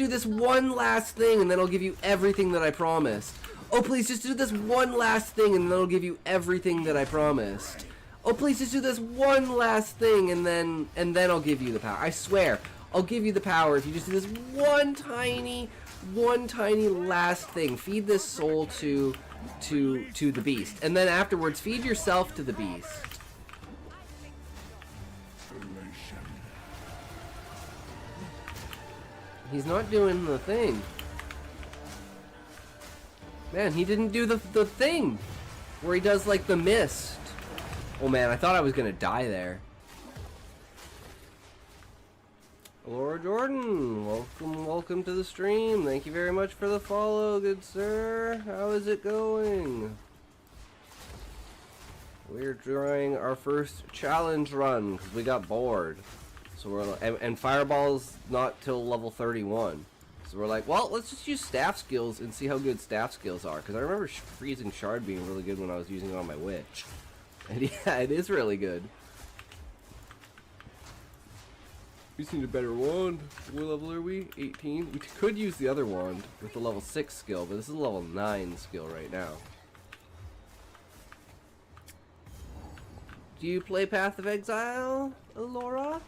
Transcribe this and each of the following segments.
do this one last thing and then I'll give you everything that I promised. Oh, please just do this one last thing and then I'll give you everything that I promised. Oh, please just do this one last thing and then I'll give you the power. I swear, I'll give you the power if you just do this one tiny last thing. Feed this soul to the beast. And then afterwards, feed yourself to the beast. He's not doing the thing. Man, he didn't do the thing where he does like the mist. Oh man, I thought I was gonna die there. Laura Jordan, welcome to the stream. Thank you very much for the follow, good sir. How is it going? We're trying our first challenge run because we got bored. So we're and Fireball's not till level 31. So we're like, well, let's just use staff skills and see how good staff skills are. Because I remember freezing shard being really good when I was using it on my witch. And yeah, it is really good. We just need a better wand. What level are we? 18? We could use the other wand with the level 6 skill, but this is a level 9 skill right now. Do you play Path of Exile, Laura?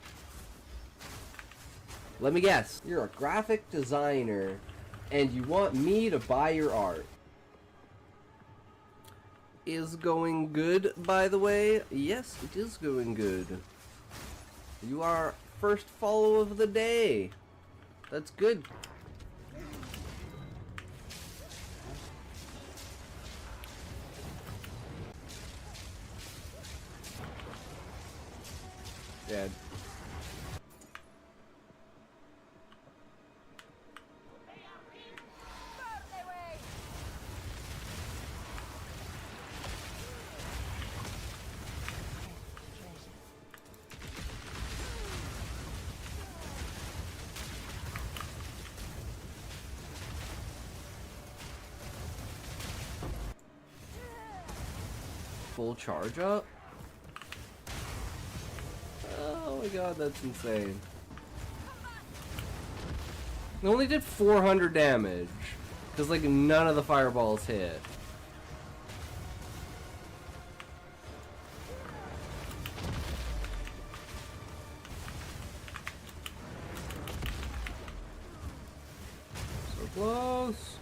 Let me guess. You're a graphic designer, and you want me to buy your art. Is going good, by the way? Yes, it is going good. You are first follow of the day. That's good. Dead. Full charge up? Oh my god, that's insane. It only did 400 damage. Because, like, none of the fireballs hit. So close.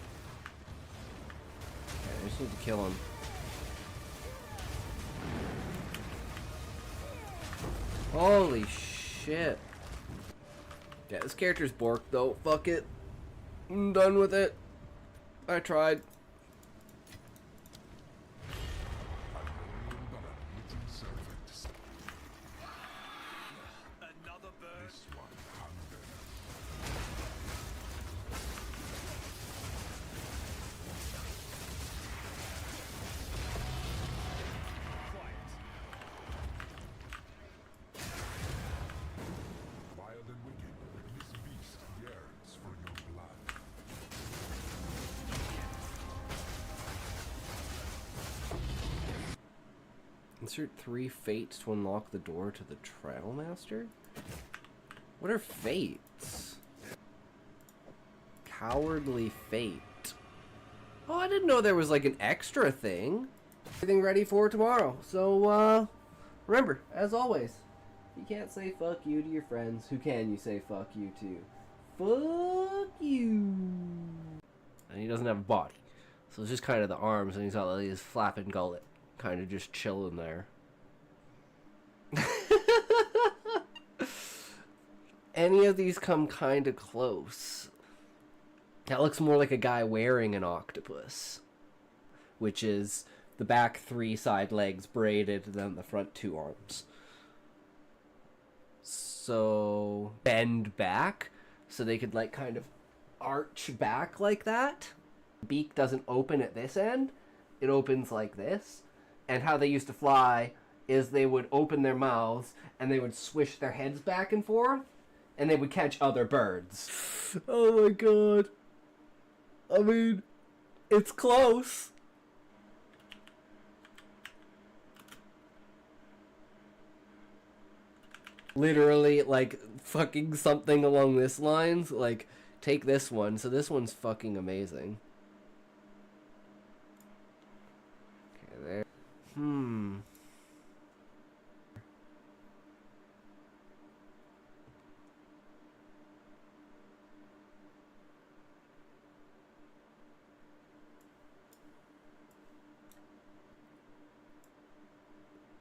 Okay, I just need to kill him. Holy shit. Yeah, this character's borked though. Fuck it. I'm done with it. I tried. Insert 3 fates to unlock the door to the Trail Master? What are fates? Cowardly fate. Oh, I didn't know there was like an extra thing. Everything ready for tomorrow. So, remember, as always, you can't say fuck you to your friends. Who can you say fuck you to? Fuck you. And he doesn't have a body. So it's just kind of the arms, and he's got like his flapping gullet. Kind of just chilling there. Any of these come kind of close. That looks more like a guy wearing an octopus, which is the back 3 side legs braided, then the front 2 arms. So bend back so they could like kind of arch back like that. Beak doesn't open at this end, it opens like this. And how they used to fly is they would open their mouths and they would swish their heads back and forth and they would catch other birds. Oh my god. I mean, it's close. Literally, like, fucking something along this lines. Like, take this one. So this one's fucking amazing. Okay, there.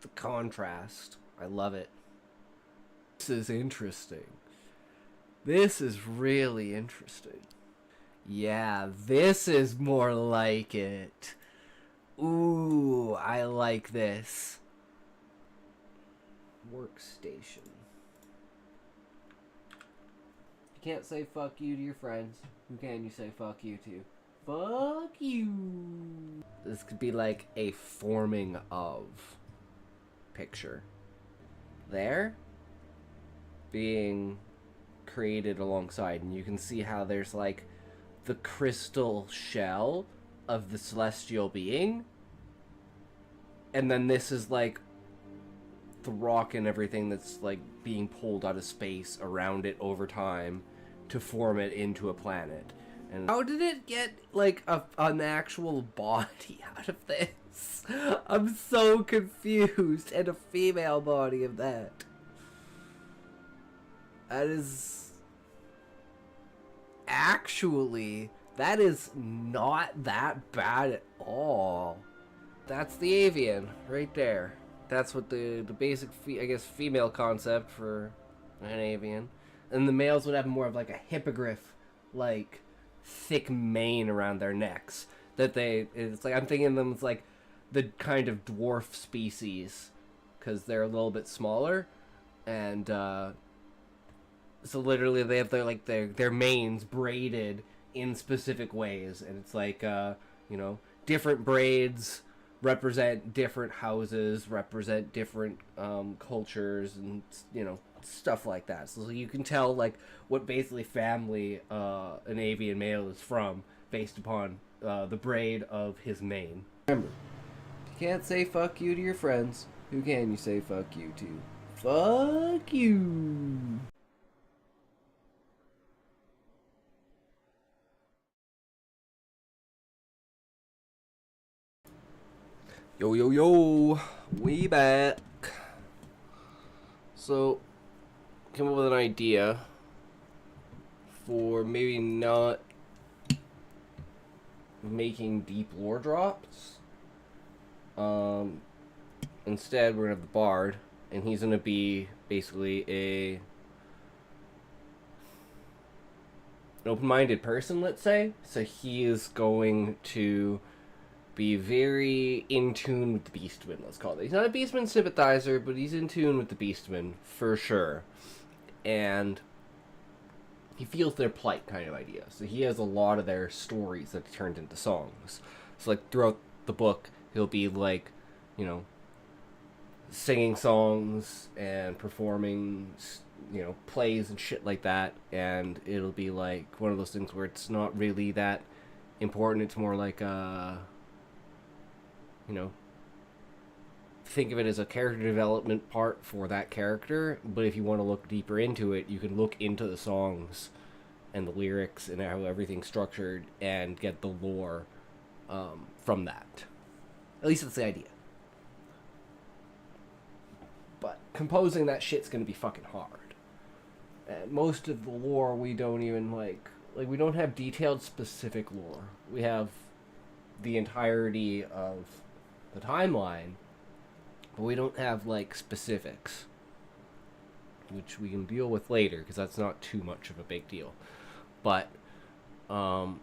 The contrast. I love it. This is interesting. This is really interesting. Yeah, this is more like it. Ooh, I like this. Workstation. You can't say fuck you to your friends. Who can you say fuck you to? Fuck you. This could be like a forming of picture. There being created alongside, and you can see how there's like the crystal shell of the celestial being, and then this is like the rock and everything that's like being pulled out of space around it over time to form it into a planet. And how did it get like an actual body out of this? I'm so confused. And a female body of that. That is actually, that is not that bad at all. That's the avian right there. That's what the basic, I guess, female concept for an avian. And the males would have more of like a hippogriff, like thick mane around their necks. That it's like, I'm thinking of them as like the kind of dwarf species, because they're a little bit smaller, and so literally they have their manes braided in specific ways, and it's like you know, different braids represent different houses, represent different cultures, and you know, stuff like that. So you can tell like what basically family an avian male is from based upon the braid of his mane. Remember, if you can't say fuck you to your friends, who can you say fuck you to? Fuck you. Yo, yo, yo, we back. So, came up with an idea for maybe not making deep lore drops. Instead, we're gonna have the bard, and he's gonna be basically an open-minded person, let's say. So he is going to be very in tune with the Beastman, let's call it. He's not a Beastman sympathizer, but he's in tune with the Beastman, for sure. And he feels their plight kind of idea. So he has a lot of their stories that he turned into songs. So like throughout the book, he'll be like, you know, singing songs and performing, you know, plays and shit like that. And it'll be like one of those things where it's not really that important. It's more like you know, think of it as a character development part for that character, but if you want to look deeper into it, you can look into the songs and the lyrics and how everything's structured and get the lore from that. At least that's the idea. But composing that shit's gonna be fucking hard. And most of the lore we don't even like we don't have detailed specific lore. We have the entirety of the timeline, but we don't have like specifics, which we can deal with later because that's not too much of a big deal. But what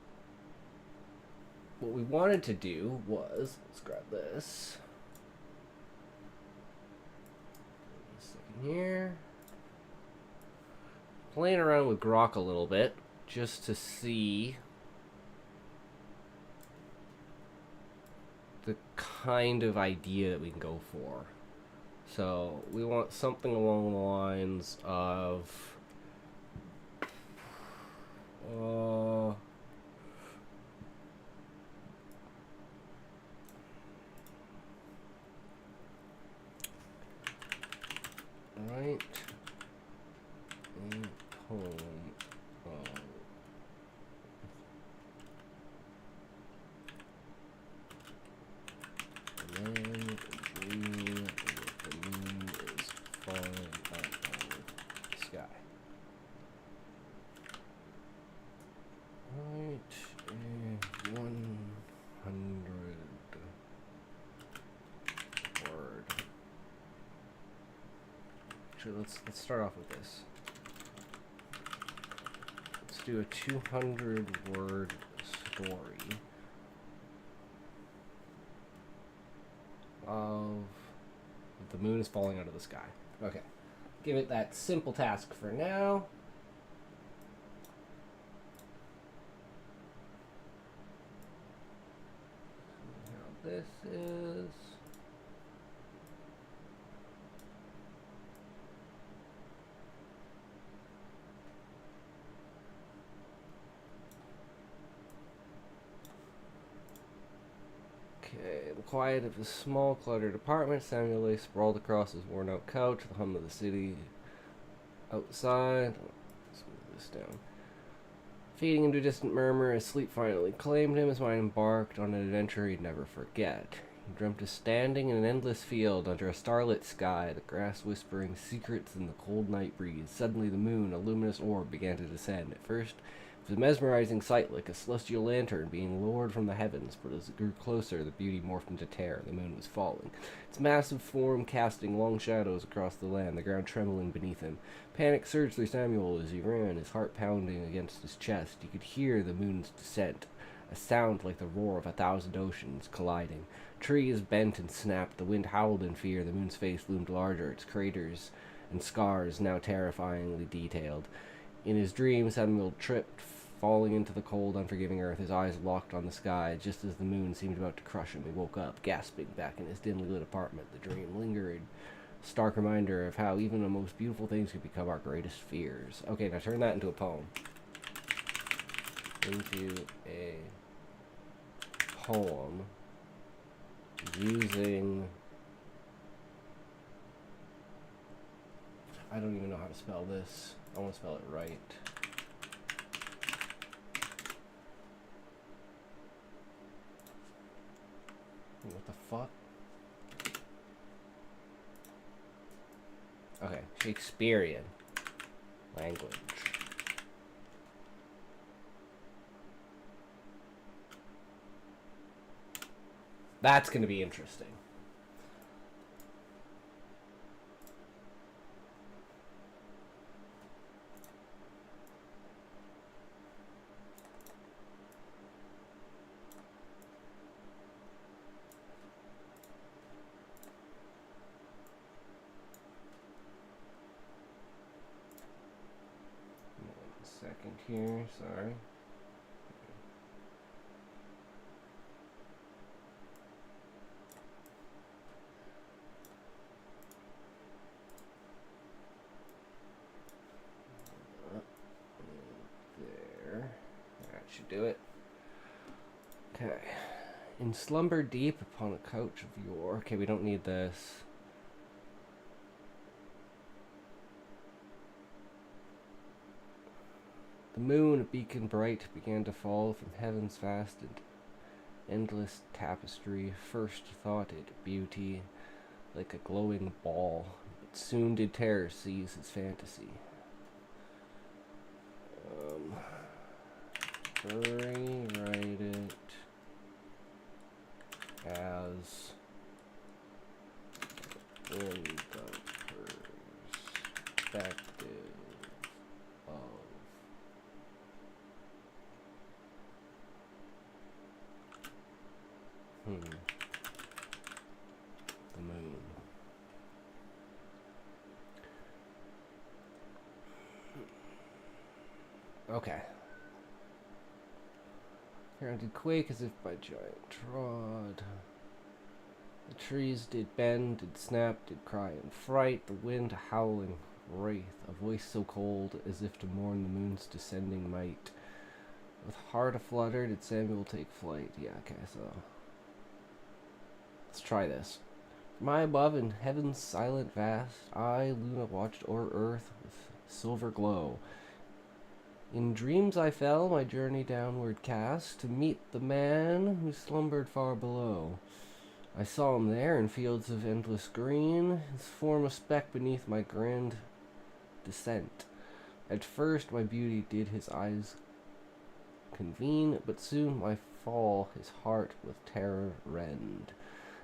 we wanted to do was, let's grab this. A second here. Playing around with Grok a little bit just to see the kind of idea that we can go for. So we want something along the lines of write a poem of Actually, let's start off with this. Let's do a 200-word story of the moon is falling out of the sky. Okay. Give it that simple task for now. How this is. Okay, in the quiet of his small, cluttered apartment, Samuel lay sprawled across his worn-out couch, the hum of the city outside. Smooth this down. Fading into a distant murmur, his sleep finally claimed him. His mind embarked on an adventure he'd never forget. He dreamt of standing in an endless field under a starlit sky, the grass whispering secrets in the cold night breeze. Suddenly the moon, a luminous orb, began to descend. At first, it was a mesmerizing sight, like a celestial lantern being lowered from the heavens, but as it grew closer, the beauty morphed into terror. The moon was falling, its massive form casting long shadows across the land, the ground trembling beneath him. Panic surged through Samuel as he ran, his heart pounding against his chest. He could hear the moon's descent, a sound like the roar of 1,000 oceans colliding. Trees bent and snapped, the wind howled in fear, the moon's face loomed larger, its craters and scars now terrifyingly detailed. In his dream, Samuel tripped, falling into the cold, unforgiving earth, his eyes locked on the sky. Just as the moon seemed about to crush him, he woke up, gasping, back in his dimly lit apartment. The dream lingered, a stark reminder of how even the most beautiful things could become our greatest fears. Okay, now turn that into a poem. Into a poem using... I don't even know how to spell this. I want to spell it right. What the fuck? Okay, Shakespearean language. That's going to be interesting. Second here, sorry. There. That should do it. Okay. In slumber deep upon a couch of yore. Okay, we don't need this. The moon, a beacon bright, began to fall from heaven's vast and endless tapestry. First thought it beauty, like a glowing ball, but soon did terror seize his fantasy. Rewrite it as in the perspective of the moon. Okay. Ground did quake as if by giant trod. The trees did bend, did snap, did cry in fright. The wind howling wraith, a voice so cold as if to mourn the moon's descending might. With heart aflutter did Samuel take flight. Yeah, okay, so let's try this. From high above in heaven's silent vast, I, Luna, watched o'er earth with silver glow. In dreams I fell, my journey downward cast, to meet the man who slumbered far below. I saw him there in fields of endless green, his form a speck beneath my grand descent. At first my beauty did his eyes convene, but soon my fall his heart with terror rend.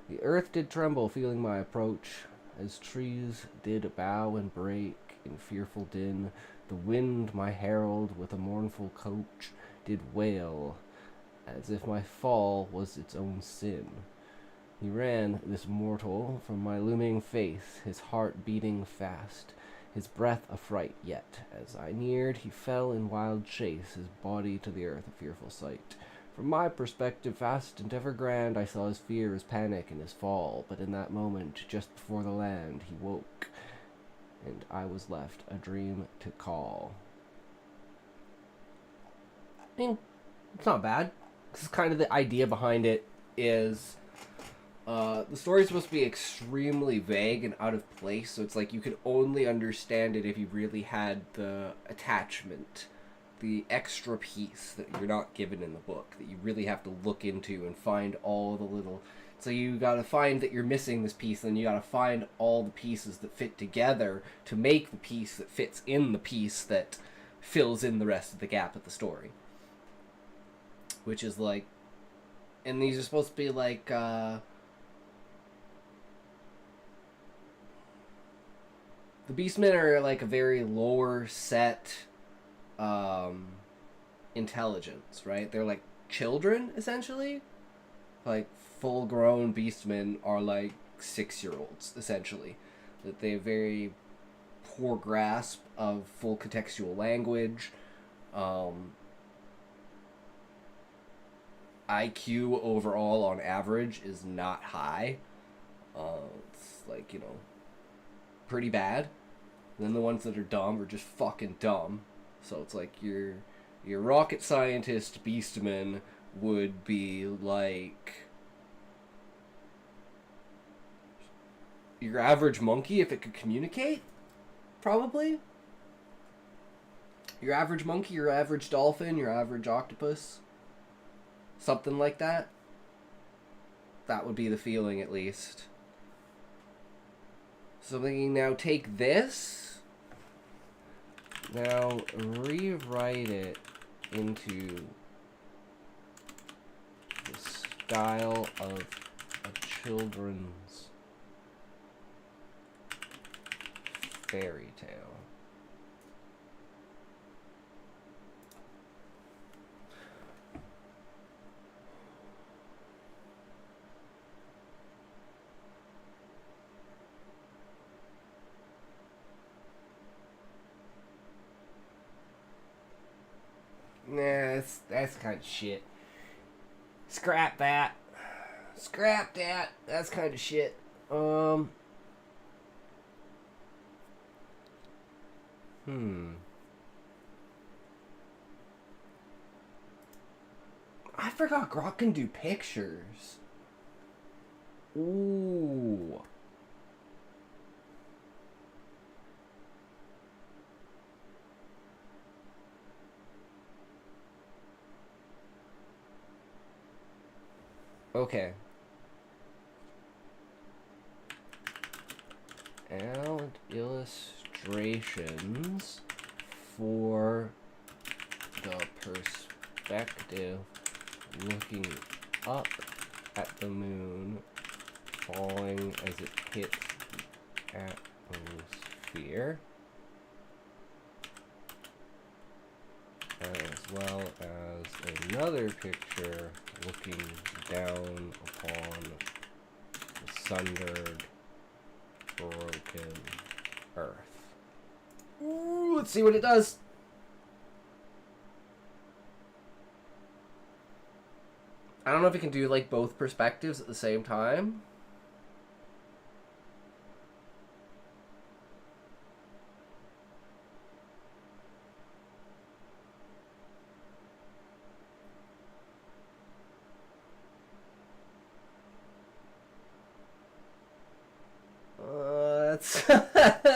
The earth did tremble, feeling my approach. as trees did bow and break in fearful din, the wind, my herald, with a mournful coach, did wail, as if my fall was its own sin. He ran, this mortal, from my looming face, his heart beating fast, his breath a fright, yet, as I neared, he fell in wild chase, his body to the earth a fearful sight. From my perspective, vast and ever grand, I saw his fear, his panic, and his fall, but in that moment, just before the land, he woke, and I was left a dream to call. I mean, it's not bad. This is kind of the idea behind it is... the story's supposed to be extremely vague and out of place, so it's like you could only understand it if you really had the attachment, the extra piece that you're not given in the book, that you really have to look into and find all the little... So you gotta find that you're missing this piece, then you gotta find all the pieces that fit together to make the piece that fits in the piece that fills in the rest of the gap of the story. Which is like... And these are supposed to be like, the Beastmen are like a very lower set intelligence, right? They're like children, essentially. Like, full-grown Beastmen are like 6-year-olds, essentially. That they have very poor grasp of full contextual language. IQ overall, on average, is not high. It's like, you know, pretty bad. And then the ones that are dumb are just fucking dumb. So it's like your rocket scientist Beastman would be like your average monkey if it could communicate, probably. Your average monkey, your average dolphin, your average octopus. Something like that. That would be the feeling, at least. So I'm thinking, now take this. Now rewrite it into the style of a children's fairy tale. Nah, that's kind of shit. Scrap that. Scrap that. That's kind of shit. I forgot Grok can do pictures. Ooh. Okay. And illustrations for the perspective looking up at the moon falling as it hits the atmosphere, as well as another picture looking down upon the sundered, broken earth. Ooh, let's see what it does. I don't know if it can do like both perspectives at the same time. That's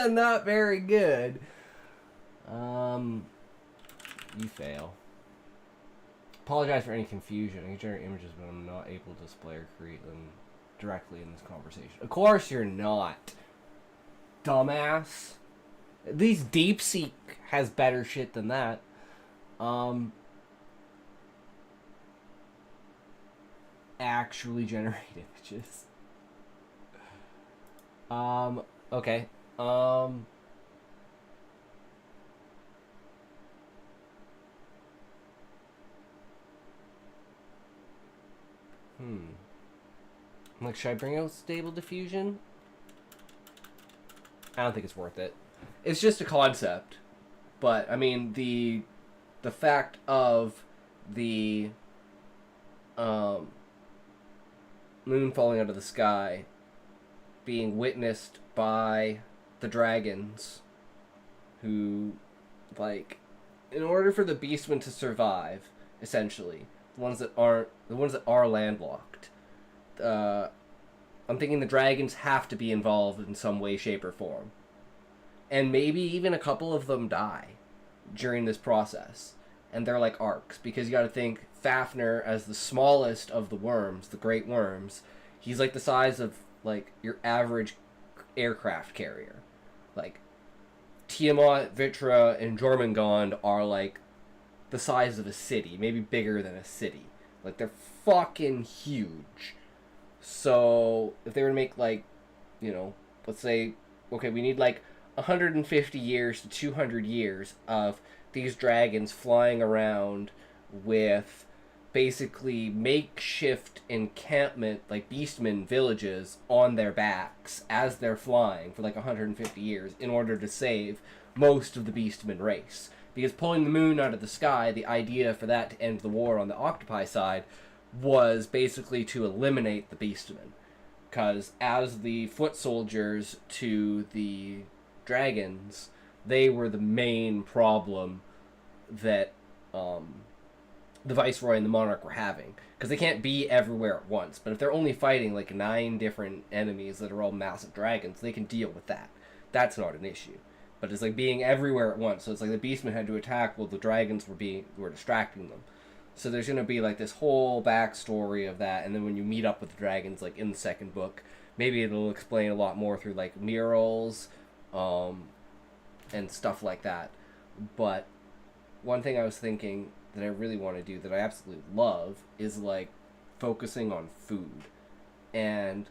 not very good. You fail. Apologize for any confusion. I can generate images, but I'm not able to display or create them directly in this conversation. Of course you're not, dumbass. At least DeepSeek has better shit than that. Actually generate images. Okay. Um, hmm. Like, should I bring out Stable Diffusion? I don't think it's worth it. It's just a concept. But, I mean, the fact of the um, moon falling out of the sky being witnessed by the dragons who, like, in order for the beastmen to survive, essentially, the ones that are landlocked, uh, I'm thinking the dragons have to be involved in some way, shape, or form. And maybe even a couple of them die during this process. And they're like arcs, because you gotta think Fafnir, as the smallest of the worms, the great worms, he's like the size of like your average aircraft carrier. Like Tiamat, Vitra, and Jormungand are like the size of a city, maybe bigger than a city. Like they're fucking huge. So if they were to make like, let's say, okay, we need like 150 years to 200 years of these dragons flying around with basically makeshift encampment, like beastmen villages, on their backs as they're flying for like 150 years in order to save most of the beastmen race. Because pulling the moon out of the sky, the idea for that to end the war on the octopi side was basically to eliminate the beastmen. Because as the foot soldiers to the dragons, they were the main problem that the Viceroy and the Monarch were having. Because they can't be everywhere at once. But if they're only fighting like 9 different enemies that are all massive dragons, they can deal with that. That's not an issue. But it's like being everywhere at once. So it's like the beastmen had to attack while the dragons were distracting them. So there's going to be like this whole backstory of that. And then when you meet up with the dragons, like in the second book, maybe it'll explain a lot more through like murals and stuff like that. But one thing I was thinking that I really want to do that I absolutely love is like focusing on food. And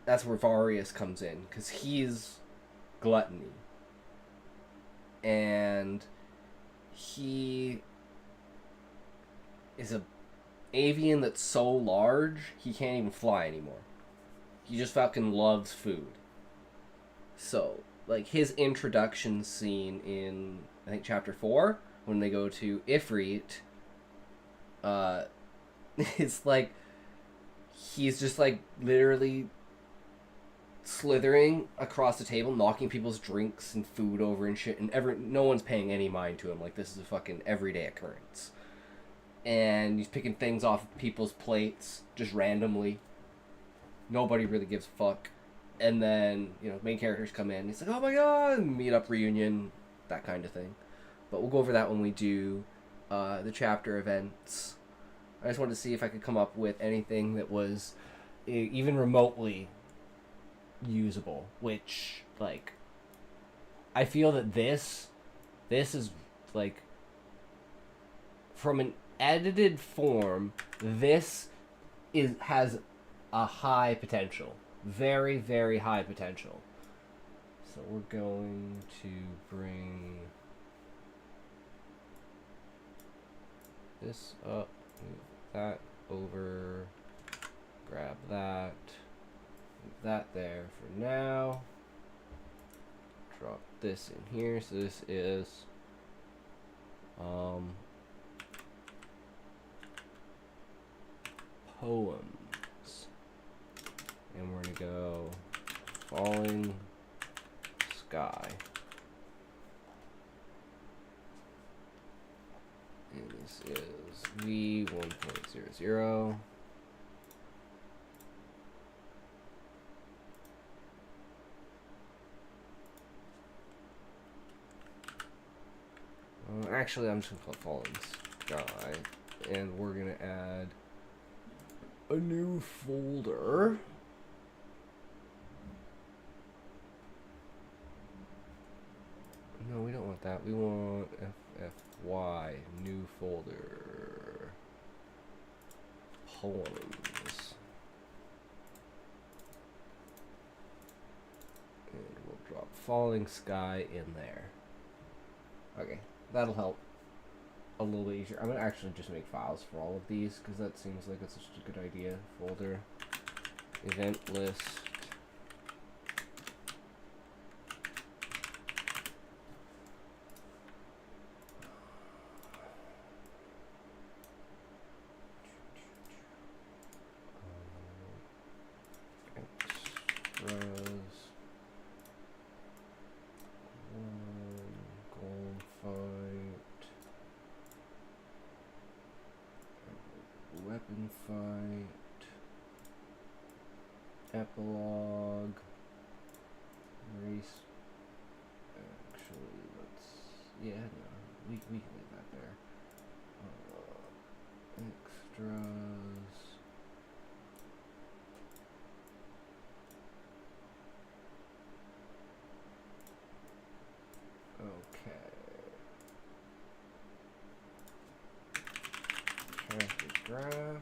that's where Varius comes in, because he's gluttony. And he is a avian that's so large he can't even fly anymore. He just fucking loves food. So, like his introduction scene in I think chapter 4, when they go to Ifrit, it's like he's just like literally slithering across the table, knocking people's drinks and food over and shit, and no one's paying any mind to him. Like this is a fucking everyday occurrence. And he's picking things off of people's plates just randomly. Nobody really gives a fuck. And then, main characters come in. He's like, oh my god, meet up reunion, that kind of thing. But we'll go over that when we do the chapter events. I just wanted to see if I could come up with anything that was even remotely usable. Which, like, I feel that this is, like, from an edited form, this has a high potential. Very, very high potential. So we're going to bring this up, move that over, grab that, move that there for now. Drop this in here. So this is poems. And we're going to go falling sky. And this is V1.00. Actually, I'm just going to call it falling sky. And we're going to add a new folder. No, we don't want that. We want FFY, new folder, poems. falling sky in there. Okay, that'll help a little bit easier. I'm gonna actually just make files for all of these because that seems like it's such a good idea. Folder, event list. Weapon fight, epilogue, race. Actually, let's. Yeah, no, we can leave that there. Extras. Okay. Character draft.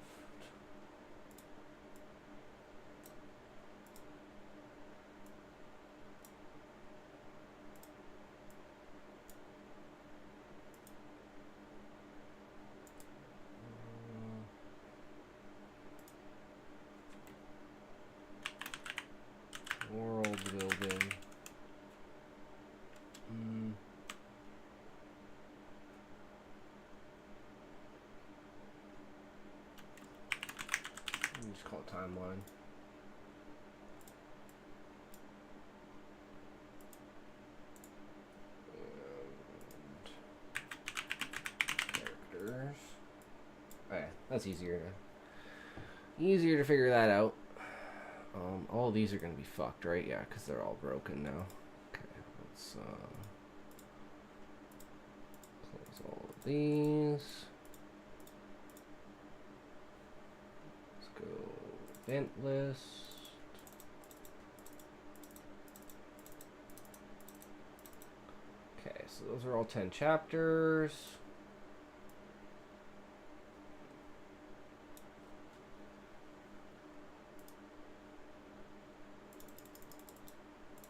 World building. Just call it timeline. And characters. Okay, that's easier to figure that out. All of these are gonna be fucked, right? Yeah, because they're all broken now. Okay, let's close all of these. Let's go event list. Okay, so those are all 10 chapters.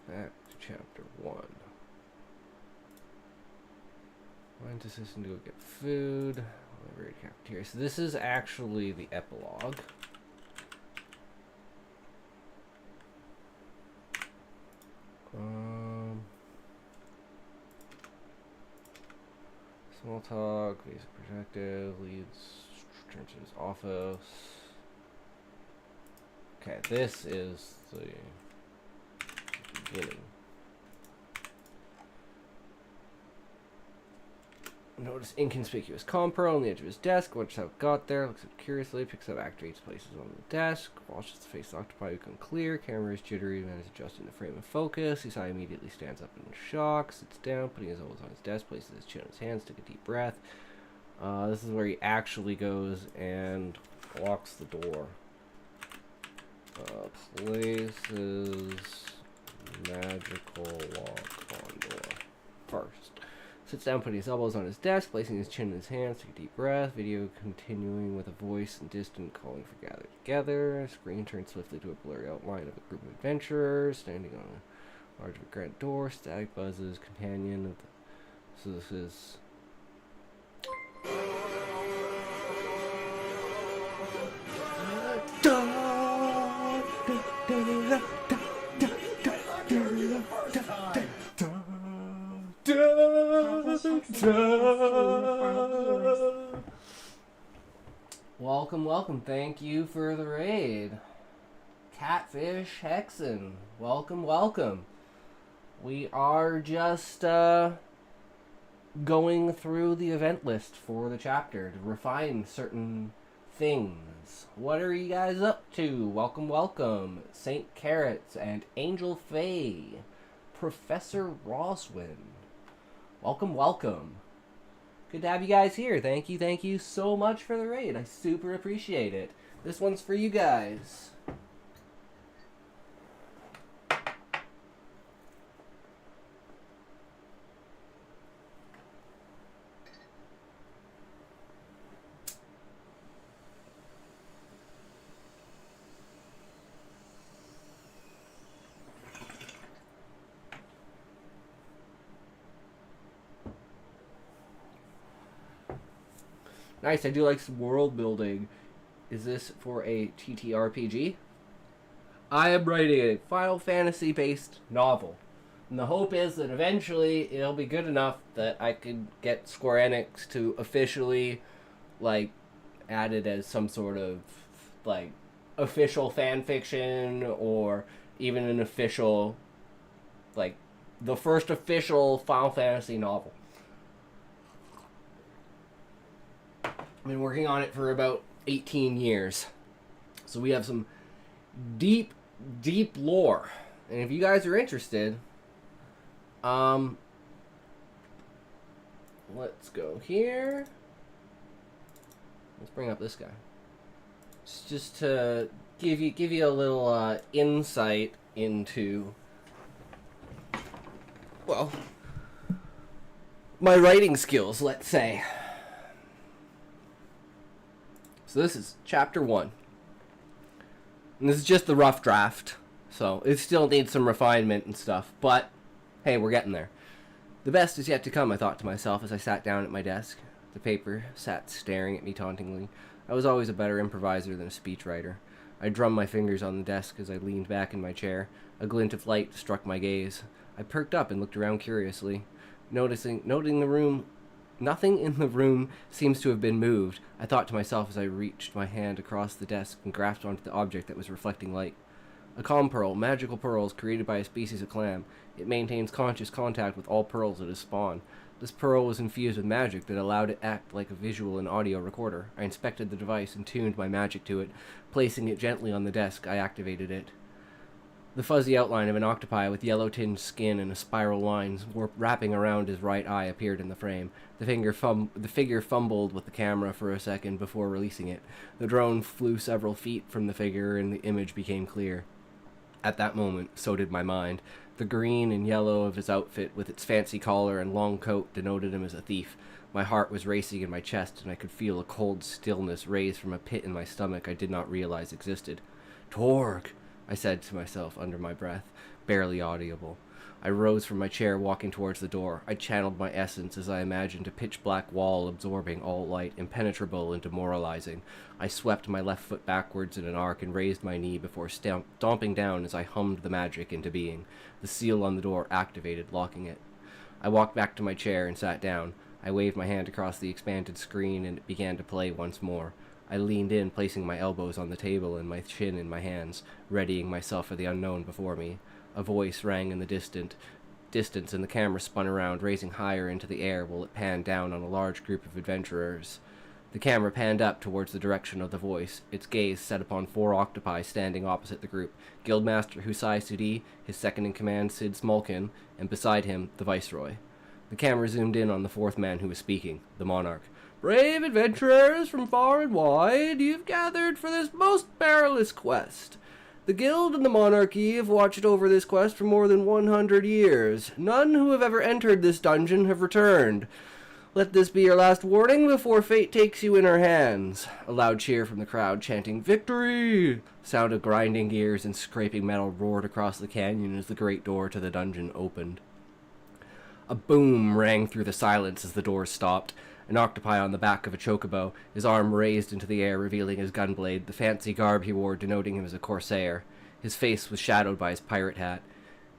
Back to chapter 1. Find assistant to go get food. Library cafeteria. So this is actually the epilogue. Small talk, visa projective, leads, returns to his office. Okay, this is the beginning. Notice inconspicuous compro on the edge of his desk. Watches how it got there. Looks up curiously. Picks up activates places on the desk. Watches the face octopi become clear. Camera is jittery. Man is adjusting the frame of focus. His eye immediately stands up in shock. Sits down, putting his elbows on his desk. Places his chin on his hands. Take a deep breath. This is where he actually goes and locks the door. Places magical lock on door first. Sits down, putting his elbows on his desk, placing his chin in his hands. Take a deep breath. Video continuing with a voice and distant calling for gather together. Screen turns swiftly to a blurry outline of a group of adventurers standing on a large granite door. Static buzzes. Companion of the. So this is. Welcome, welcome. Thank you for the raid. Catfish Hexen. Welcome, welcome. We are just going through the event list for the chapter to refine certain things. What are you guys up to? Welcome, welcome. Saint Carrots and Angel Faye. Professor Roswin. Welcome, welcome. Good to have you guys here. Thank you so much for the raid. I super appreciate it. This one's for you guys. Nice, I do like some world building. Is this for a TTRPG? I am writing a Final Fantasy based novel. And the hope is that eventually it'll be good enough that I could get Square Enix to officially, like, add it as some sort of, like, official fan fiction or even an official, like, the first official Final Fantasy novel. I've been working on it for about 18 years. So we have some deep, deep lore. And if you guys are interested, let's go here. Let's bring up this guy. Just to give you a little insight into, well, my writing skills, let's say. So this is chapter 1. And this is just the rough draft. So it still needs some refinement and stuff, but hey, we're getting there. The best is yet to come, I thought to myself as I sat down at my desk. The paper sat staring at me tauntingly. I was always a better improviser than a speechwriter. I drummed my fingers on the desk as I leaned back in my chair. A glint of light struck my gaze. I perked up and looked around curiously. Noting the room, nothing in the room seems to have been moved. I thought to myself as I reached my hand across the desk and grasped onto the object that was reflecting light. A calm pearl, magical pearls created by a species of clam. It maintains conscious contact with all pearls it has spawned. This pearl was infused with magic that allowed it to act like a visual and audio recorder. I inspected the device and tuned my magic to it. Placing it gently on the desk, I activated it. The fuzzy outline of an octopi with yellow-tinged skin and a spiral lines wrapping around his right eye appeared in the frame. The figure fumbled with the camera for a second before releasing it. The drone flew several feet from the figure and the image became clear. At that moment, so did my mind. The green and yellow of his outfit, with its fancy collar and long coat, denoted him as a thief. My heart was racing in my chest, and I could feel a cold stillness raise from a pit in my stomach I did not realize existed. "Torg," I said to myself under my breath, barely audible. I rose from my chair, walking towards the door. I channeled my essence as I imagined a pitch-black wall absorbing all light, impenetrable and demoralizing. I swept my left foot backwards in an arc and raised my knee before stomping down as I hummed the magic into being. The seal on the door activated, locking it. I walked back to my chair and sat down. I waved my hand across the expanded screen and it began to play once more. I leaned in, placing my elbows on the table and my chin in my hands, readying myself for the unknown before me. A voice rang in the distance, and the camera spun around, raising higher into the air while it panned down on a large group of adventurers. The camera panned up towards the direction of the voice, its gaze set upon 4 octopi standing opposite the group, Guildmaster Husai Sudi, his second-in-command Sid Smolkin, and beside him, the Viceroy. The camera zoomed in on the 4th man who was speaking, the Monarch. "Brave adventurers from far and wide, you've gathered for this most perilous quest. The Guild and the Monarchy have watched over this quest for more than 100 years. None who have ever entered this dungeon have returned. Let this be your last warning before fate takes you in her hands." A loud cheer from the crowd, chanting, "Victory!" Sound of grinding gears and scraping metal roared across the canyon as the great door to the dungeon opened. A boom rang through the silence as the doors stopped. An octopi on the back of a chocobo, his arm raised into the air, revealing his gunblade, the fancy garb he wore denoting him as a corsair. His face was shadowed by his pirate hat.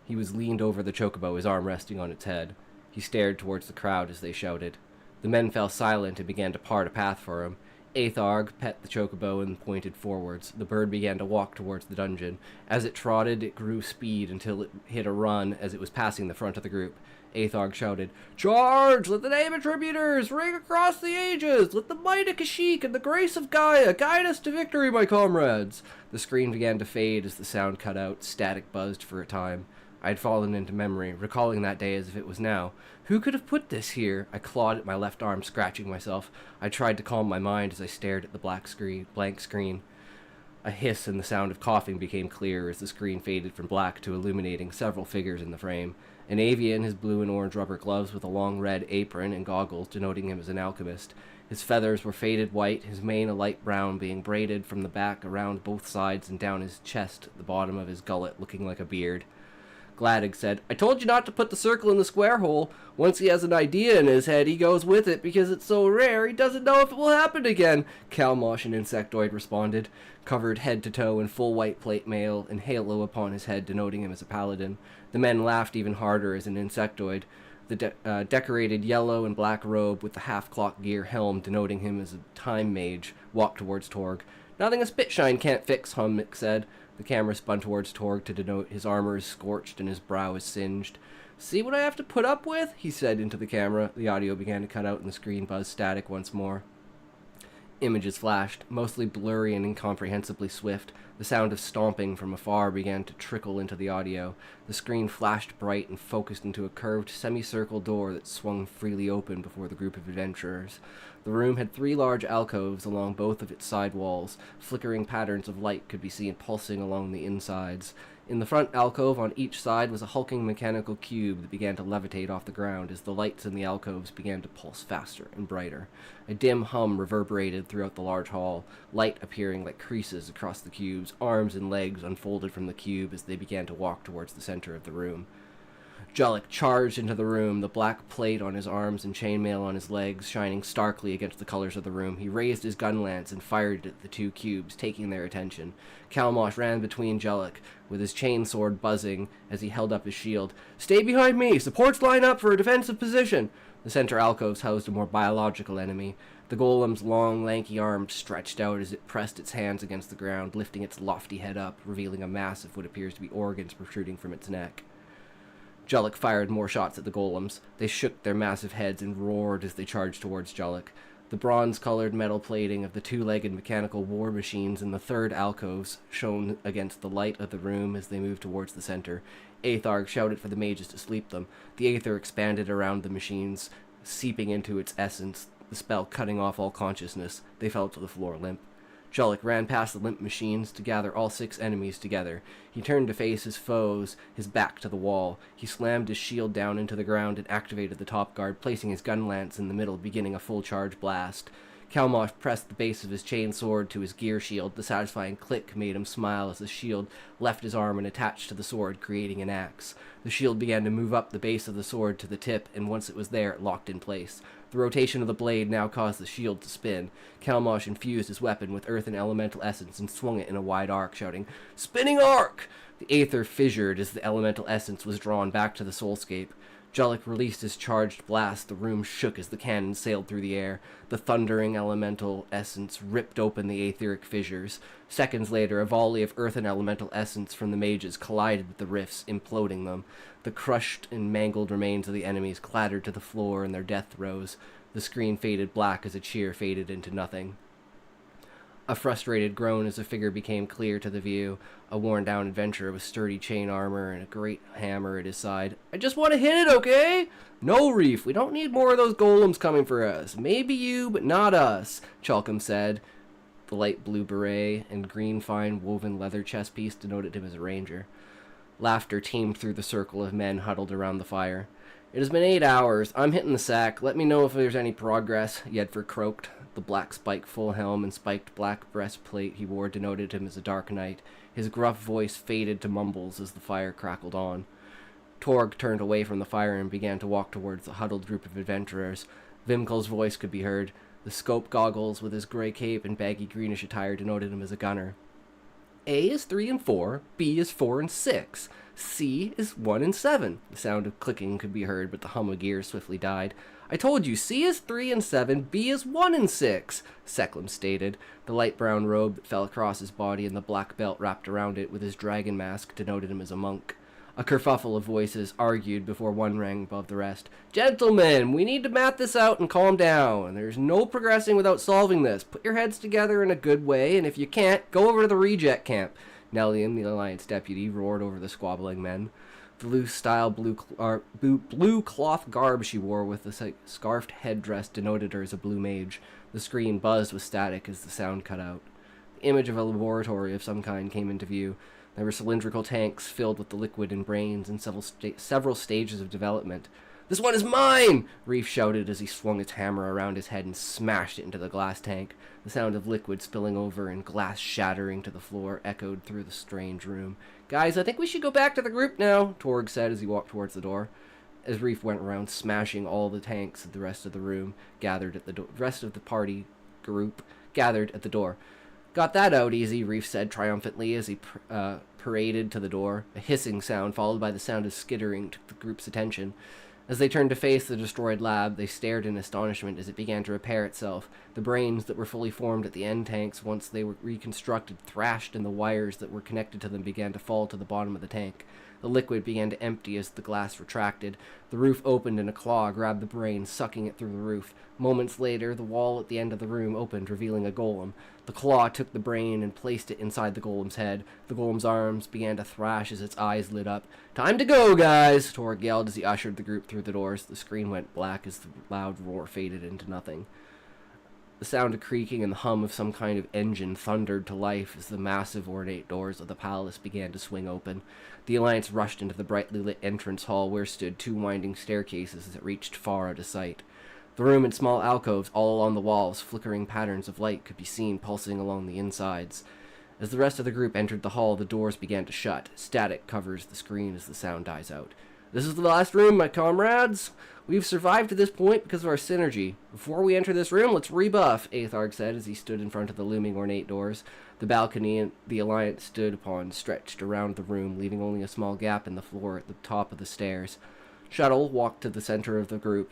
He was leaned over the chocobo, his arm resting on its head. He stared towards the crowd as they shouted. The men fell silent and began to part a path for him. Aetharg pet the chocobo and pointed forwards. The bird began to walk towards the dungeon. As it trotted, it grew speed until it hit a run as it was passing the front of the group. Aetharg shouted, "Charge! Let the name of tributers ring across the ages! Let the might of Kashyyyk and the grace of Gaia guide us to victory, my comrades!" The screen began to fade as the sound cut out. Static buzzed for a time. I had fallen into memory, recalling that day as if it was now. Who could have put this here? I clawed at my left arm, scratching myself. I tried to calm my mind as I stared at the blank screen. A hiss and the sound of coughing became clear as the screen faded from black to illuminating several figures in the frame. An avian, his blue and orange rubber gloves with a long red apron and goggles denoting him as an alchemist. His feathers were faded white, his mane a light brown, being braided from the back around both sides and down his chest at the bottom of his gullet, looking like a beard. Gladys said, I told you not to put the circle in the square hole. Once he has an idea in his head, he goes with it because it's so rare, he doesn't know if it will happen again. Calmosh, an insectoid, responded, covered head to toe in full white plate mail and halo upon his head denoting him as a paladin. The men laughed even harder as an insectoid. The decorated yellow and black robe with the half-clock gear helm denoting him as a time mage walked towards Torg. Nothing a spitshine can't fix, Hummick said. The camera spun towards Torg to denote his armor is scorched and his brow is singed. See what I have to put up with? He said into the camera. The audio began to cut out and the screen buzzed static once more. Images flashed, mostly blurry and incomprehensibly swift. The sound of stomping from afar began to trickle into the audio. The screen flashed bright and focused into a curved semicircle door that swung freely open before the group of adventurers. The room had 3 large alcoves along both of its side walls. Flickering patterns of light could be seen pulsing along the insides. In the front alcove on each side was a hulking mechanical cube that began to levitate off the ground as the lights in the alcoves began to pulse faster and brighter. A dim hum reverberated throughout the large hall, light appearing like creases across the cubes. Arms and legs unfolded from the cube as they began to walk towards the center of the room. Jellic charged into the room, the black plate on his arms and chainmail on his legs shining starkly against the colors of the room. He raised his gun lance and fired at the 2 cubes, taking their attention. Calmosh ran between Jellic, with his chainsword buzzing as he held up his shield. Stay behind me! Supports line up for a defensive position! The center alcoves housed a more biological enemy. The golem's long, lanky arms stretched out as it pressed its hands against the ground, lifting its lofty head up, revealing a mass of what appears to be organs protruding from its neck. Jellic fired more shots at the golems. They shook their massive heads and roared as they charged towards Jellic. The bronze-colored metal plating of the 2-legged mechanical war machines in the 3rd alcoves shone against the light of the room as they moved towards the center. Aetharg shouted for the mages to sleep them. The aether expanded around the machines, seeping into its essence, the spell cutting off all consciousness. They fell to the floor limp. Jellic ran past the limp machines to gather all 6 enemies together. He turned to face his foes, his back to the wall. He slammed his shield down into the ground and activated the top guard, placing his gun lance in the middle, beginning a full charge blast. Calmosh pressed the base of his chain sword to his gear shield. The satisfying click made him smile as the shield left his arm and attached to the sword, creating an axe. The shield began to move up the base of the sword to the tip, and once it was there, it locked in place. The rotation of the blade now caused the shield to spin. Calmosh infused his weapon with earth and elemental essence and swung it in a wide arc, shouting, Spinning arc! The aether fissured as the elemental essence was drawn back to the soulscape. Jellic released his charged blast. The room shook as the cannon sailed through the air. The thundering elemental essence ripped open the aetheric fissures. Seconds later, a volley of earth and elemental essence from the mages collided with the rifts, imploding them. The crushed and mangled remains of the enemies clattered to the floor in their death throes. The screen faded black as a cheer faded into nothing. A frustrated groan as the figure became clear to the view. A worn-down adventurer with sturdy chain armor and a great hammer at his side. I just want to hit it, okay? No, Reef, we don't need more of those golems coming for us. Maybe you, but not us, Chalcom said. The light blue beret and green fine woven leather chest piece denoted him as a ranger. Laughter teemed through the circle of men huddled around the fire. It has been 8 hours. I'm hitting the sack. Let me know if there's any progress, Yedford croaked. The black spiked full helm and spiked black breastplate he wore denoted him as a dark knight. His gruff voice faded to mumbles as the fire crackled on. Torg turned away from the fire and began to walk towards the huddled group of adventurers. Vimkel's voice could be heard. The scope goggles with his gray cape and baggy greenish attire denoted him as a gunner. A is 3 and 4, B is 4 and 6, C is 1 and 7. The sound of clicking could be heard, but the hum of gears swiftly died. I told you, C is 3 and 7, B is 1 and 6, Seclum stated. The light brown robe that fell across his body and the black belt wrapped around it with his dragon mask denoted him as a monk. A kerfuffle of voices argued before one rang above the rest. Gentlemen, we need to math this out and calm down. There's no progressing without solving this. Put your heads together in a good way, and if you can't, go over to the reject camp. Nellian, the Alliance deputy, roared over the squabbling men. The loose-style blue cloth garb she wore with the scarfed headdress denoted her as a blue mage. The screen buzzed with static as the sound cut out. The image of a laboratory of some kind came into view. There were cylindrical tanks filled with the liquid and brains in several stages of development. "This one is mine!" Reef shouted as he swung his hammer around his head and smashed it into the glass tank. The sound of liquid spilling over and glass shattering to the floor echoed through the strange room. "Guys, I think we should go back to the group now," Torg said as he walked towards the door. As Reef went around smashing all the tanks, the rest of the room gathered at the door. Rest of the party group gathered at the door. "Got that out easy," Reef said triumphantly as he paraded to the door. A hissing sound, followed by the sound of skittering, took the group's attention. As they turned to face the destroyed lab, they stared in astonishment as it began to repair itself. The brains that were fully formed at the end tanks, once they were reconstructed, thrashed, and the wires that were connected to them began to fall to the bottom of the tank. The liquid began to empty as the glass retracted. The roof opened and a claw grabbed the brain, sucking it through the roof. Moments later, the wall at the end of the room opened, revealing a golem. The claw took the brain and placed it inside the golem's head. The golem's arms began to thrash as its eyes lit up. "Time to go, guys!" Torg yelled as he ushered the group through the doors. The screen went black as the loud roar faded into nothing. The sound of creaking and the hum of some kind of engine thundered to life as the massive ornate doors of the palace began to swing open. The Alliance rushed into the brightly lit entrance hall where stood two winding staircases that reached far out of sight. The room had small alcoves all along the walls. Flickering patterns of light could be seen pulsing along the insides. As the rest of the group entered the hall, the doors began to shut. Static covers the screen as the sound dies out. "This is the last room, my comrades. We've survived to this point because of our synergy. Before we enter this room, let's rebuff," Aetharg said as he stood in front of the looming ornate doors. The balcony the Alliance stood upon stretched around the room, leaving only a small gap in the floor at the top of the stairs. Shuttle walked to the center of the group.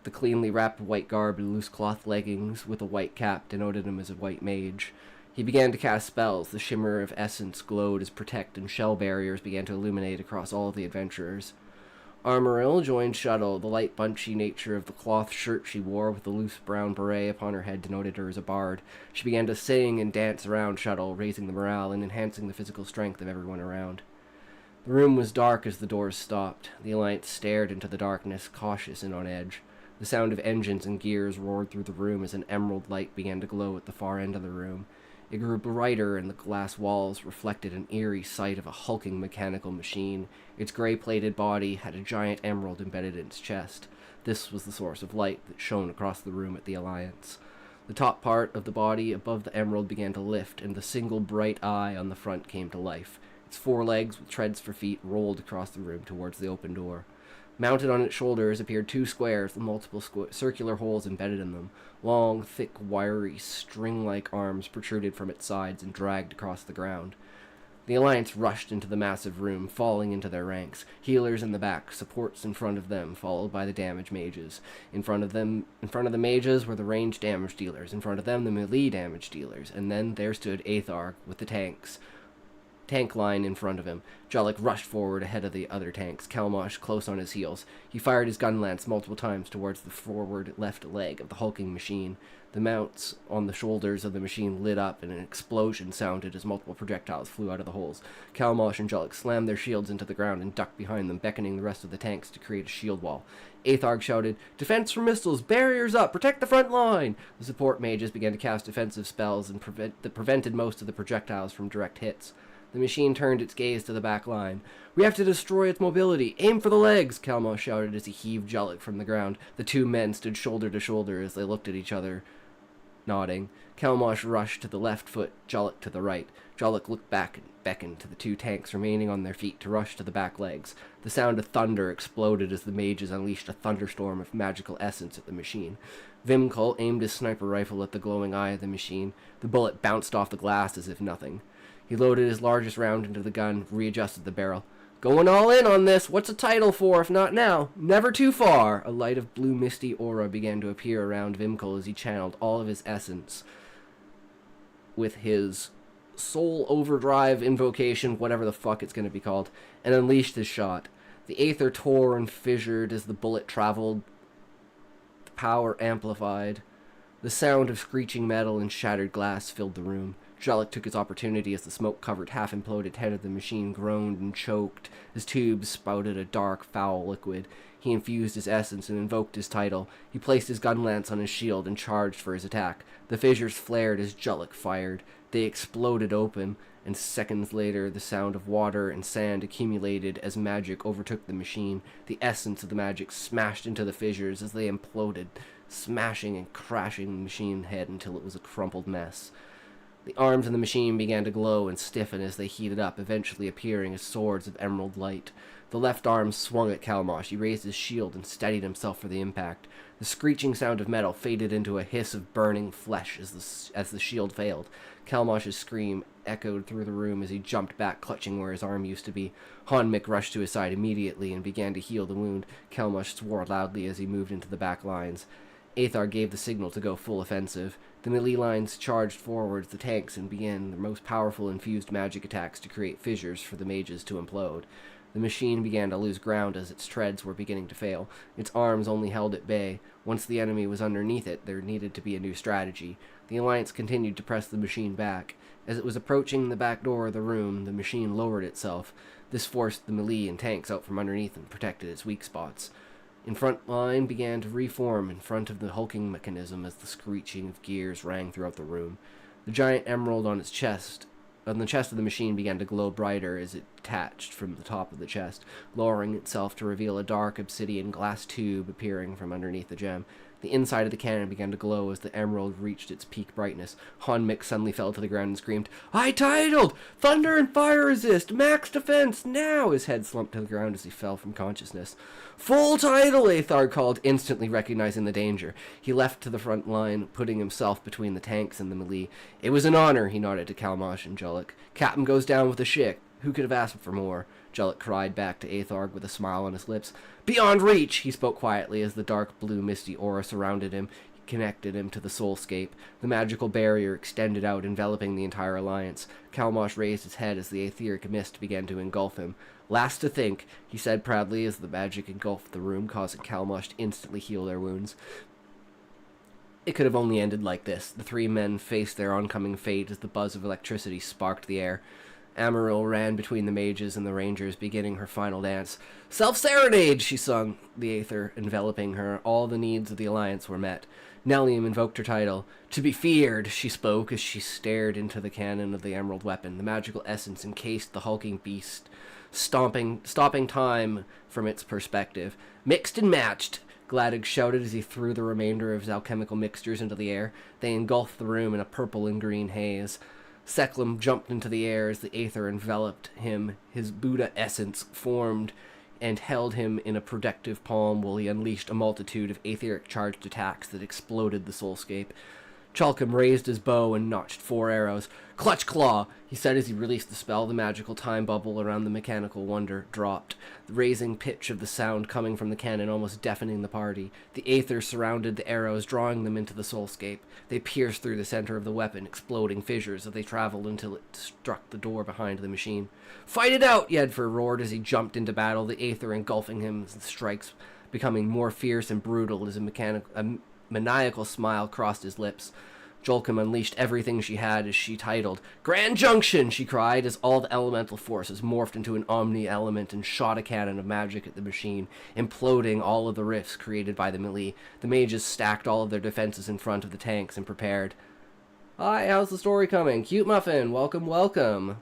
The cleanly wrapped white garb and loose cloth leggings with a white cap denoted him as a white mage. He began to cast spells. The shimmer of essence glowed as protect and shell barriers began to illuminate across all of the adventurers. Armoril joined Shuttle. The light, bunchy nature of the cloth shirt she wore with the loose brown beret upon her head denoted her as a bard. She began to sing and dance around Shuttle, raising the morale and enhancing the physical strength of everyone around. The room was dark as the doors stopped. The Alliance stared into the darkness, cautious and on edge. The sound of engines and gears roared through the room as an emerald light began to glow at the far end of the room. It grew brighter, and the glass walls reflected an eerie sight of a hulking mechanical machine. Its gray-plated body had a giant emerald embedded in its chest. This was the source of light that shone across the room at the Alliance. The top part of the body above the emerald began to lift, and the single bright eye on the front came to life. Its forelegs, with treads for feet, rolled across the room towards the open door. Mounted on its shoulders appeared two squares with multiple circular holes embedded in them. Long, thick, wiry, string-like arms protruded from its sides and dragged across the ground. The Alliance rushed into the massive room, falling into their ranks. Healers in the back, supports in front of them, followed by the damage mages. In front of the mages were the ranged damage dealers. In front of them, the melee damage dealers. And then there stood Aetharg with the tanks. Tank line in front of him. Jollik rushed forward ahead of the other tanks, Kalmosh close on his heels. He fired his gun lance multiple times towards the forward left leg of the hulking machine. The mounts on the shoulders of the machine lit up, and an explosion sounded as multiple projectiles flew out of the holes. Kalmosh and Jollik slammed their shields into the ground and ducked behind them, beckoning the rest of the tanks to create a shield wall. Aetharg shouted, "Defense from missiles! Barriers up! Protect the front line!" The support mages began to cast defensive spells that prevented most of the projectiles from direct hits. The machine turned its gaze to the back line. "We have to destroy its mobility. Aim for the legs!" Kalmosh shouted as he heaved Jollik from the ground. The two men stood shoulder to shoulder as they looked at each other, nodding. Kalmosh rushed to the left foot, Jollik to the right. Jollik looked back and beckoned to the two tanks remaining on their feet to rush to the back legs. The sound of thunder exploded as the mages unleashed a thunderstorm of magical essence at the machine. Vimkul aimed his sniper rifle at the glowing eye of the machine. The bullet bounced off the glass as if nothing. He loaded his largest round into the gun, readjusted the barrel. "Going all in on this. What's a title for, if not now? Never too far." A light of blue misty aura began to appear around Vimkul as he channeled all of his essence with his soul overdrive invocation, whatever the fuck it's going to be called, and unleashed his shot. The aether tore and fissured as the bullet traveled. The power amplified. The sound of screeching metal and shattered glass filled the room. Jollik took his opportunity as the smoke-covered, half-imploded head of the machine groaned and choked. His tubes spouted a dark, foul liquid. He infused his essence and invoked his title. He placed his gun lance on his shield and charged for his attack. The fissures flared as Jollik fired. They exploded open, and seconds later the sound of water and sand accumulated as magic overtook the machine. The essence of the magic smashed into the fissures as they imploded, smashing and crashing the machine head until it was a crumpled mess. The arms of the machine began to glow and stiffen as they heated up, eventually appearing as swords of emerald light. The left arm swung at Kalmosh. He raised his shield and steadied himself for the impact. The screeching sound of metal faded into a hiss of burning flesh as the shield failed. Kalmosh's scream echoed through the room as he jumped back, clutching where his arm used to be. Hanmik rushed to his side immediately and began to heal the wound. Kalmosh swore loudly as he moved into the back lines. Aethar gave the signal to go full offensive. The melee lines charged forwards the tanks and began their most powerful infused magic attacks to create fissures for the mages to implode. The machine began to lose ground as its treads were beginning to fail. Its arms only held at bay. Once the enemy was underneath it, there needed to be a new strategy. The Alliance continued to press the machine back. As it was approaching the back door of the room, the machine lowered itself. This forced the melee and tanks out from underneath and protected its weak spots. In front line began to reform in front of the hulking mechanism as the screeching of gears rang throughout the room. The giant emerald on the chest of the machine began to glow brighter as it detached from the top of the chest, lowering itself to reveal a dark obsidian glass tube appearing from underneath the gem. The inside of the cannon began to glow as the emerald reached its peak brightness. Hanmik suddenly fell to the ground and screamed, "I titled! Thunder and fire resist! Max defense! Now!" His head slumped to the ground as he fell from consciousness. "Full title!" Aethar called, instantly recognizing the danger. He leapt to the front line, putting himself between the tanks and the melee. "It was an honor," he nodded to Kalmosh and Julek. "Captain goes down with a ship. Who could have asked for more?" Julek cried back to Aethar with a smile on his lips. "Beyond reach!" He spoke quietly as the dark blue misty aura surrounded him, connected him to the soulscape. The magical barrier extended out, enveloping the entire alliance. Kalmosh raised his head as the etheric mist began to engulf him. "Last to think," he said proudly as the magic engulfed the room, causing Kalmosh to instantly heal their wounds. It could have only ended like this. The three men faced their oncoming fate as the buzz of electricity sparked the air. Amaryl ran between the mages and the rangers, beginning her final dance. "Self-serenade!" she sung, the aether enveloping her. All the needs of the alliance were met. Nellium invoked her title. "To be feared," she spoke as she stared into the cannon of the emerald weapon. The magical essence encased the hulking beast, stopping time from its perspective. "Mixed and matched!" Gladig shouted as he threw the remainder of his alchemical mixtures into the air. They engulfed the room in a purple and green haze. Seklim jumped into the air as the aether enveloped him. His Buddha essence formed and held him in a protective palm while he unleashed a multitude of etheric-charged attacks that exploded the soulscape. Chalcum raised his bow and notched 4 arrows. "Clutch Claw!" he said as he released the spell. The magical time bubble around the mechanical wonder dropped, the raising pitch of the sound coming from the cannon almost deafening the party. The aether surrounded the arrows, drawing them into the soulscape. They pierced through the center of the weapon, exploding fissures as they traveled until it struck the door behind the machine. "Fight it out!" Yedfer roared as he jumped into battle, the aether engulfing him, the strikes becoming more fierce and brutal as a maniacal smile crossed his lips. Jolkim unleashed everything she had as she titled, "Grand Junction!" she cried as all the elemental forces morphed into an omni-element and shot a cannon of magic at the machine, imploding all of the rifts created by the melee. The mages stacked all of their defenses in front of the tanks and prepared. "Hi, how's the story coming? Cute Muffin, welcome, welcome."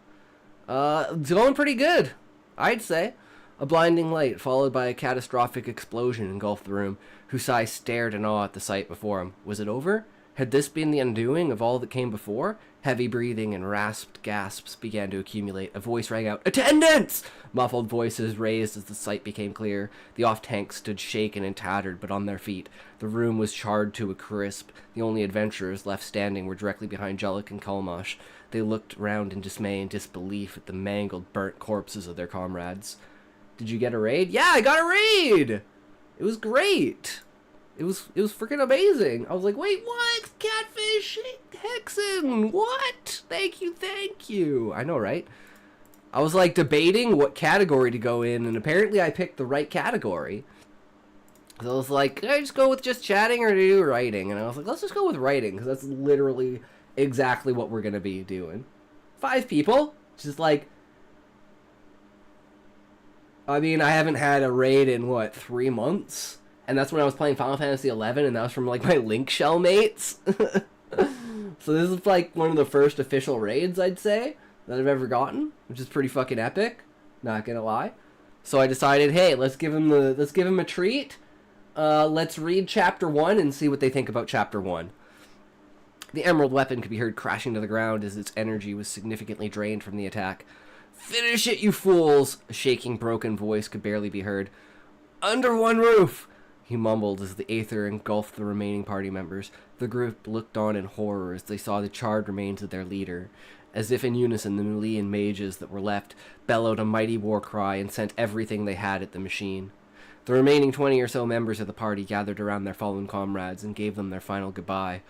It's going pretty good, I'd say. A blinding light, followed by a catastrophic explosion, engulfed the room. Husai stared in awe at the sight before him. Was it over? Had this been the undoing of all that came before? Heavy breathing and rasped gasps began to accumulate. A voice rang out, "Attendance!" Muffled voices raised as the sight became clear. The off-tanks stood shaken and tattered, but on their feet. The room was charred to a crisp. The only adventurers left standing were directly behind Jellic and Kalmosh. They looked round in dismay and disbelief at the mangled, burnt corpses of their comrades. "Did you get a raid?" "Yeah, I got a raid! It was great! It was freaking amazing. I was like, wait, what? Catfish? Hexen? What? Thank you. I know, right? I was like debating what category to go in, and apparently I picked the right category. So I was like, can I just go with just chatting or do writing? And I was like, let's just go with writing, because that's literally exactly what we're going to be doing. 5 people. Just like, I mean, I haven't had a raid in, 3 months? And that's when I was playing Final Fantasy XI, and that was from, like, my Link Shell mates. So this is, like, one of the first official raids, I'd say, that I've ever gotten, which is pretty fucking epic. Not gonna lie. So I decided, hey, let's give him a treat. Let's read chapter 1 and see what they think about chapter 1. The emerald weapon could be heard crashing to the ground as its energy was significantly drained from the attack. "Finish it, you fools!" A shaking, broken voice could barely be heard. "Under one roof!" he mumbled as the aether engulfed the remaining party members. The group looked on in horror as they saw the charred remains of their leader. As if in unison, the Mulian mages that were left bellowed a mighty war cry and sent everything they had at the machine. The remaining 20 or so members of the party gathered around their fallen comrades and gave them their final goodbye.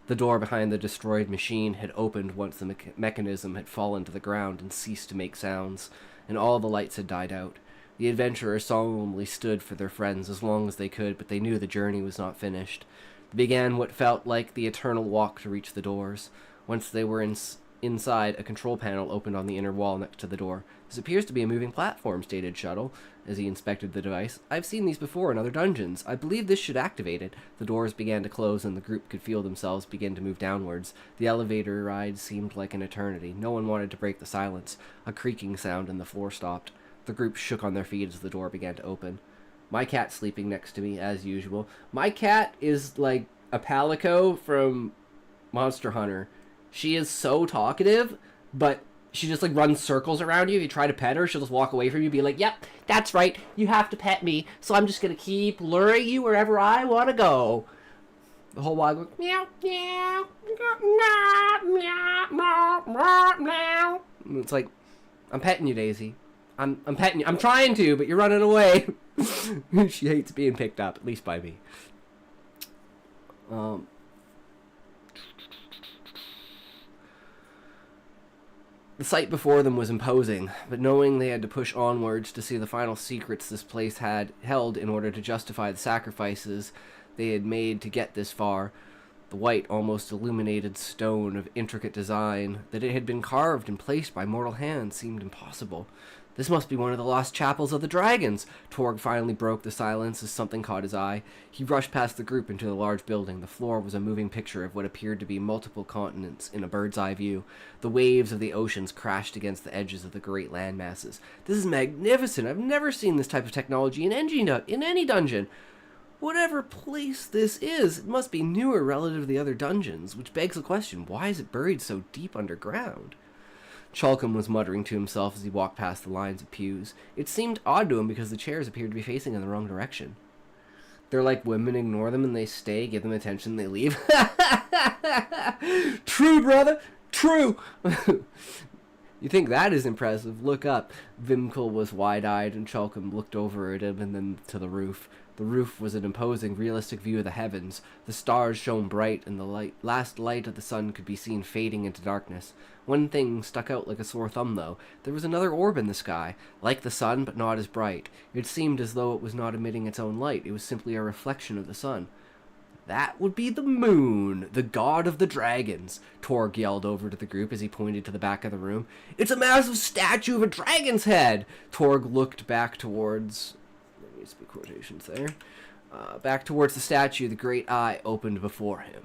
The door behind the destroyed machine had opened once the mechanism had fallen to the ground and ceased to make sounds, and all the lights had died out. The adventurers solemnly stood for their friends as long as they could, but they knew the journey was not finished. They began what felt like the eternal walk to reach the doors. Once they were inside, a control panel opened on the inner wall next to the door. "This appears to be a moving platform," stated Shuttle, as he inspected the device. "I've seen these before in other dungeons. I believe this should activate it." The doors began to close, and the group could feel themselves begin to move downwards. The elevator ride seemed like an eternity. No one wanted to break the silence. A creaking sound, and the floor stopped. The group shook on their feet as the door began to open. My cat sleeping next to me, as usual. My cat is like a Palico from Monster Hunter. She is so talkative, but she just like runs circles around you. If you try to pet her, she'll just walk away from you and be like, "Yep, that's right. You have to pet me. So I'm just going to keep luring you wherever I want to go." The whole while going, "Meow, meow, meow, meow, meow, meow, meow." And it's like, "I'm petting you, Daisy. I'm petting you. I'm trying to, but you're running away." She hates being picked up, at least by me. The sight before them was imposing, but knowing they had to push onwards to see the final secrets this place had held in order to justify the sacrifices they had made to get this far, the white, almost illuminated stone of intricate design, that it had been carved and placed by mortal hands, seemed impossible. This must be one of the lost chapels of the dragons. Torg finally broke the silence as something caught his eye. He rushed past the group into the large building. The floor was a moving picture of what appeared to be multiple continents in a bird's-eye view. The waves of the oceans crashed against the edges of the great land masses. "This is magnificent. I've never seen this type of technology in any dungeon. Whatever place this is, it must be newer relative to the other dungeons, which begs the question, why is it buried so deep underground?" Chalcom was muttering to himself as he walked past the lines of pews. It seemed odd to him because the chairs appeared to be facing in the wrong direction. They're like women ignore them and they stay, give them attention, they leave. True, brother! True! You think that is impressive? Look up. Vimkel was wide-eyed and Chalcom looked over at him and then to the roof. The roof was an imposing, realistic view of the heavens. The stars shone bright, and the last light of the sun could be seen fading into darkness. One thing stuck out like a sore thumb, though. There was another orb in the sky, like the sun, but not as bright. It seemed as though it was not emitting its own light. It was simply a reflection of the sun. "That would be the moon, the god of the dragons," Torg yelled over to the group as he pointed to the back of the room. "It's a massive statue of a dragon's head!" Torg looked back towards... There needs to be quotations there. Back towards the statue, the great eye opened before him.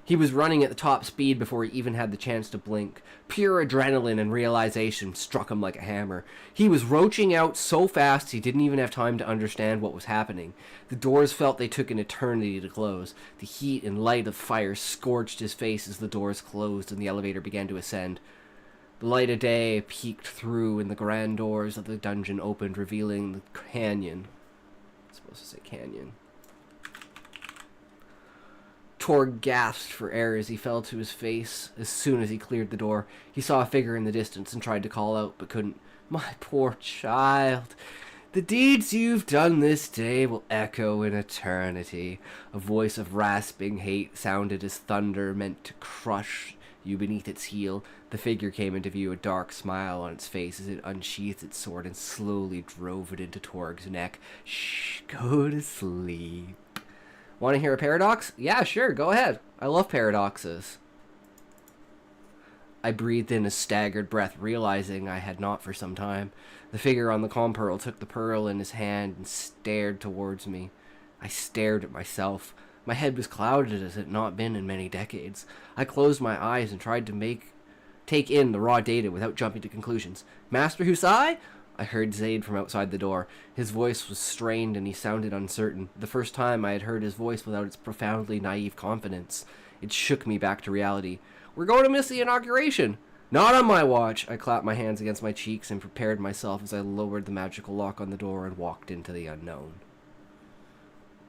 He was running at the top speed before he even had the chance to blink. Pure adrenaline and realization struck him like a hammer. He was roaching out so fast he didn't even have time to understand what was happening. The doors felt they took an eternity to close. The heat and light of fire scorched his face as the doors closed and the elevator began to ascend. The light of day peeked through and the grand doors of the dungeon opened, revealing the canyon. I'm supposed to say canyon. Torg gasped for air as he fell to his face. As soon as he cleared the door, he saw a figure in the distance and tried to call out, but couldn't. "My poor child, the deeds you've done this day will echo in eternity." A voice of rasping hate sounded as thunder meant to crush you beneath its heel. The figure came into view, a dark smile on its face as it unsheathed its sword and slowly drove it into Torg's neck. "Shh, go to sleep." Want to hear a paradox? Yeah, sure, go ahead. I love paradoxes. I breathed in a staggered breath, realizing I had not for some time. The figure on the calm pearl took the pearl in his hand and stared towards me. I stared at myself. My head was clouded as it had not been in many decades. I closed my eyes and tried to make take in the raw data without jumping to conclusions. Master Husai? I heard Zaid from outside the door. His voice was strained and he sounded uncertain. The first time I had heard his voice without its profoundly naive confidence. It shook me back to reality. We're going to miss the inauguration. Not on my watch. I clapped my hands against my cheeks and prepared myself as I lowered the magical lock on the door and walked into the unknown.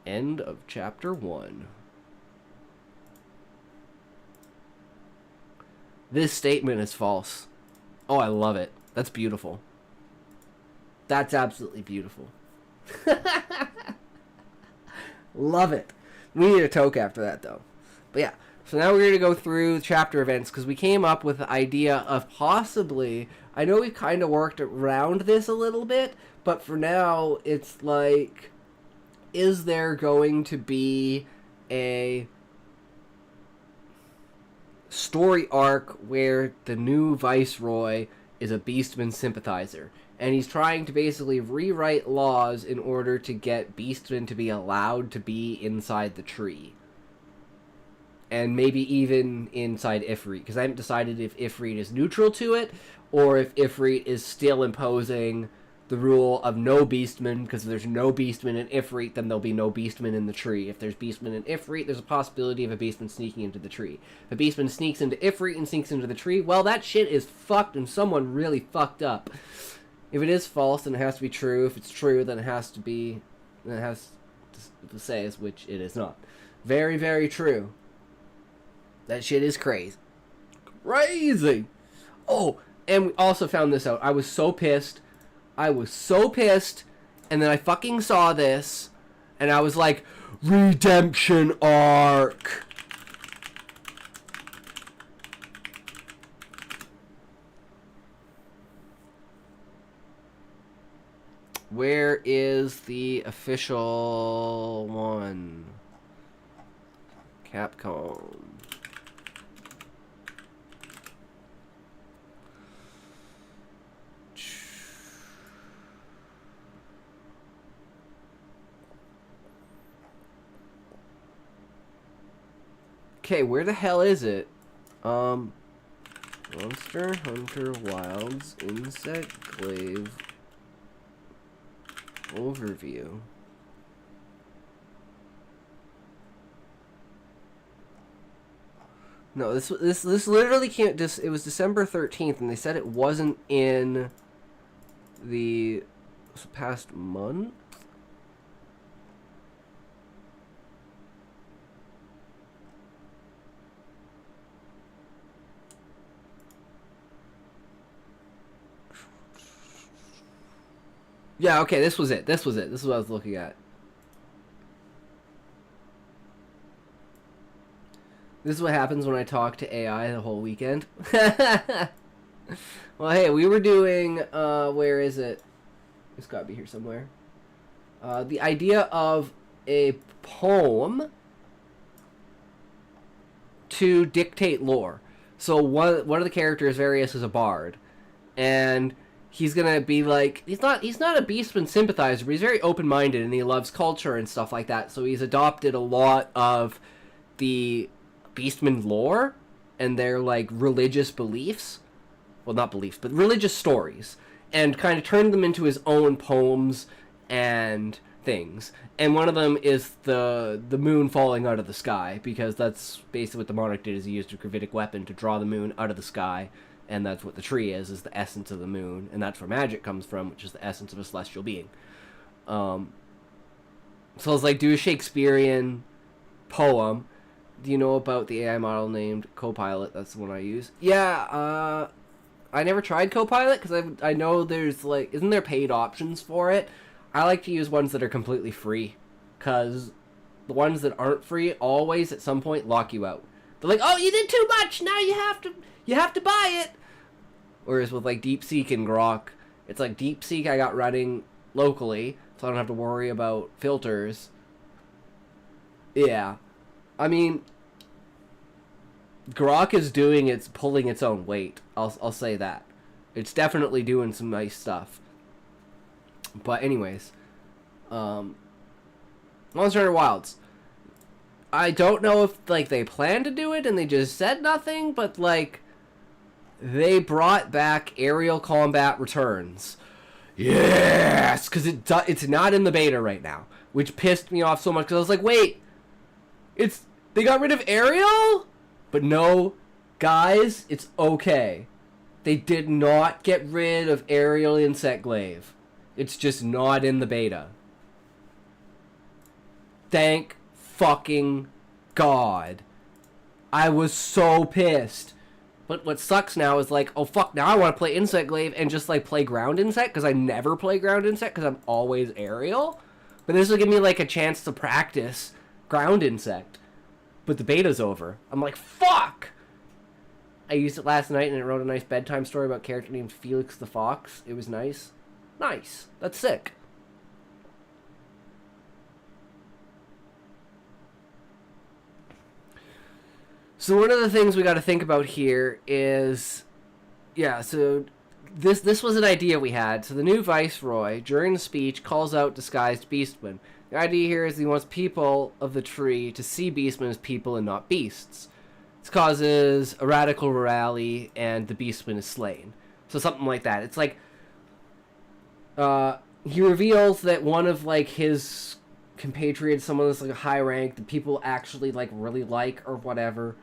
End of chapter 1. This statement is false. Oh, I love it. That's beautiful. That's absolutely beautiful. Love it. We need a toke after that, though. But yeah, so now we're going to go through chapter events, because we came up with the idea of possibly... I know we kind of worked around this a little bit, but for now, it's like... Is there going to be a story arc where the new Viceroy is a Beastman sympathizer? And he's trying to basically rewrite laws in order to get Beastman to be allowed to be inside the tree. And maybe even inside Ifrit. Because I haven't decided if Ifrit is neutral to it, or if Ifrit is still imposing the rule of no Beastman. Because if there's no Beastman in Ifrit, then there'll be no Beastman in the tree. If there's Beastman in Ifrit, there's a possibility of a Beastman sneaking into the tree. If a Beastman sneaks into Ifrit and sneaks into the tree, well, that shit is fucked, and someone really fucked up. If it is false, then it has to be true. If it's true, then it has to be... Then it has to say as which it is not. Very, very true. That shit is crazy. Crazy! Oh, and we also found this out. I was so pissed. And then I fucking saw this. And I was like, redemption arc! Where is the official one? Capcom. Okay, where the hell is it? Monster Hunter Wilds Insect Glaive overview. No, this literally can't just... It was December 13th, and they said it wasn't in the past month? Yeah, okay, this was it. This is what I was looking at. This is what happens when I talk to AI the whole weekend. Well, hey, we were doing, where is it? It's gotta be here somewhere. The idea of a poem to dictate lore. So one of the characters, Various, is a bard. And... he's gonna be like, he's not a Beastman sympathizer, but he's very open-minded and he loves culture and stuff like that. So he's adopted a lot of the Beastman lore and their like religious beliefs, well, not beliefs, but religious stories, and kind of turned them into his own poems and things. And one of them is the moon falling out of the sky, because that's basically what the monarch did, is he used a gravitic weapon to draw the moon out of the sky. And that's what the tree is the essence of the moon. And that's where magic comes from, which is the essence of a celestial being. So I was like, do a Shakespearean poem. Do you know about the AI model named Copilot? That's the one I use. Yeah, I never tried Copilot, because I know there's, like, isn't there paid options for it? I like to use ones that are completely free, because the ones that aren't free always, at some point, lock you out. They're like, oh, you did too much, now you have to buy it. Whereas with like DeepSeek and Grok, it's like DeepSeek I got running locally, so I don't have to worry about filters. Yeah. I mean, Grok is pulling its own weight. I'll say that. It's definitely doing some nice stuff. But anyways, Monster Hunter Wilds. I don't know if like they plan to do it and they just said nothing, but like they brought back aerial combat returns. Yes, because it's not in the beta right now, which pissed me off so much. Because I was like, wait, they got rid of aerial, but no, guys, it's okay. They did not get rid of aerial insect glaive. It's just not in the beta. Thank fucking God. I was so pissed. But what sucks now is like, oh fuck, now I want to play insect glaive and just like play ground insect, because I never play ground insect because I'm always aerial. But this will give me like a chance to practice ground insect. But the beta's over. I'm like, fuck! I used it last night and it wrote a nice bedtime story about a character named Felix the Fox. It was nice. Nice. That's sick. So one of the things we got to think about here is, yeah, so this was an idea we had. So the new Viceroy, during the speech, calls out disguised Beastmen. The idea here is he wants people of the tree to see Beastmen as people and not beasts. This causes a radical rally, and the Beastman is slain. So something like that. It's like, he reveals that one of, like, his compatriots, someone that's, like, a high rank, that people actually, like, really like or whatever,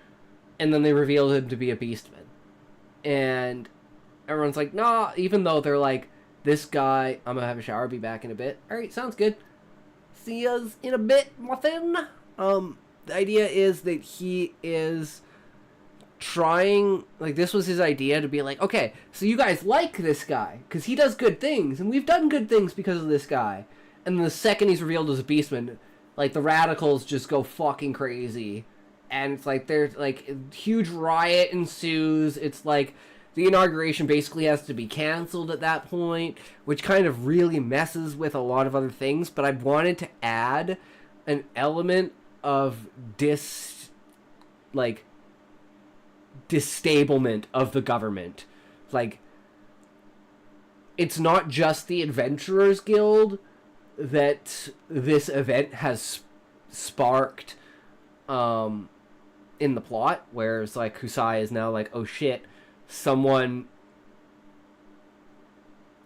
and then they reveal him to be a Beastman. And everyone's like, nah, even though they're like, this guy, I'm gonna have a shower, be back in a bit. Alright, sounds good. See us in a bit, muffin. The idea is that he is trying, like, this was his idea to be like, okay, so you guys like this guy because he does good things, and we've done good things because of this guy. And then the second he's revealed as a Beastman, like, the radicals just go fucking crazy, and it's like there's like huge riot ensues. It's like the inauguration basically has to be canceled at that point, which kind of really messes with a lot of other things. But I wanted to add an element of disablement of the government. Like, it's not just the Adventurers Guild that this event has sparked in the plot, whereas like Kusai is now like, oh shit, someone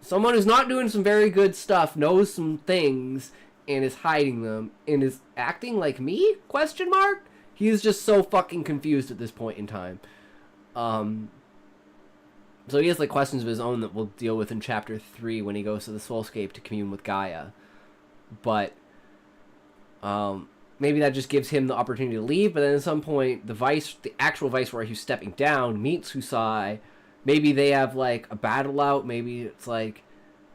who's not doing some very good stuff knows some things and is hiding them and is acting like me? Question mark? He's just so fucking confused at this point in time. So he has like questions of his own that we'll deal with in chapter 3 when he goes to the Soulscape to commune with Gaia. But maybe that just gives him the opportunity to leave, but then at some point the actual Viceroy who's stepping down meets Husai. Maybe they have like a battle out, maybe it's like,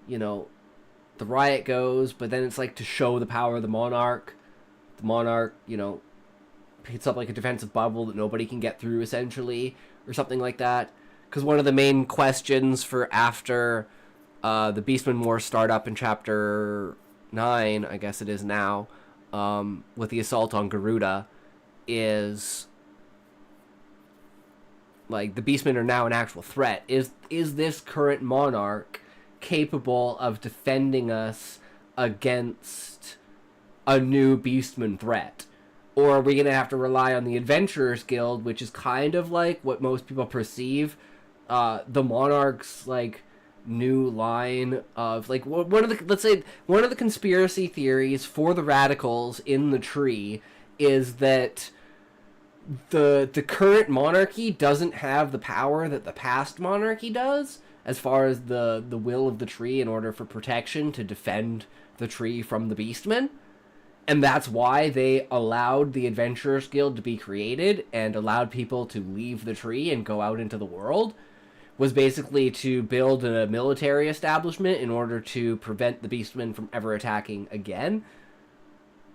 you know, the riot goes, but then it's like to show the power of the Monarch. The Monarch, you know, hits up like a defensive bubble that nobody can get through, essentially, or something like that. Because one of the main questions for after the Beastman War start up in chapter 9, I guess it is now, with the assault on Garuda, is like the Beastmen are now an actual threat. Is this current monarch capable of defending us against a new Beastman threat? Or are we going to have to rely on the Adventurers Guild, which is kind of like what most people perceive the Monarch's like new line of like one of the conspiracy theories for the radicals in the tree is that the current monarchy doesn't have the power that the past monarchy does as far as the will of the tree in order for protection to defend the tree from the Beastmen. And that's why they allowed the Adventurers Guild to be created and allowed people to leave the tree and go out into the world, was basically to build a military establishment in order to prevent the Beastmen from ever attacking again.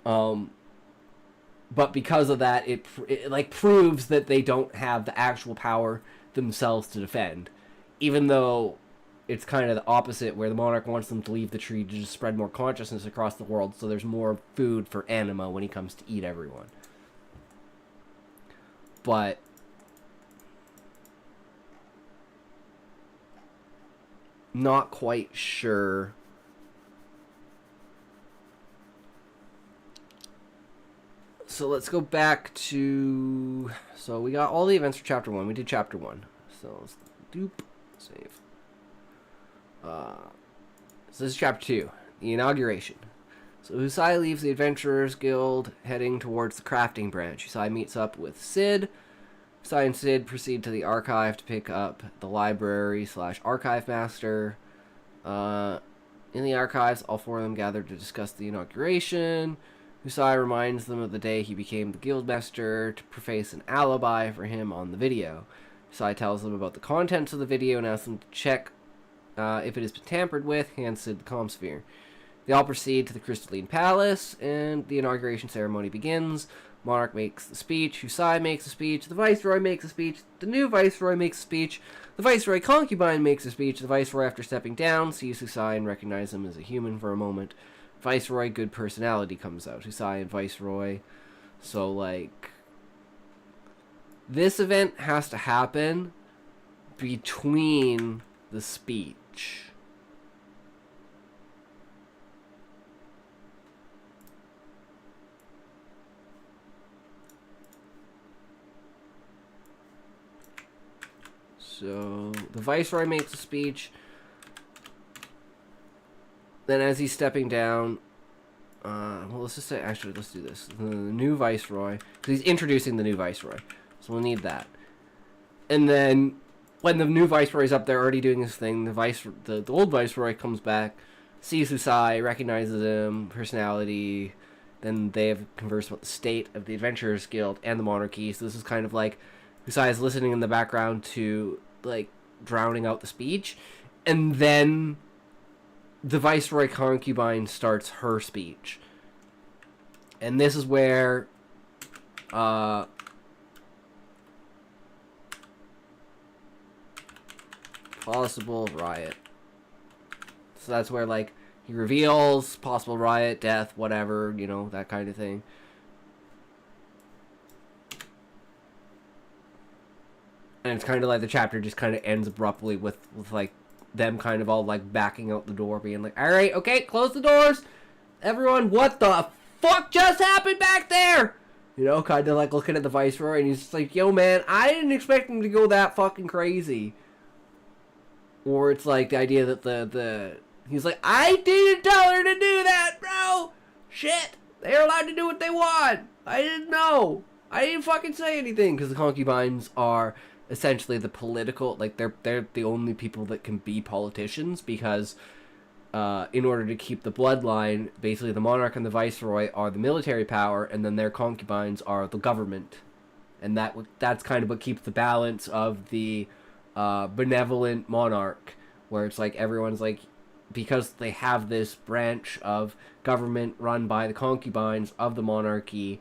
But because of that, it like proves that they don't have the actual power themselves to defend. Even though it's kind of the opposite, where the Monarch wants them to leave the tree to just spread more consciousness across the world, so there's more food for Anima when he comes to eat everyone. But not quite sure. So let's go back to... So we got all the events for chapter 1. We did chapter 1. So let's Doop. Save. So this is chapter 2, the inauguration. So Husai leaves the Adventurers Guild, heading towards the crafting branch. Husai meets up with Sid. Husai and Sid proceed to the archive to pick up the library/archive master. In the archives, all four of them gather to discuss the inauguration. Husai reminds them of the day he became the guildmaster to preface an alibi for him on the video. Husai tells them about the contents of the video and asks them to check if it has been tampered with, hands Sid the comm sphere. They all proceed to the Crystalline Palace, and the inauguration ceremony begins. Monarch makes the speech, Husai makes a speech, the Viceroy makes a speech, the new Viceroy makes a speech, the Viceroy concubine makes a speech, the Viceroy, after stepping down, sees Husai and recognizes him as a human for a moment. Viceroy, good personality, comes out. Husai and Viceroy. So, like, this event has to happen between the speech. So, the Viceroy makes a speech. Then as he's stepping down, well, let's just say, actually, let's do this. The new Viceroy, because he's introducing the new Viceroy. So we'll need that. And then, when the new Viceroy's up there already doing his thing, the old Viceroy comes back, sees Husai, recognizes him, personality. Then they have conversed about the state of the Adventurers Guild and the monarchy. So this is kind of like Husai is listening in the background to, like, drowning out the speech. And then the Viceroy concubine starts her speech. And this is where possible riot. So that's where, like, he reveals possible riot, death, whatever, you know, that kind of thing. And it's kind of like the chapter just kind of ends abruptly with like them kind of all like backing out the door, being like, all right, okay, close the doors, everyone. What the fuck just happened back there? You know, kind of like looking at the Viceroy, and he's just like, yo, man, I didn't expect him to go that fucking crazy. Or it's like the idea that he's like, I didn't tell her to do that, bro. Shit, they're allowed to do what they want. I didn't know. I didn't fucking say anything, because the concubines are essentially the political, like, they're the only people that can be politicians, because in order to keep the bloodline, basically the monarch and the Viceroy are the military power, and then their concubines are the government. And that's kind of what keeps the balance of the benevolent monarch, where it's like everyone's like, because they have this branch of government run by the concubines of the monarchy,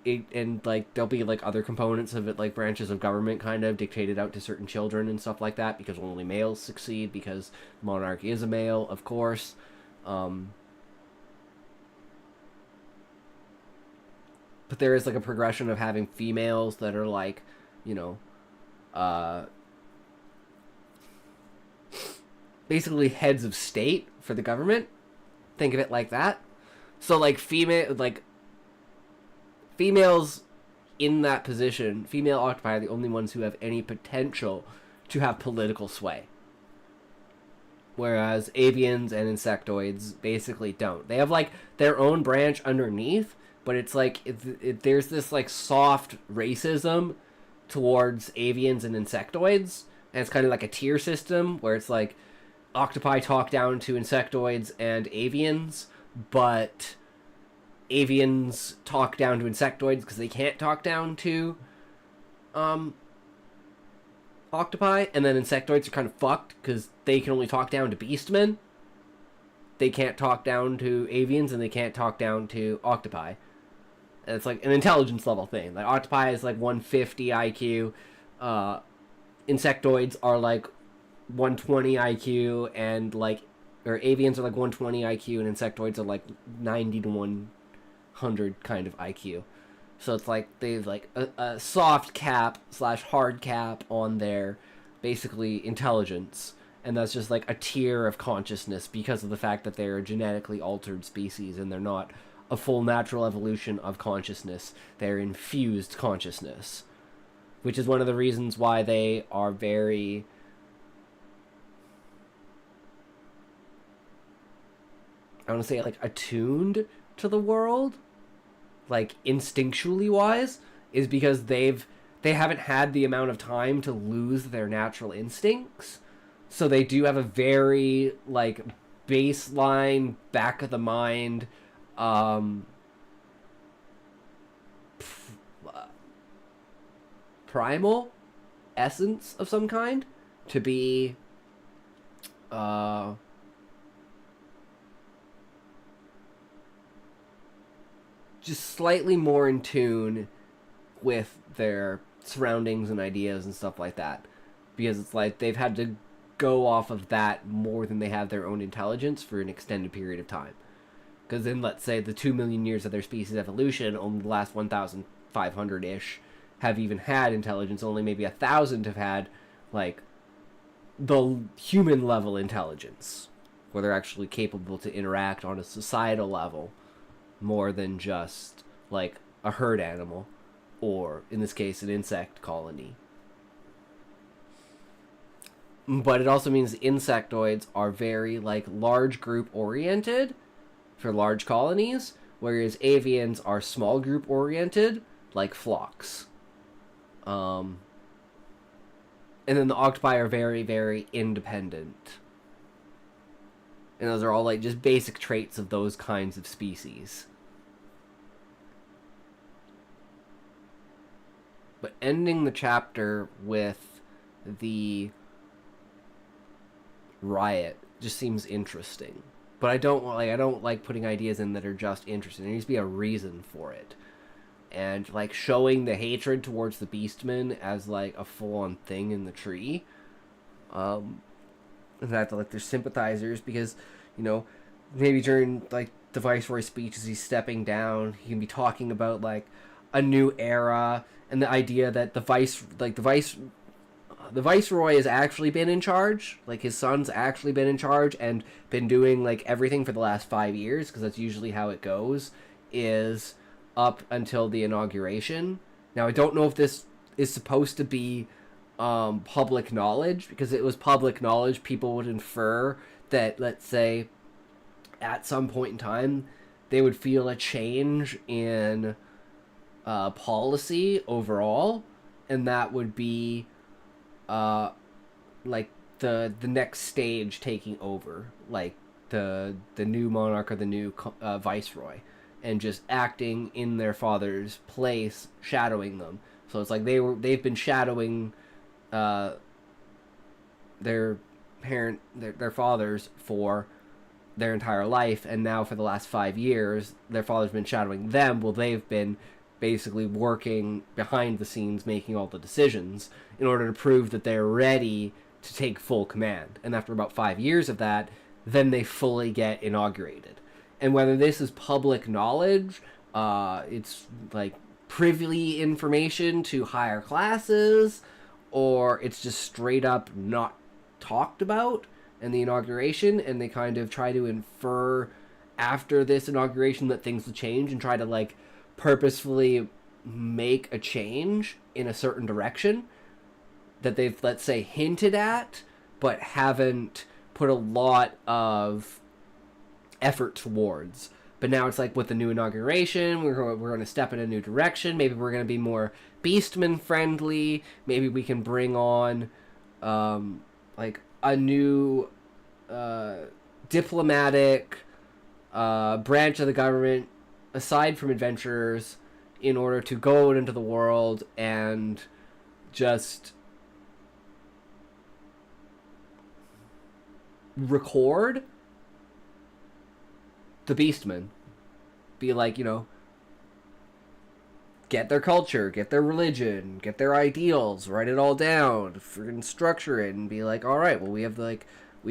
and like there'll be like other components of it, like branches of government kind of dictated out to certain children and stuff like that, because only males succeed, because the monarch is a male, of course. But there is like a progression of having females that are like, you know, basically heads of state for the government. Think of it like that. So like females in that position, female octopi, are the only ones who have any potential to have political sway. Whereas avians and insectoids basically don't. They have like their own branch underneath, but it's like there's this like soft racism towards avians and insectoids, and it's kind of like a tier system where it's like octopi talk down to insectoids and avians, but avians talk down to insectoids because they can't talk down to octopi, and then insectoids are kind of fucked because they can only talk down to beastmen. They can't talk down to avians, and they can't talk down to octopi. And it's like an intelligence level thing. Like octopi is like 150 IQ, insectoids are like 120 IQ, and like, or avians are like 120 IQ, and insectoids are like 90 to 100 kind of IQ. So it's like they've like a soft cap / hard cap on their basically intelligence, and that's just like a tier of consciousness because of the fact that they're a genetically altered species and they're not a full natural evolution of consciousness. They're infused consciousness. which is one of the reasons why they are very I want to say like attuned to the world, like instinctually wise, is because they haven't had the amount of time to lose their natural instincts. So they do have a very like baseline back of the mind primal essence of some kind to be just slightly more in tune with their surroundings and ideas and stuff like that, because it's like they've had to go off of that more than they have their own intelligence for an extended period of time. Because in, let's say, the 2 million years of their species evolution, only the last 1,500-ish have even had intelligence. Only maybe 1,000 have had, like, the human level intelligence, where they're actually capable to interact on a societal level more than just, like, a herd animal, or, in this case, an insect colony. But it also means insectoids are very, like, large group oriented for large colonies, whereas avians are small group oriented, like flocks. And then the octopi are very, very independent. And those are all, like, just basic traits of those kinds of species. But ending the chapter with the riot just seems interesting. But I don't like putting ideas in that are just interesting. There needs to be a reason for it. And like showing the hatred towards the Beastman as like a full-on thing in the tree. That like there's sympathizers, because, you know, maybe during like the Viceroy speech as he's stepping down, he can be talking about like a new era and the idea that the Viceroy has actually been in charge. Like, his son's actually been in charge and been doing, like, everything for the last 5 years, because that's usually how it goes, is up until the inauguration. Now, I don't know if this is supposed to be public knowledge, because it was public knowledge, people would infer that, let's say, at some point in time, they would feel a change in policy overall, and that would be like the next stage taking over, like the new monarch or the new viceroy, and just acting in their father's place, shadowing them. So it's like they've been shadowing their fathers for their entire life, and now for the last 5 years their father's been shadowing them. Well, they've been basically working behind the scenes, making all the decisions in order to prove that they're ready to take full command. And after about 5 years of that, then they fully get inaugurated. And whether this is public knowledge, it's like privy information to higher classes, or it's just straight up not talked about in the inauguration, and they kind of try to infer after this inauguration that things will change and try to like purposefully make a change in a certain direction that they've, let's say, hinted at, but haven't put a lot of effort towards. But now it's like with the new inauguration, we're going to step in a new direction. Maybe we're going to be more Beastman friendly. Maybe we can bring on like a new diplomatic branch of the government aside from adventurers, in order to go out into the world and just record the Beastmen. Be like, you know, get their culture, get their religion, get their ideals, write it all down, freaking structure it, and be like, alright, well, we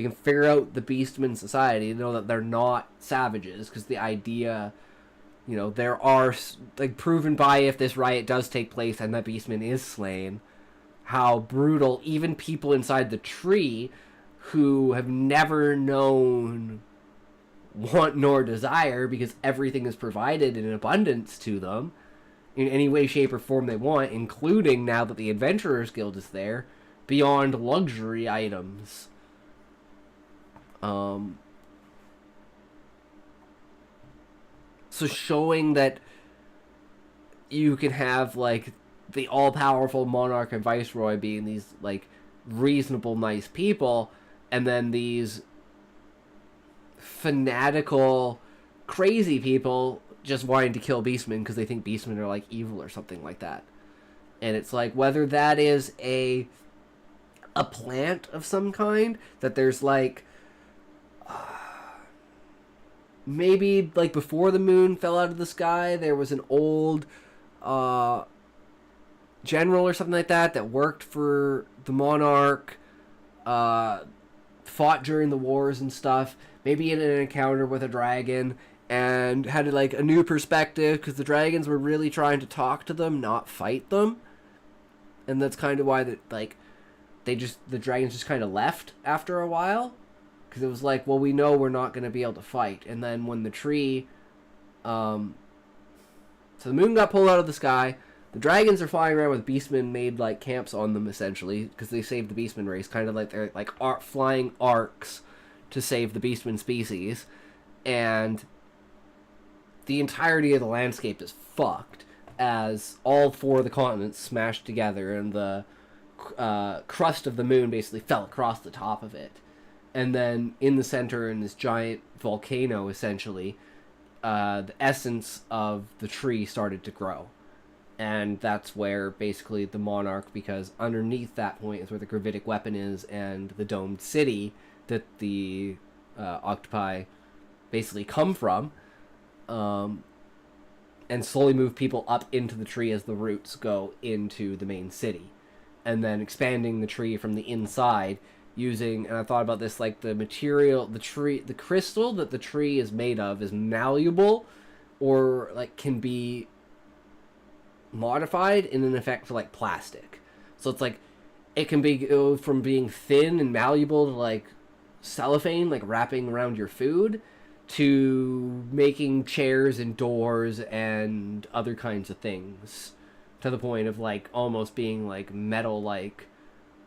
can figure out the Beastman society, know that they're not savages, because the idea, you know, there are, like, proven by, if this riot does take place and that Beastman is slain, how brutal even people inside the tree who have never known want nor desire, because everything is provided in abundance to them, in any way, shape, or form they want, including, now that the Adventurers Guild is there, beyond luxury items. So showing that you can have, like, the all-powerful monarch and viceroy being these, like, reasonable, nice people, and then these fanatical, crazy people just wanting to kill Beastmen because they think Beastmen are, like, evil or something like that. And it's like, whether that is a plant of some kind, that there's, like, maybe, like, before the moon fell out of the sky, there was an old general or something like that worked for the monarch, fought during the wars and stuff, maybe in an encounter with a dragon, and had, like, a new perspective, because the dragons were really trying to talk to them, not fight them. And that's kind of why the dragons just kind of left after a while, because it was like, well, we know we're not going to be able to fight. And then when the tree, so the moon got pulled out of the sky, the dragons are flying around with Beastmen made, like, camps on them, essentially, because they saved the Beastman race, kind of like they're, like, flying arcs to save the Beastman species. And the entirety of the landscape is fucked, as all four of the continents smashed together, and the crust of the moon basically fell across the top of it. And then in the center, in this giant volcano, essentially, the essence of the tree started to grow. And that's where, basically, the monarch, because underneath that point is where the gravitic weapon is, and the domed city that the octopi basically come from, and slowly move people up into the tree as the roots go into the main city. And then expanding the tree from the inside using, and I thought about this, like, the material, the crystal that the tree is made of is malleable, or, like, can be modified in an effect for, like, plastic. So it's like, it can go from being thin and malleable to, like, cellophane, like, wrapping around your food, to making chairs and doors and other kinds of things, to the point of, like, almost being, like, metal, like,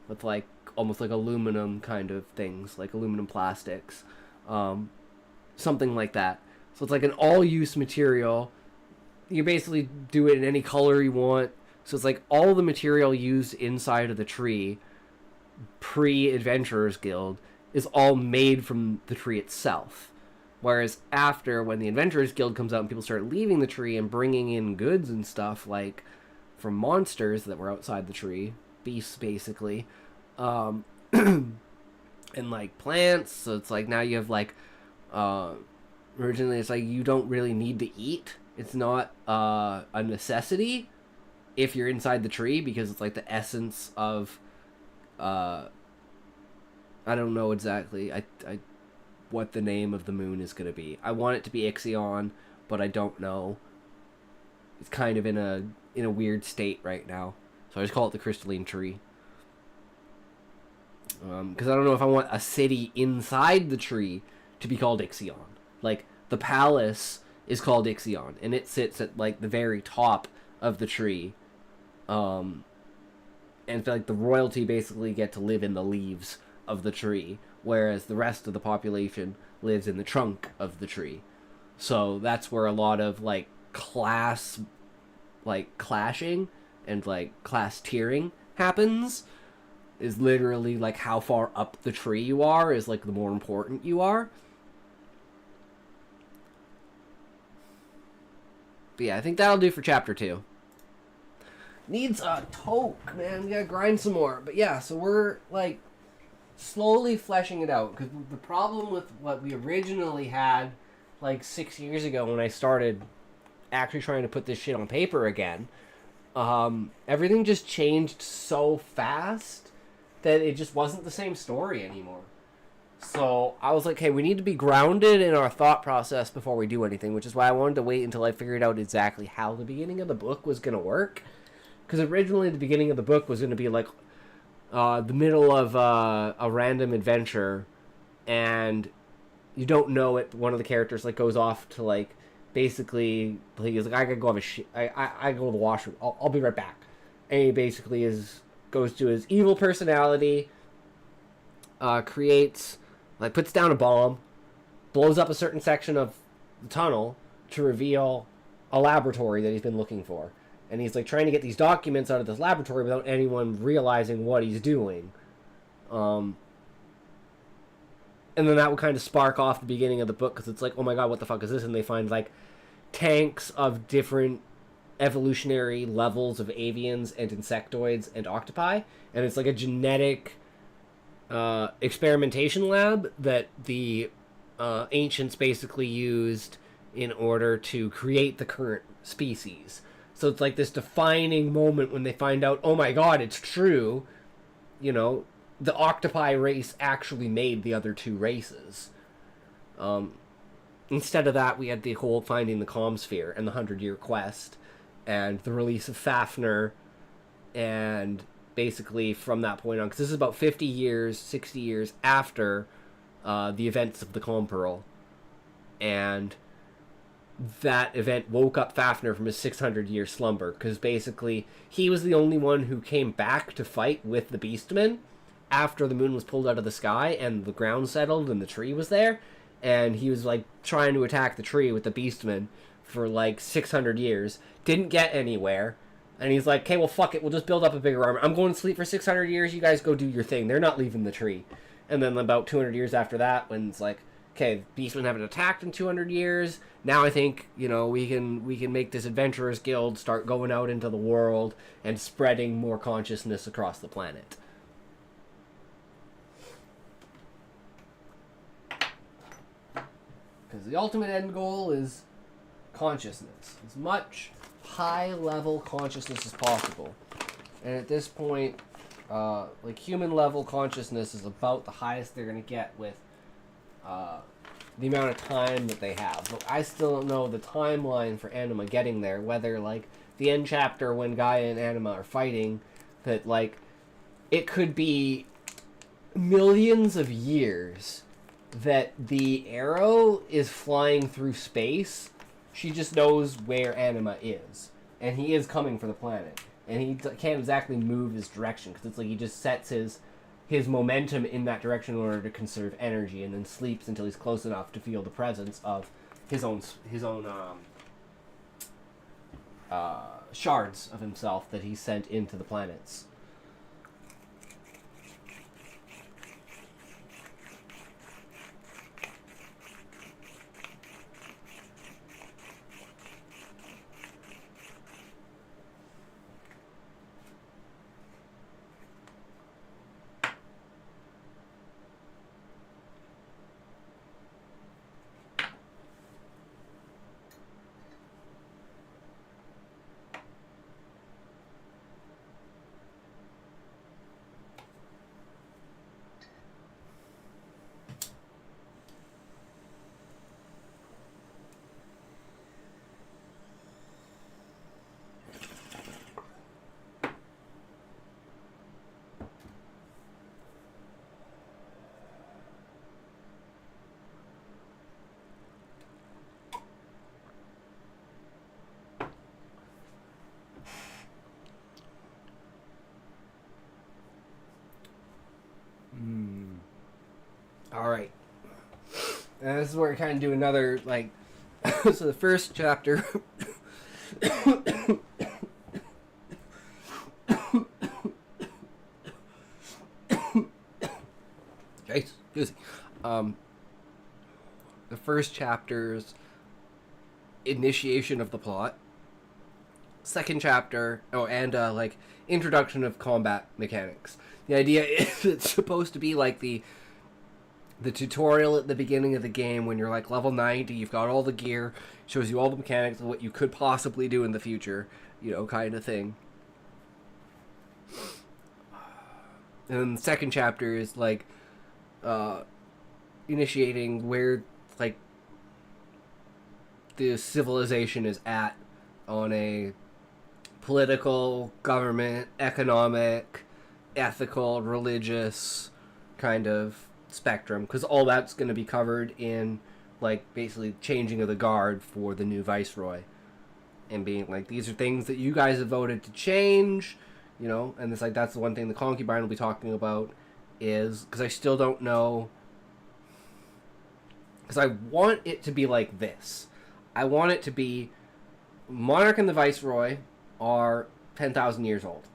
with, like, almost like aluminum kind of things, like aluminum plastics, something like that. So it's like an all-use material. You basically do it in any color you want. So it's like all the material used inside of the tree, pre-Adventurers Guild, is all made from the tree itself. Whereas after, when the Adventurers Guild comes out and people start leaving the tree and bringing in goods and stuff, like from monsters that were outside the tree, beasts basically, and like plants, so it's like now you have, like, originally it's like you don't really need to eat. It's not a necessity if you're inside the tree, because it's like the essence of, I don't know exactly what the name of the moon is going to be. I want it to be Ixion, but I don't know. It's kind of in a weird state right now, so I just call it the crystalline tree. Because I don't know if I want a city inside the tree to be called Ixion. Like, the palace is called Ixion, and it sits at, like, the very top of the tree. And like the royalty basically get to live in the leaves of the tree, whereas the rest of the population lives in the trunk of the tree. So that's where a lot of, like, class, like, clashing and, like, class tiering happens. Is literally, like, how far up the tree you are is, like, the more important you are. But yeah, I think that'll do for chapter 2. Needs a toke, man. We gotta grind some more. But yeah, so we're, like, slowly fleshing it out. Because the problem with what we originally had, like, 6 years ago when I started actually trying to put this shit on paper again, everything just changed so fast that it just wasn't the same story anymore. So I was like, hey, we need to be grounded in our thought process before we do anything, which is why I wanted to wait until I figured out exactly how the beginning of the book was going to work. Because originally the beginning of the book was going to be like the middle of a random adventure, and you don't know it. One of the characters, like, goes off to, like, basically he's like, I gotta go have a shit. I go to the washroom. I'll be right back. And he basically goes to his evil personality, creates, like, puts down a bomb, blows up a certain section of the tunnel to reveal a laboratory that he's been looking for. And he's like trying to get these documents out of this laboratory without anyone realizing what he's doing. And then that would kind of spark off the beginning of the book, because it's like, oh my god, what the fuck is this? And they find, like, tanks of different evolutionary levels of avians and insectoids and octopi. And it's like a genetic experimentation lab that the ancients basically used in order to create the current species. So it's like this defining moment when they find out, oh my god, it's true. You know, the octopi race actually made the other two races. Instead of that, we had the whole finding the Calm Sphere and the 100-Year Quest and the release of Fafnir. And basically from that point on, because this is about 50 years, 60 years after the events of the Calm Pearl. And that event woke up Fafnir from his 600-year slumber, because basically he was the only one who came back to fight with the Beastman after the moon was pulled out of the sky and the ground settled and the tree was there. And he was like trying to attack the tree with the Beastman for like 600 years, didn't get anywhere. And he's like, okay, well, fuck it, we'll just build up a bigger army. I'm going to sleep for 600 years, you guys go do your thing. They're not leaving the tree. And then about 200 years after that, when it's like, okay, Beastmen haven't attacked in 200 years. Now I think, you know, we can make this adventurers guild start going out into the world and spreading more consciousness across the planet. Because the ultimate end goal is consciousness. As much high-level consciousness as possible. And at this point, like, human-level consciousness is about the highest they're going to get with the amount of time that they have. But I still don't know the timeline for Anima getting there, whether, like, the end chapter when Gaia and Anima are fighting, that, like, it could be millions of years that the arrow is flying through space. She just knows where Anima is. And he is coming for the planet. And he can't exactly move his direction, because it's like he just sets his momentum in that direction in order to conserve energy, and then sleeps until he's close enough to feel the presence of his own shards of himself that he sent into the planets. Alright. And this is where we kind of do another, like... so the first chapter... Excuse me. The first chapter's initiation of the plot. Second chapter... Oh, and, like, introduction of combat mechanics. The idea is it's supposed to be like the tutorial at the beginning of the game when you're like level 90, you've got all the gear, shows you all the mechanics of what you could possibly do in the future, you know, kind of thing. And then the second chapter is like initiating where like the civilization is at on a political, government, economic, ethical, religious kind of spectrum, because all that's going to be covered in like, basically changing of the guard for the new Viceroy. And being like, these are things that you guys have voted to change, you know? And it's like, that's the one thing the concubine will be talking about is, because I still don't know, because I want it to be like this. I want it to be Monarch and the Viceroy are 10,000 years old.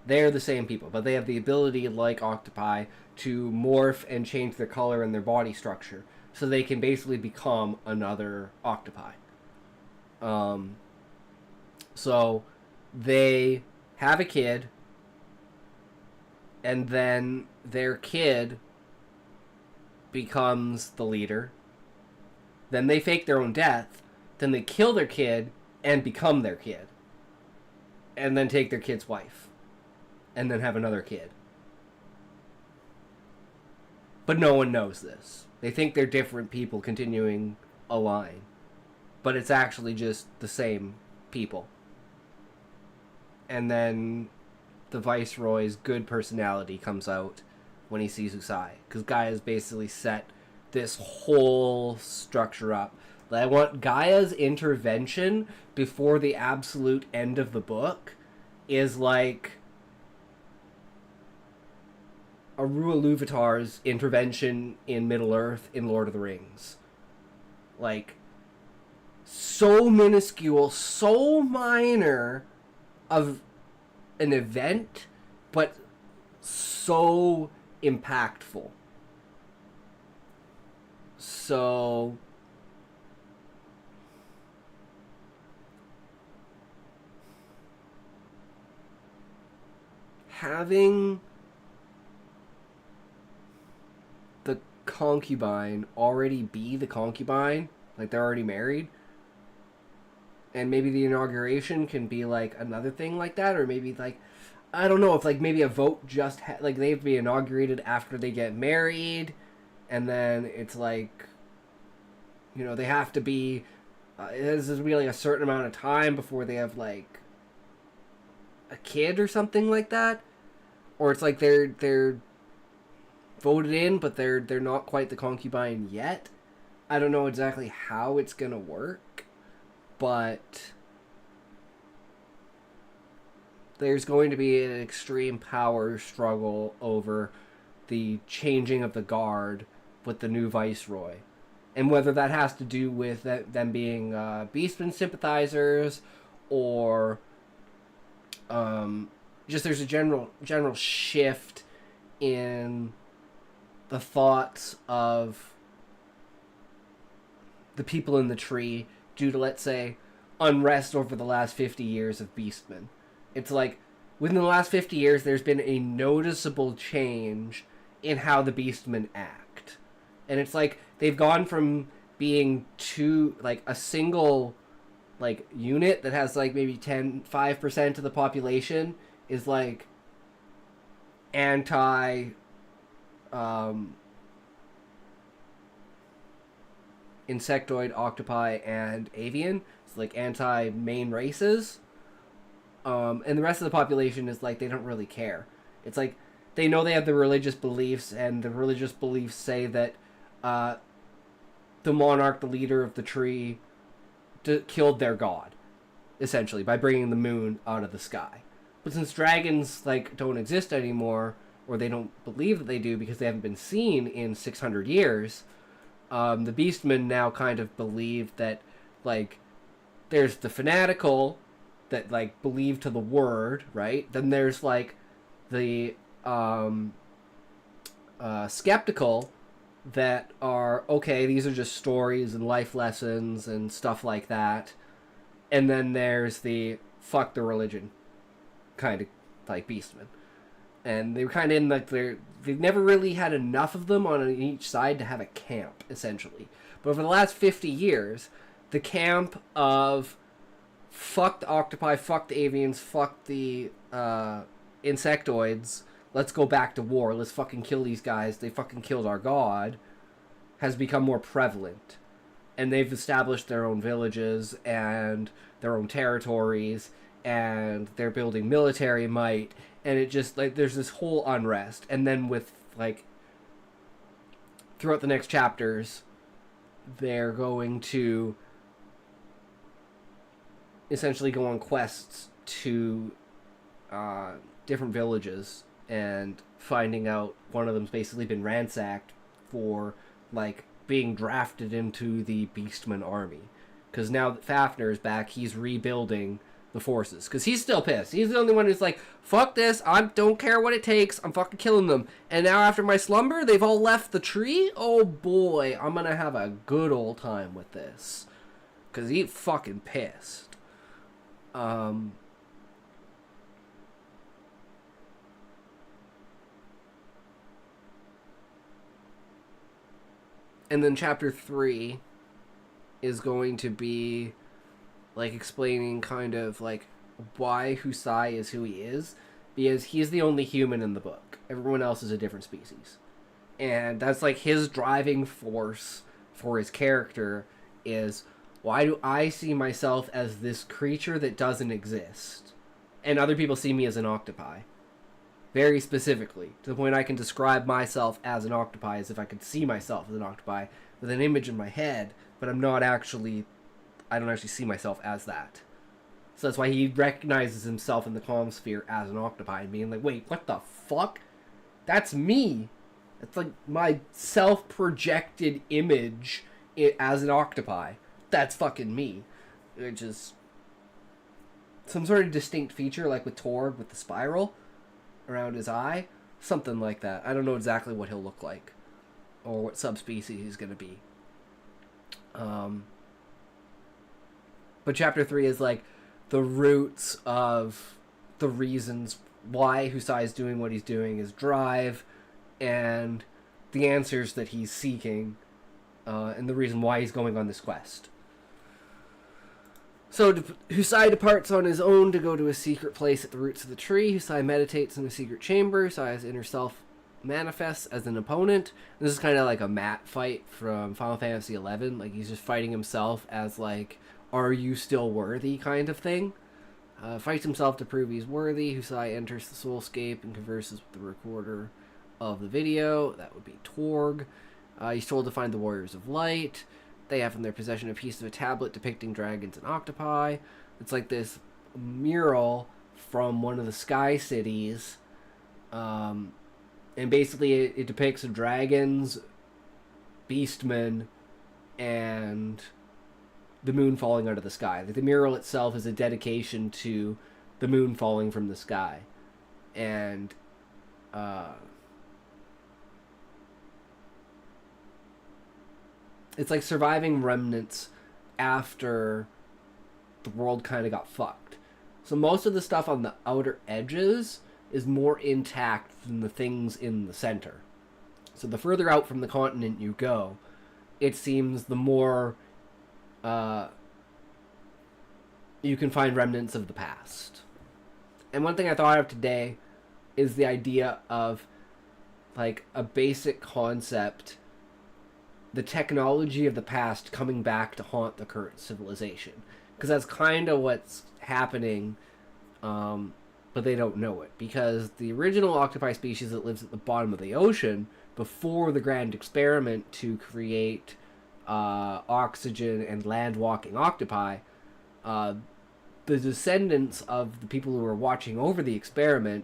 They're the same people, but they have the ability, like octopi, to morph and change their color and their body structure, so they can basically become another octopi. So they have a kid, and then their kid becomes the leader. Then they fake their own death. Then they kill their kid and become their kid. And then take their kid's wife. And then have another kid. But no one knows this. They think they're different people continuing a line. But it's actually just the same people. And then the Viceroy's good personality comes out when he sees Usai. Because Gaia's basically set this whole structure up. I want Gaia's intervention before the absolute end of the book is like Arua Luvatar's intervention in Middle-earth in Lord of the Rings. Like, so minuscule, so minor of an event, but so impactful. So having the concubine already be the concubine, like they're already married, and maybe the inauguration can be like another thing like that, or maybe like, I don't know, if like maybe a vote just like they have to be inaugurated after they get married, and then it's like, you know, they have to be this is really a certain amount of time before they have like a kid or something like that, or it's like they're voted in but they're not quite the concubine yet. I don't know exactly how it's gonna work, but there's going to be an extreme power struggle over the changing of the guard with the new Viceroy. And whether that has to do with them being Beastman sympathizers, or just there's a general shift in the thoughts of the people in the tree due to, let's say, unrest over the last 50 years of Beastman. It's like, within the last 50 years, there's been a noticeable change in how the Beastmen act. And it's like, they've gone from being like, a single, like, unit that has, like, maybe 5% of the population is, like, anti, insectoid, octopi, and avian. It's, like, anti-main races. And the rest of the population is like, they don't really care. It's like, they know they have the religious beliefs, and the religious beliefs say that the monarch, the leader of the tree, killed their god, essentially, by bringing the moon out of the sky. But since dragons, like, don't exist anymore, or they don't believe that they do because they haven't been seen in 600 years, the Beastmen now kind of believe that, like, there's the fanatical that, like, believe to the word, right? Then there's, like, the skeptical that are, okay, these are just stories and life lessons and stuff like that. And then there's the fuck the religion kind of, like, Beastmen. And they were kind of in, like, they've never really had enough of them on each side to have a camp, essentially. But over the last 50 years, the camp of fuck the octopi, fuck the avians, fuck the insectoids, let's go back to war, let's fucking kill these guys, they fucking killed our god, has become more prevalent. And they've established their own villages and their own territories, and they're building military might, and it just, like, there's this whole unrest. And then with, like, throughout the next chapters, they're going to essentially go on quests to different villages and finding out one of them's basically been ransacked for like being drafted into the Beastman army. Because now that Fafnir is back, he's rebuilding the forces. Because he's still pissed. He's the only one who's like, fuck this, I don't care what it takes, I'm fucking killing them. And now after my slumber, they've all left the tree? Oh boy, I'm gonna have a good old time with this. Because he's fucking pissed. And then chapter 3 is going to be like explaining kind of like why Husai is who he is, because he's the only human in the book. Everyone else is a different species. And that's like his driving force for his character is, why do I see myself as this creature that doesn't exist? And other people see me as an octopi. Very specifically, to the point I can describe myself as an octopi as if I could see myself as an octopi with an image in my head, but I don't actually see myself as that. So that's why he recognizes himself in the calm sphere as an octopi and being like, wait, what the fuck? That's me. It's like my self-projected image as an octopi. That's fucking me. Which is some sort of distinct feature, like with Torg with the spiral around his eye. Something like that. I don't know exactly what he'll look like or what subspecies he's going to be. But chapter 3 is like the roots of the reasons why Husai is doing what he's doing, his drive, and the answers that he's seeking, and the reason why he's going on this quest. So Husai departs on his own to go to a secret place at the roots of the tree. Husai meditates in a secret chamber. Husai's inner self manifests as an opponent. This is kind of like a mat fight from Final Fantasy XI. Like, he's just fighting himself as like, are you still worthy kind of thing. Fights himself to prove he's worthy. Husai enters the soulscape and converses with the recorder of the video. That would be Torg. He's told to find the Warriors of Light. They have in their possession a piece of a tablet depicting dragons and octopi. It's like this mural from one of the sky cities. And basically it depicts dragons, beastmen, and the moon falling out of the sky. The mural itself is a dedication to the moon falling from the sky. And it's like surviving remnants after the world kind of got fucked. So most of the stuff on the outer edges is more intact than the things in the center. So the further out from the continent you go, it seems the more you can find remnants of the past. And one thing I thought of today is the idea of like a basic concept, the technology of the past coming back to haunt the current civilization. Because that's kind of what's happening, but they don't know it. Because the original octopi species that lives at the bottom of the ocean, before the grand experiment to create oxygen and land-walking octopi, the descendants of the people who were watching over the experiment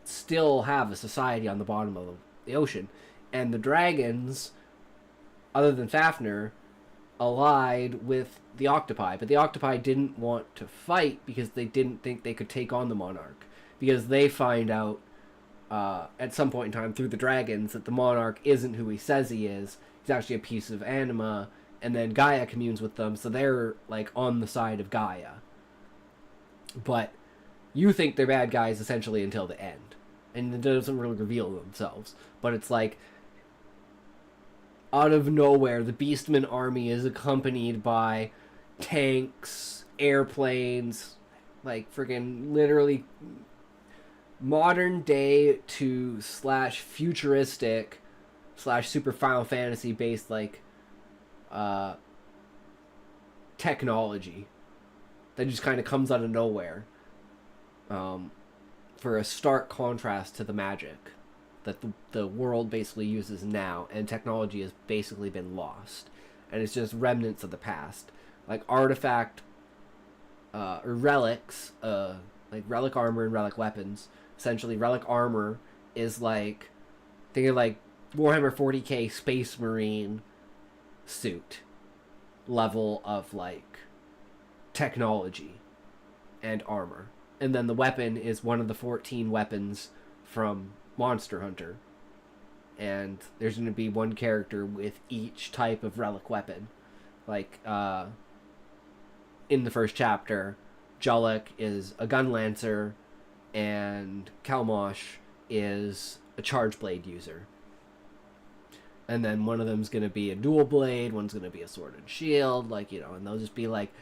still have a society on the bottom of the ocean. And the dragons, other than Fafnir, allied with the octopi. But the octopi didn't want to fight because they didn't think they could take on the monarch. Because they find out at some point in time through the dragons that the monarch isn't who he says he is. He's actually a piece of anima. And then Gaia communes with them, so they're like on the side of Gaia. But you think they're bad guys essentially until the end. And it doesn't really reveal themselves. But it's like, out of nowhere, the Beastman army is accompanied by tanks, airplanes, like friggin' literally modern day to / futuristic / super Final Fantasy based like technology that just kind of comes out of nowhere, for a stark contrast to the magic that the world basically uses now, and technology has basically been lost. and it's just remnants of the past, like artifact or relics, like relic armor and relic weapons. Essentially, relic armor is like, think of like Warhammer 40k Space Marine suit level of like technology and armor. And then the weapon is one of the 14 weapons from Monster Hunter. And there's going to be one character with each type of relic weapon. Like, in the first chapter, Jolek is a gun lancer, and Kalmosh is a charge blade user. And then one of them's going to be a dual blade, one's going to be a sword and shield, like, you know, and they'll just be like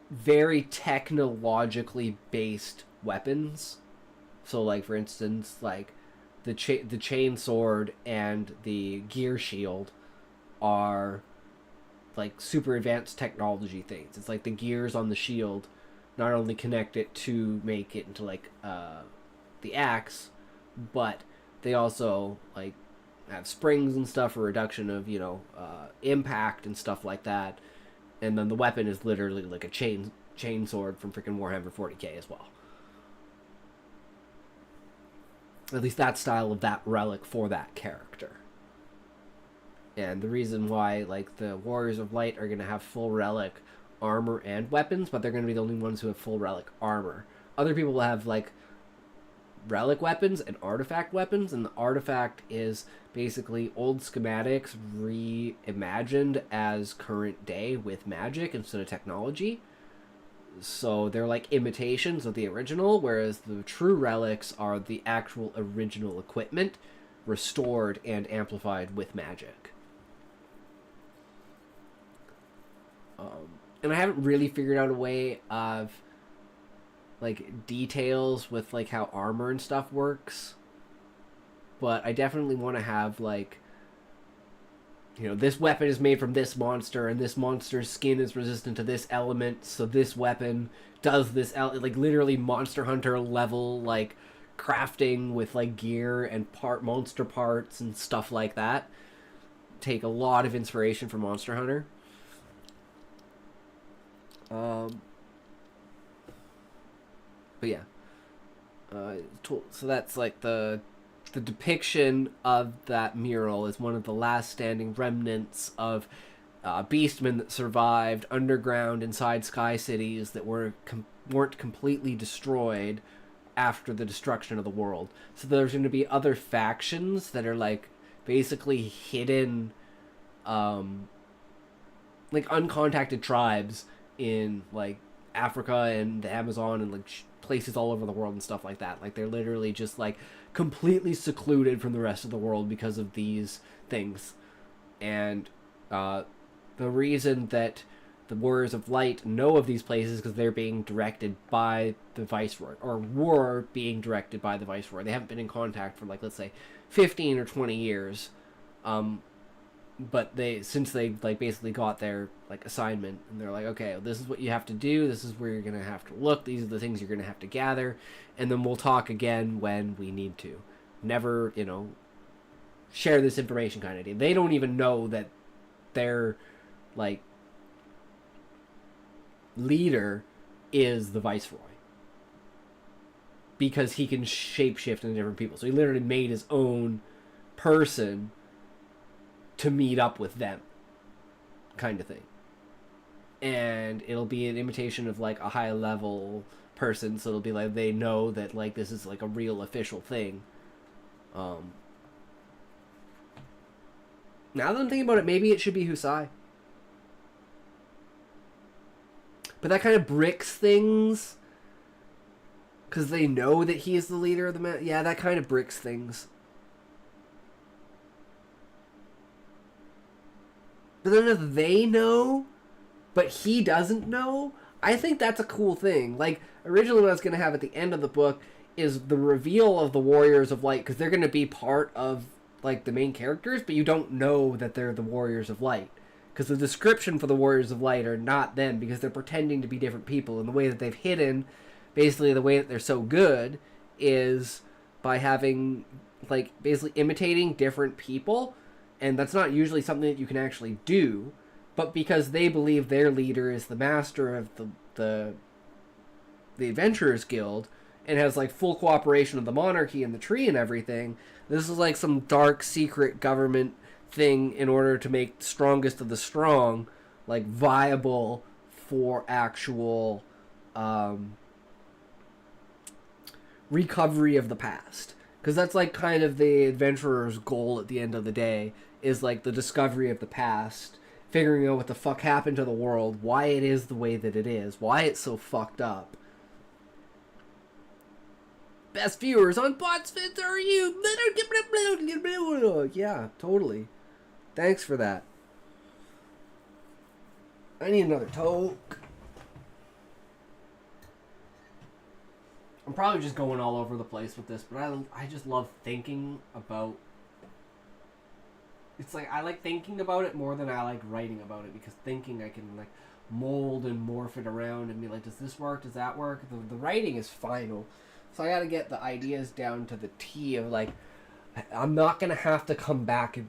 very technologically based weapons. So, like, for instance, like the chain sword and the gear shield are like super advanced technology things. It's like the gears on the shield not only connect it to make it into like the axe, but they also like have springs and stuff for reduction of, you know, impact and stuff like that. And then the weapon is literally like a chain sword from freaking Warhammer 40k as well. At least that style of that relic for that character. And the reason why, like, the Warriors of Light are going to have full relic armor and weapons, but they're going to be the only ones who have full relic armor. Other people will have, like, relic weapons and artifact weapons, and the artifact is basically old schematics reimagined as current day with magic instead of technology. So they're like imitations of the original, whereas the true relics are the actual original equipment restored and amplified with magic. And I haven't really figured out a way of like details with like how armor and stuff works, but I definitely want to have like, you know, this weapon is made from this monster, and this monster's skin is resistant to this element, so this weapon does this, like, literally Monster Hunter level, like, crafting with, like, gear and monster parts and stuff like that. Take a lot of inspiration from Monster Hunter. But yeah. So that's, like, the depiction of that mural is one of the last standing remnants of beastmen that survived underground inside sky cities that weren't completely destroyed after the destruction of the world. So there's going to be other factions that are like basically hidden, like uncontacted tribes in like Africa and the Amazon and like places all over the world and stuff like that. Like they're literally just like completely secluded from the rest of the world because of these things. And the reason that the Warriors of Light know of these places because they're being directed by the Viceroy, or were being directed by the Viceroy. They haven't been in contact for like, let's say 15 or 20 years. But since they like basically got their like assignment, and they're like, okay, this is what you have to do, this is where you're gonna have to look, these are the things you're gonna have to gather, and then we'll talk again when we need to. Never, you know, share this information kind of thing. They don't even know that their like leader is the Viceroy, because he can shapeshift into different people. So he literally made his own person to meet up with them, kind of thing. And it'll be an imitation of like a high level person, so it'll be like they know that like this is like a real official thing. Now that I'm thinking about it, maybe it should be Husai. But that kind of bricks things, because they know that he is the leader of the yeah, that kind of bricks things. But then if they know, but he doesn't know, I think that's a cool thing. Like, originally what I was going to have at the end of the book is the reveal of the Warriors of Light, because they're going to be part of, like, the main characters, but you don't know that they're the Warriors of Light. Because the description for the Warriors of Light are not them, because they're pretending to be different people, and the way that they've hidden, basically the way that they're so good, is by having, like, basically imitating different people. And that's not usually something that you can actually do, but because they believe their leader is the master of the Adventurers Guild and has like full cooperation of the monarchy and the tree and everything, this is like some dark secret government thing in order to make the strongest of the strong like viable for actual recovery of the past. Because that's like kind of the adventurer's goal at the end of the day, is like the discovery of the past, figuring out what the fuck happened to the world, why it is the way that it is, why it's so fucked up. Best viewers on Botsfits are you. Yeah, totally. Thanks for that. I need another toke. I'm probably just going all over the place with this, but I just love thinking about... It's like, I like thinking about it more than I like writing about it, because thinking I can like mold and morph it around and be like, does this work? Does that work? The writing is final. So I gotta get the ideas down to the T of like, I'm not gonna have to come back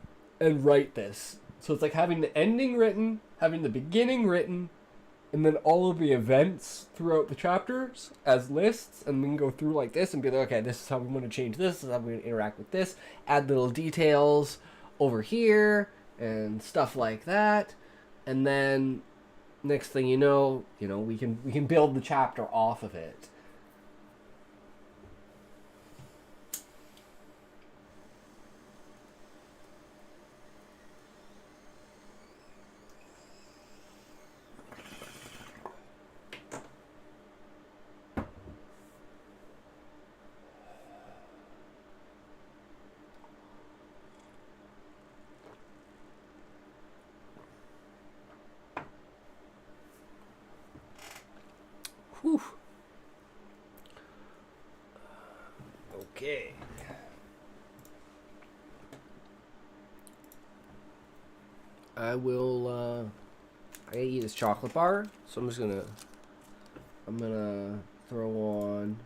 and write this. So it's like having the ending written, having the beginning written, and then all of the events throughout the chapters as lists, and we can go through like this and be like, okay, this is how we want to change this is how we're going to interact with this, add little details over here, and stuff like that. And then next thing you know, we can build the chapter off of it. Whew. Okay. I will, I gotta eat this chocolate bar, so I'm gonna throw on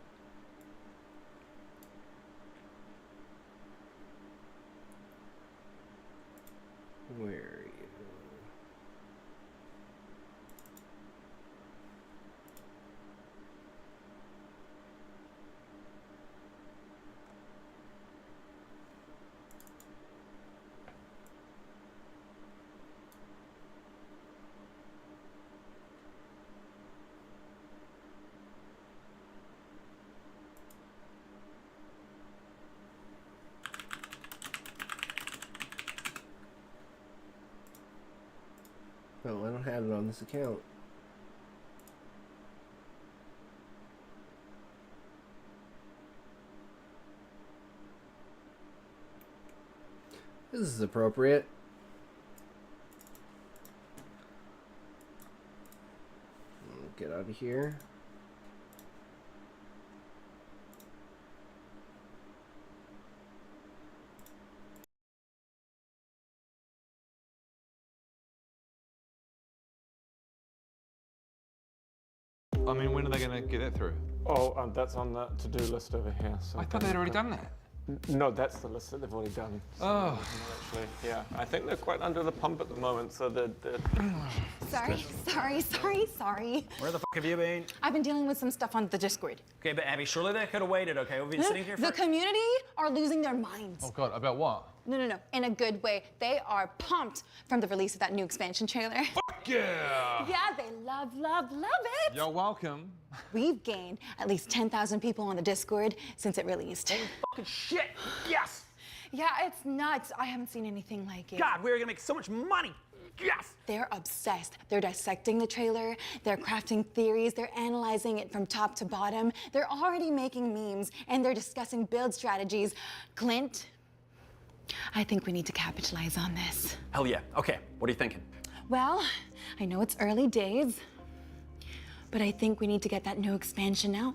where are you? No, I don't have it on this account. This is appropriate. Get out of here. I mean, when are they going to get it through? Oh, that's on the to-do list over here. So I thought they'd already done that. No, that's the list that they've already done. So, Oh. actually, yeah. I think they're quite under the pump at the moment, so they're Sorry. Where the fuck have you been? I've been dealing with some stuff on the Discord. Okay, but Abby, surely they could have waited, okay? We've been sitting here for... The community are losing their minds. Oh, God, about what? No. In a good way. They are pumped from the release of that new expansion trailer. Fuck yeah! Yeah, they love it. You're welcome. We've gained at least 10,000 people on the Discord since it released. Holy fucking shit! Yes! Yeah, it's nuts. I haven't seen anything like it. God, we're gonna make so much money! Yes! They're obsessed. They're dissecting the trailer, they're crafting theories, they're analyzing it from top to bottom. They're already making memes, and they're discussing build strategies. Clint, I think we need to capitalize on this. Hell yeah. Okay, what are you thinking? Well, I know it's early days, but I think we need to get that new expansion out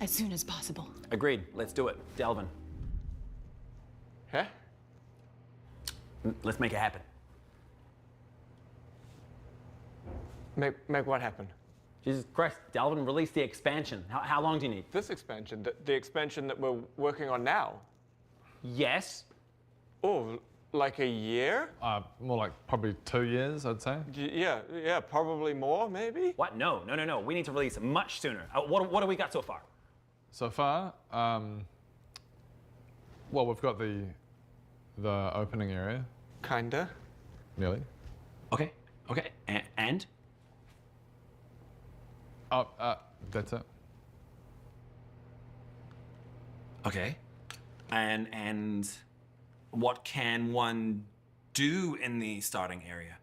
as soon as possible. Agreed. Let's do it. Delvin. Huh? Let's make it happen. Make what happen? Jesus Christ, Delvin, release the expansion. How long do you need? This expansion, the expansion that we're working on now. Yes. Oh, Like a year? More like probably 2 years, I'd say. Yeah, probably more, maybe? What? No. We need to release much sooner. What do we got so far? So far, well, we've got the opening area, Kinda. nearly. Okay. And? Oh, that's it. Okay. And what can one do in the starting area?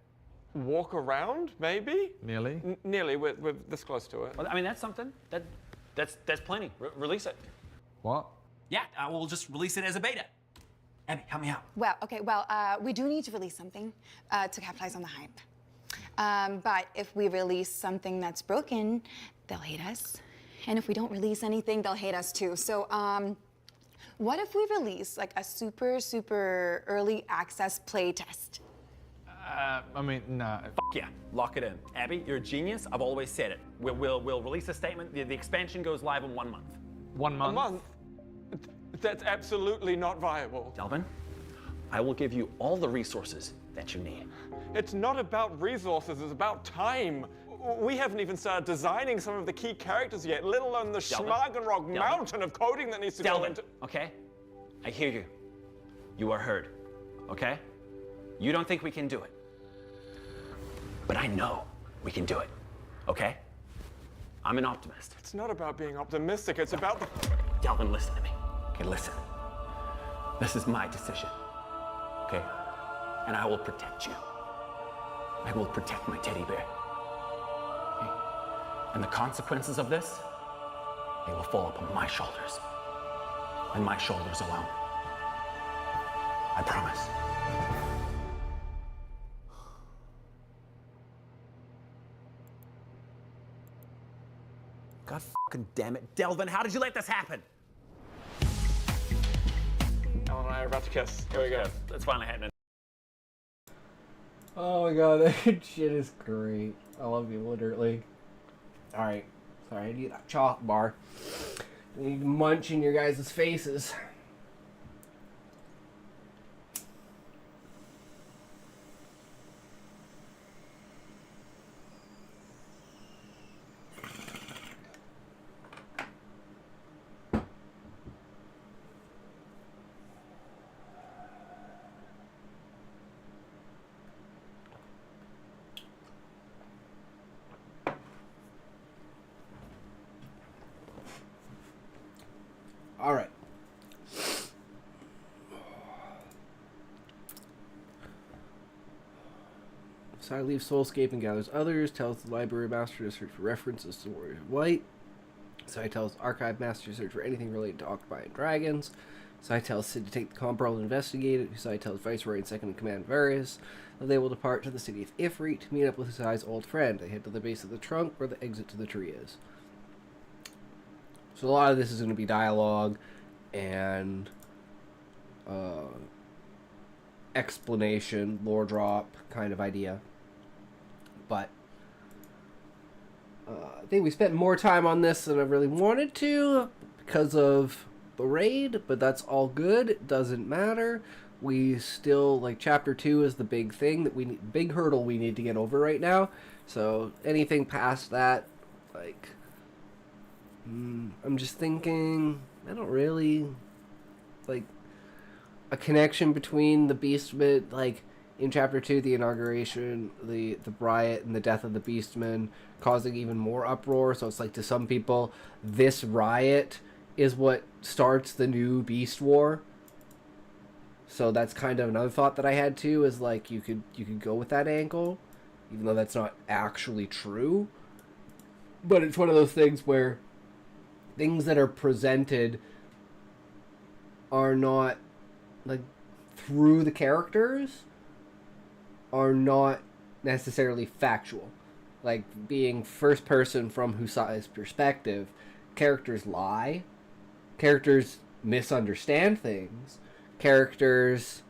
Walk around, maybe? Nearly. Nearly, we're this close to it. Well, I mean, that's something. That's plenty. Release it. What? Yeah, we'll just release it as a beta. Abby, help me out. Well, okay, we do need to release something to capitalize on the hype. But if we release something that's broken, they'll hate us. And if we don't release anything, they'll hate us too. So, what if we release like a super early access play test? I mean, nah. Yeah, lock it in. Abby, you're a genius. I've always said it. We'll release a statement. The expansion goes live in 1 month. 1 month. A month? That's absolutely not viable. Delvin, I will give you all the resources that you need. It's not about resources, it's about time. We haven't even started designing some of the key characters yet, let alone the Schmagenrog mountain of coding that needs to go into... Okay? I hear you. You are heard. Okay? You don't think we can do it. But I know we can do it. Okay? I'm an optimist. It's not about being optimistic, it's about the... Delvin, listen to me. Okay, listen. This is my decision. Okay? And I will protect you. I will protect my teddy bear. Okay? And the consequences of this, they will fall upon my shoulders. And my shoulders alone. I promise. God fucking damn it. Delvin, how did you let this happen? Ellen and I are about to kiss. Here we go. It's finally happening. Oh my god, that shit is great. I love you, literally. Alright. Sorry, I need that chalk bar. I need to munch in your guys' faces. Alright. Sai leaves Soulscape and gathers others, tells the library master to search for references to Warriors of Light. Sai tells Archive Master to search for anything related to Octopi and Dragons. Sai tells Sid to take the Compro and investigate it. Sai tells Viceroy and Second in Command Varys that they will depart to the city of Ifrit to meet up with Sai's old friend. They head to the base of the trunk where the exit to the tree is. So a lot of this is going to be dialogue and explanation, lore drop kind of idea. But I think we spent more time on this than I really wanted to because of the raid, but that's all good. It doesn't matter. We still, like, Chapter 2 is the big thing that we need, big hurdle we need to get over right now. So anything past that, like, I'm just thinking, I don't really, like, a connection between the Beastman, like, in Chapter 2, the inauguration, the riot, and the death of the Beastman causing even more uproar. So it's like, to some people, this riot is what starts the new Beast War. So that's kind of another thought that I had too, is like, you could go with that angle, even though that's not actually true. But it's one of those things where things that are presented are not, like, through the characters, are not necessarily factual. Like, being first person from Husai's perspective, characters lie, characters misunderstand things, characters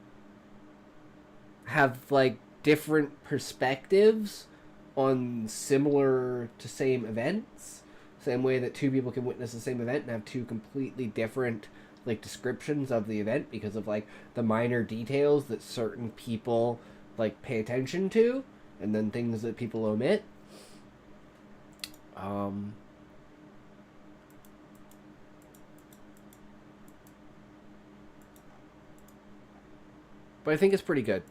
have, like, different perspectives on similar to same events. Same way that two people can witness the same event and have two completely different like descriptions of the event because of like the minor details that certain people like pay attention to, and then things that people omit. But I think it's pretty good.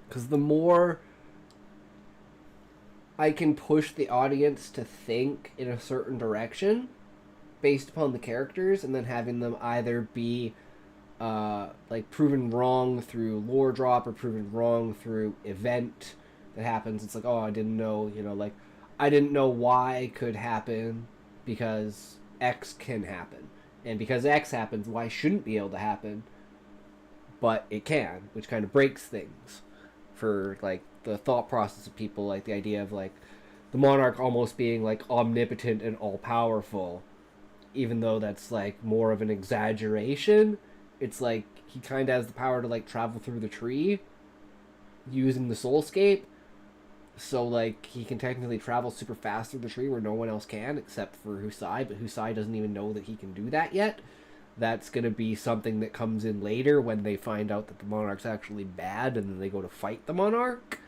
Because the more I can push the audience to think in a certain direction based upon the characters, and then having them either be like proven wrong through lore drop or proven wrong through event that happens. It's like, oh, I didn't know, like I didn't know Y could happen because X can happen. And because X happens, Y shouldn't be able to happen. But it can, which kind of breaks things for like the thought process of people, like the idea of like the monarch almost being like omnipotent and all powerful, even though that's like more of an exaggeration. It's like he kind of has the power to like travel through the tree using the soulscape, so like he can technically travel super fast through the tree where no one else can except for Husai, but Husai doesn't even know that he can do that yet. That's going to be something that comes in later when they find out that the monarch's actually bad and then they go to fight the monarch.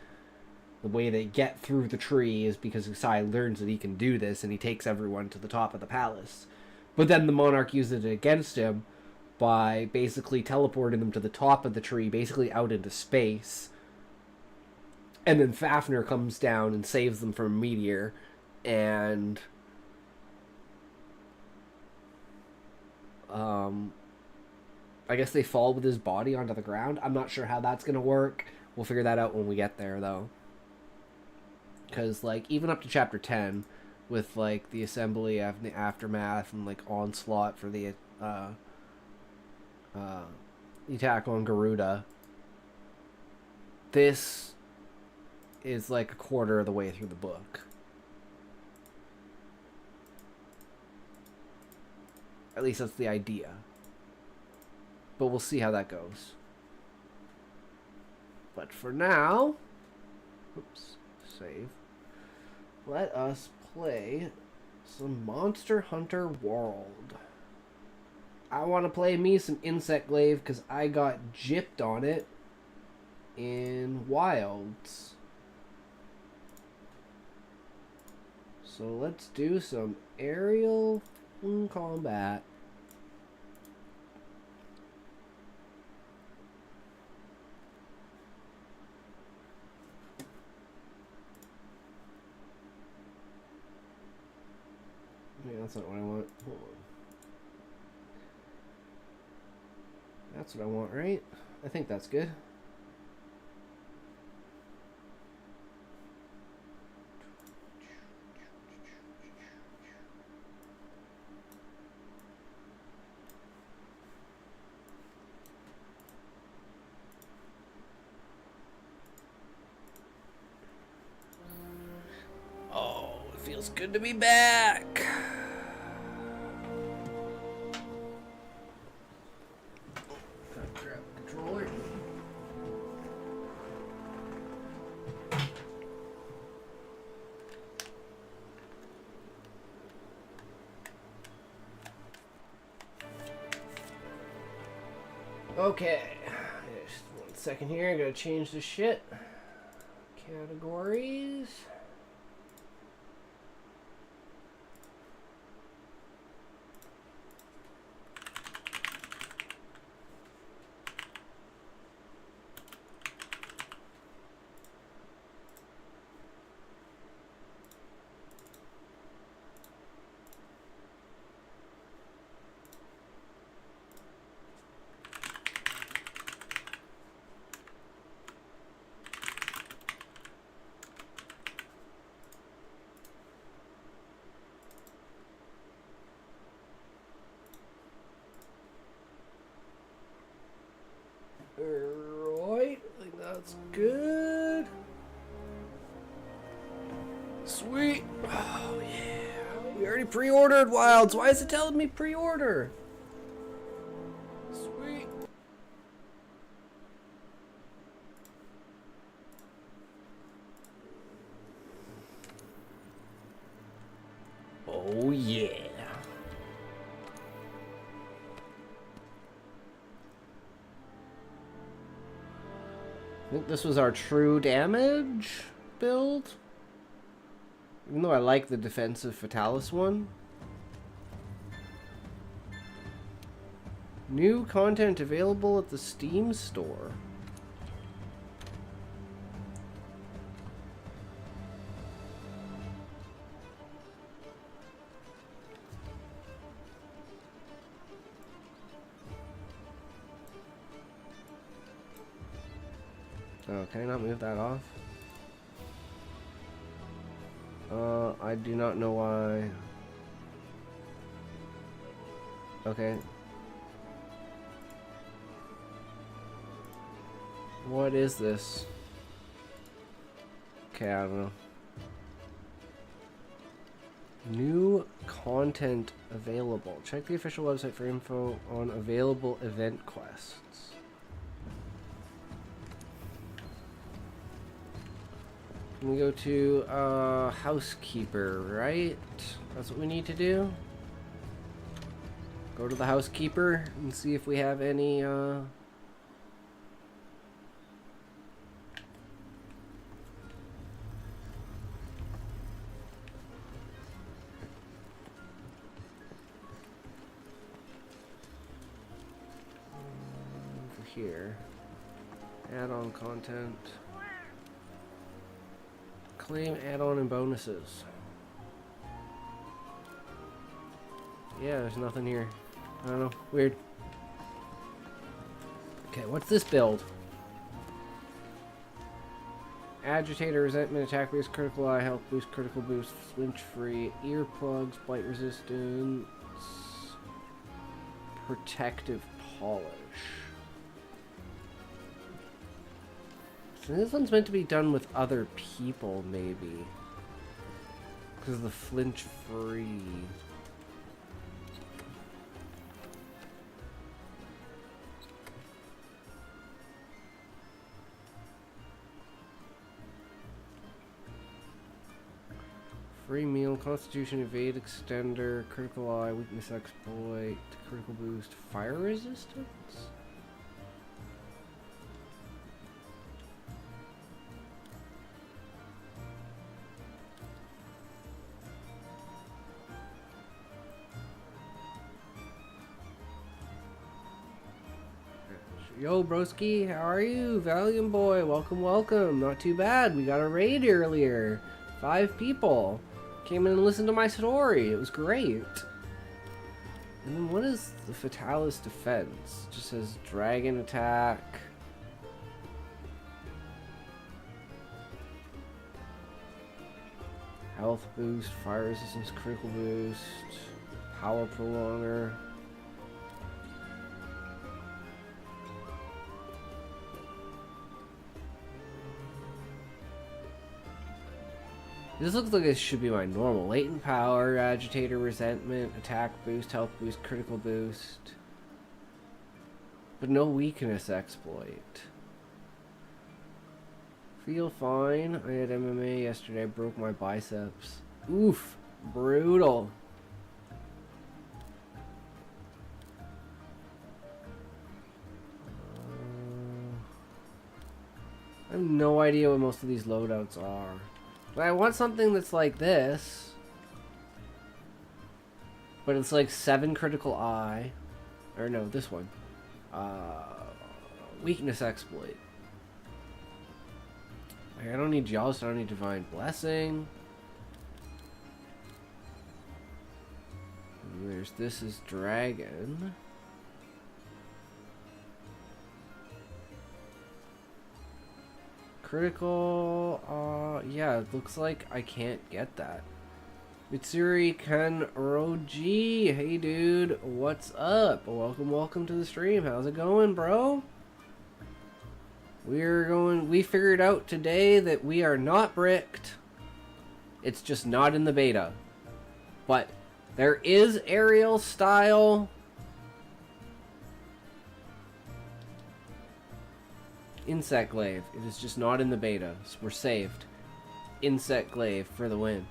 The way they get through the tree is because Husai learns that he can do this and he takes everyone to the top of the palace. But then the monarch uses it against him by basically teleporting them to the top of the tree, basically out into space. And then Fafnir comes down and saves them from a meteor, and I guess they fall with his body onto the ground. I'm not sure how that's going to work. We'll figure that out when we get there, though. Because, like, even up to Chapter 10, with, like, the Assembly and the Aftermath and, like, Onslaught for the attack on Garuda, this is, like, a quarter of the way through the book. At least that's the idea. But we'll see how that goes. But for now, oops, save. Let us play some Monster Hunter World. I want to play me some Insect Glaive because I got gypped on it in Wilds. So let's do some aerial combat. Yeah, that's not what I want. Hold on. That's what I want, right? I think that's good. Oh, it feels good to be back. Grab the controller. Okay, just 1 second here. I gotta change the shit. Categories. Right, I think that's good. Sweet. Oh, yeah. We already pre-ordered Wilds. Why is it telling me pre-order? Sweet. Oh, yeah. I think this was our true damage build. Even though I like the defensive Fatalis one. New content available at the Steam store. Oh, can I not move that off? I do not know why. Okay. What is this? Okay, I don't know. New content available. Check the official website for info on available event quests. We go to housekeeper, right? That's what we need to do. Go to the housekeeper and see if we have any over here. Add-on content. Claim add-on and bonuses. Yeah, there's nothing here. I don't know. Weird. Okay, what's this build? Agitator, resentment, attack boost, critical eye, health boost, critical boost, flinch free, earplugs, bite resistance, protective polish. So this one's meant to be done with other people, maybe. Because of the flinch free. Free meal, constitution, evade, extender, critical eye, weakness exploit, critical boost, fire resistance? Yo, broski, how are you? Valiant boy, welcome, welcome. Not too bad. We got a raid earlier. 5 people. Came in and listened to my story. It was great. And then what is the Fatalis defense? It just says dragon attack. Health boost, fire resistance, critical boost, power prolonger. This looks like it should be my normal. Latent power, agitator, resentment, attack boost, health boost, critical boost. But no weakness exploit. Feel fine. I had MMA yesterday. I broke my biceps. Oof. Brutal. I have no idea what most of these loadouts are. But I want something that's like this. But it's like 7 critical eye. Or no, this one. Weakness exploit. Like, I don't need Joust, I don't need Divine Blessing. And there's this is Dragon. Critical, yeah, it looks like I can't get that. Mitsuri Kanroji, hey dude, what's up? Welcome to the stream. How's it going, bro? We figured out today that we are not bricked. It's just not in the beta. But there is aerial style. Insect Glaive. It is just not in the beta. So we're saved. Insect Glaive for the win.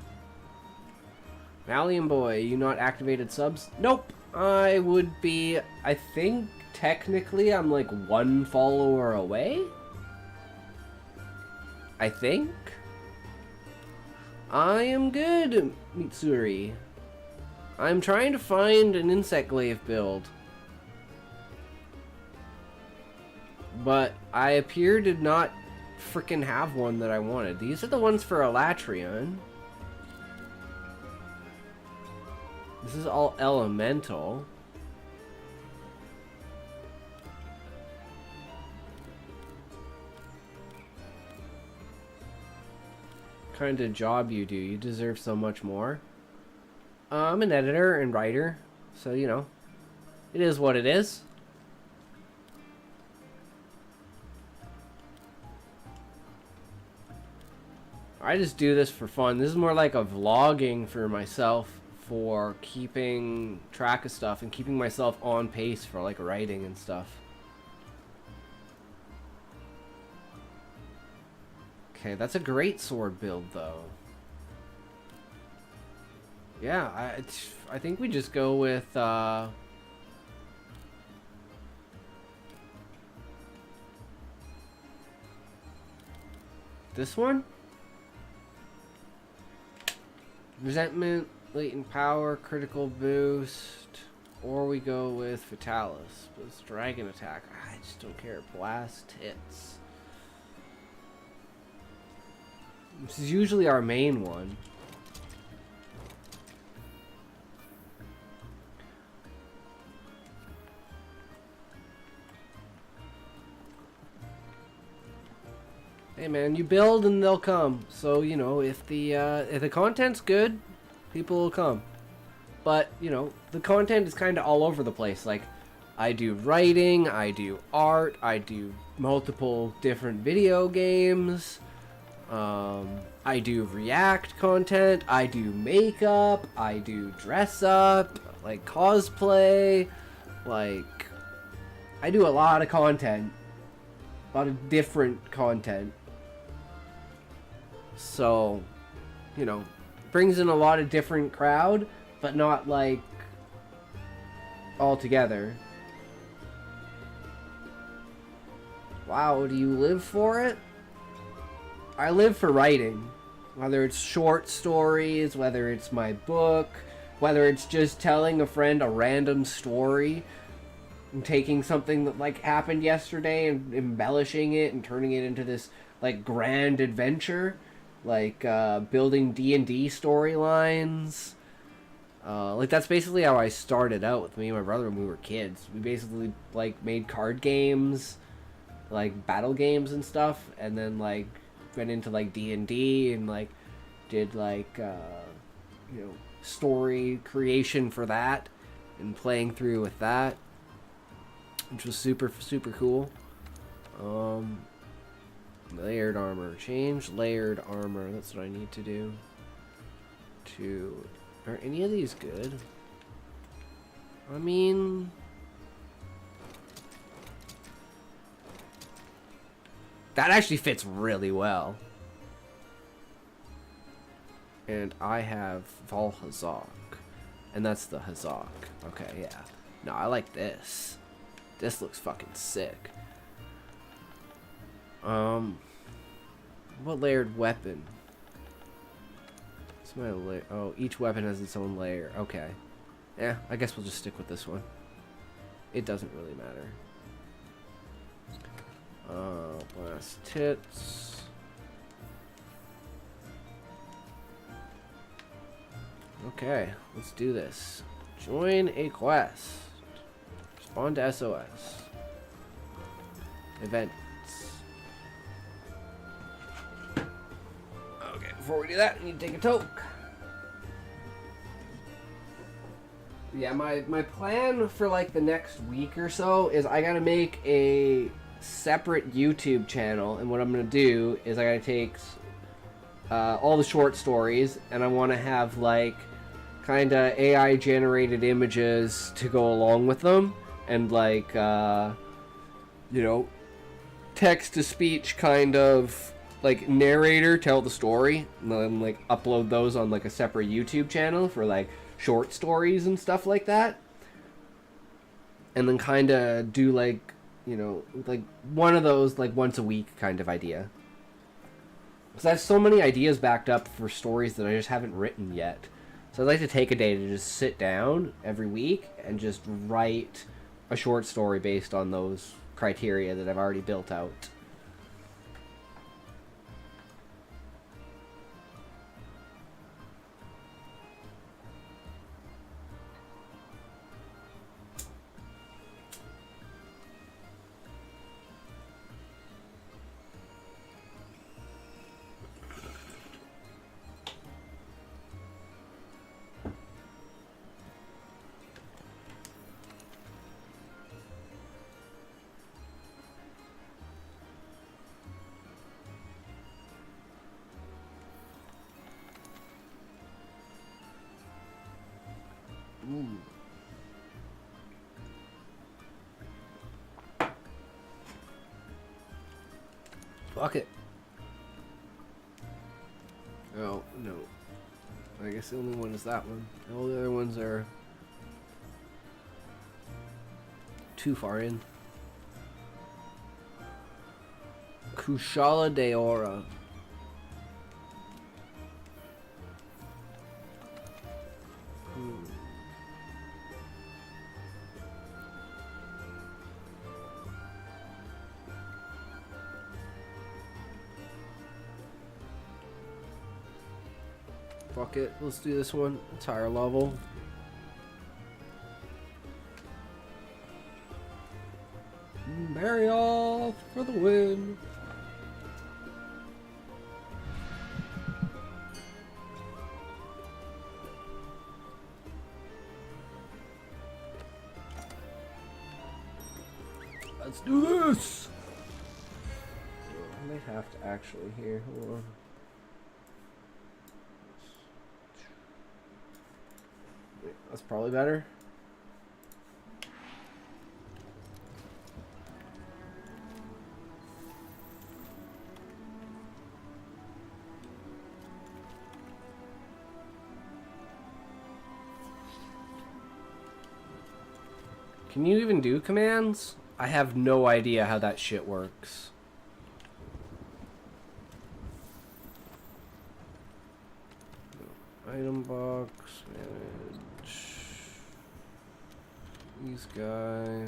Valiant boy, you not activated subs? Nope. I would be, I think technically I'm like 1 follower away. I think I am good, Mitsuri. I'm trying to find an insect glaive build. But I appear to not freaking have one that I wanted. These are the ones for Elatrion. This is all elemental. What kind of job you do? You deserve so much more. I'm an editor and writer, so you know, it is what it is. I just do this for fun. This is more like a vlogging for myself, for keeping track of stuff and keeping myself on pace for like writing and stuff. Okay, that's a great sword build though. Yeah, I think we just go with this one? Resentment, latent power, critical boost, or we go with Fatalis. But it's dragon attack. I just don't care. Blast hits. This is usually our main one. Hey man, you build and they'll come. So, you know, if the content's good, people will come. But, you know, the content is kind of all over the place. Like, I do writing, I do art, I do multiple different video games. I do react content, I do makeup, I do dress up, like cosplay, like, I do a lot of content. A lot of different content. So, you know, brings in a lot of different crowd, but not like all together. Wow, do you live for it? I live for writing. Whether it's short stories, whether it's my book, whether it's just telling a friend a random story and taking something that like happened yesterday and embellishing it and turning it into this like grand adventure. Like building D&D storylines. Like that's basically how I started out with me and my brother when we were kids. We basically like made card games, like battle games and stuff, and then like went into like D&D and like did like you know, story creation for that and playing through with that, which was super cool. Layered armor. Change layered armor. That's what I need to do. Are any of these good? I mean, that actually fits really well. And I have Valhazak. And that's the Hazak. Okay, yeah. No, I like this. This looks fucking sick. What layered weapon? It's my layer. Oh, each weapon has its own layer. Okay. Yeah, I guess we'll just stick with this one. It doesn't really matter. Blast tits. Okay, let's do this. Join a quest. Respond to SOS. Events. Okay, before we do that, we need to take a toke. Yeah, my plan for like the next week or so is I gotta make a separate YouTube channel, and what I'm gonna do is I gotta take all the short stories, and I want to have like kind of AI generated images to go along with them, and like you know, text to speech kind of like narrator tell the story, and then like upload those on like a separate YouTube channel for like short stories and stuff like that, and then kind of do like, you know, like one of those like once a week kind of idea. Because I have so many ideas backed up for stories that I just haven't written yet. So I'd like to take a day to just sit down every week and just write a short story based on those criteria that I've already built out. Fuck it. Oh, no. I guess the only one is that one. All the other ones are too far in. Kushala de Aura. Fuck it, let's do this one. It's higher level. Marry off for the win. Let's do this! I might have to actually here. Hold on. That's probably better. Can you even do commands? I have no idea how that shit works. Item box, manage these guys.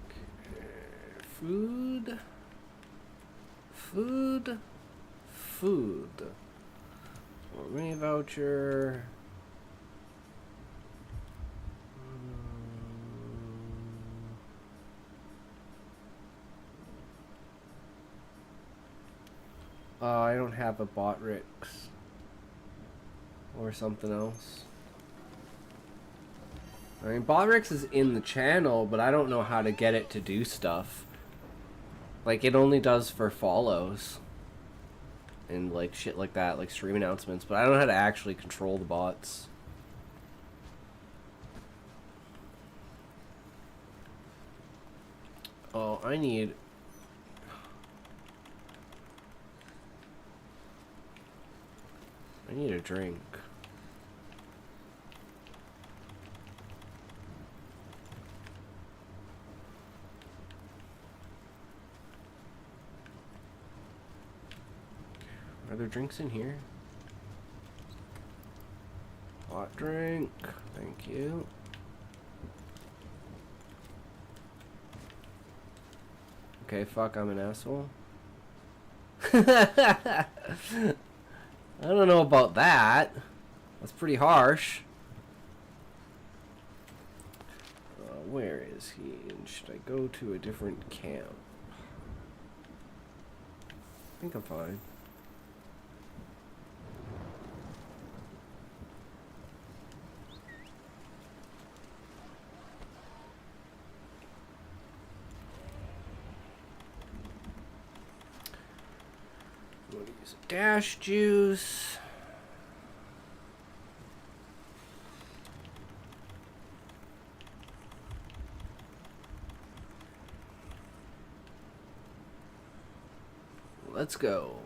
Okay. Food. More mini voucher. I don't have a bot Rix or something else. I mean, Botrix is in the channel, but I don't know how to get it to do stuff. Like, it only does for follows and like shit like that, like stream announcements, but I don't know how to actually control the bots. Oh, I need a drink. Are there drinks in here? Hot drink. Thank you. Okay, fuck, I'm an asshole. I don't know about that. That's pretty harsh. Where is he? And should I go to a different camp? I think I'm fine. I'm gonna use a dash juice. Let's go.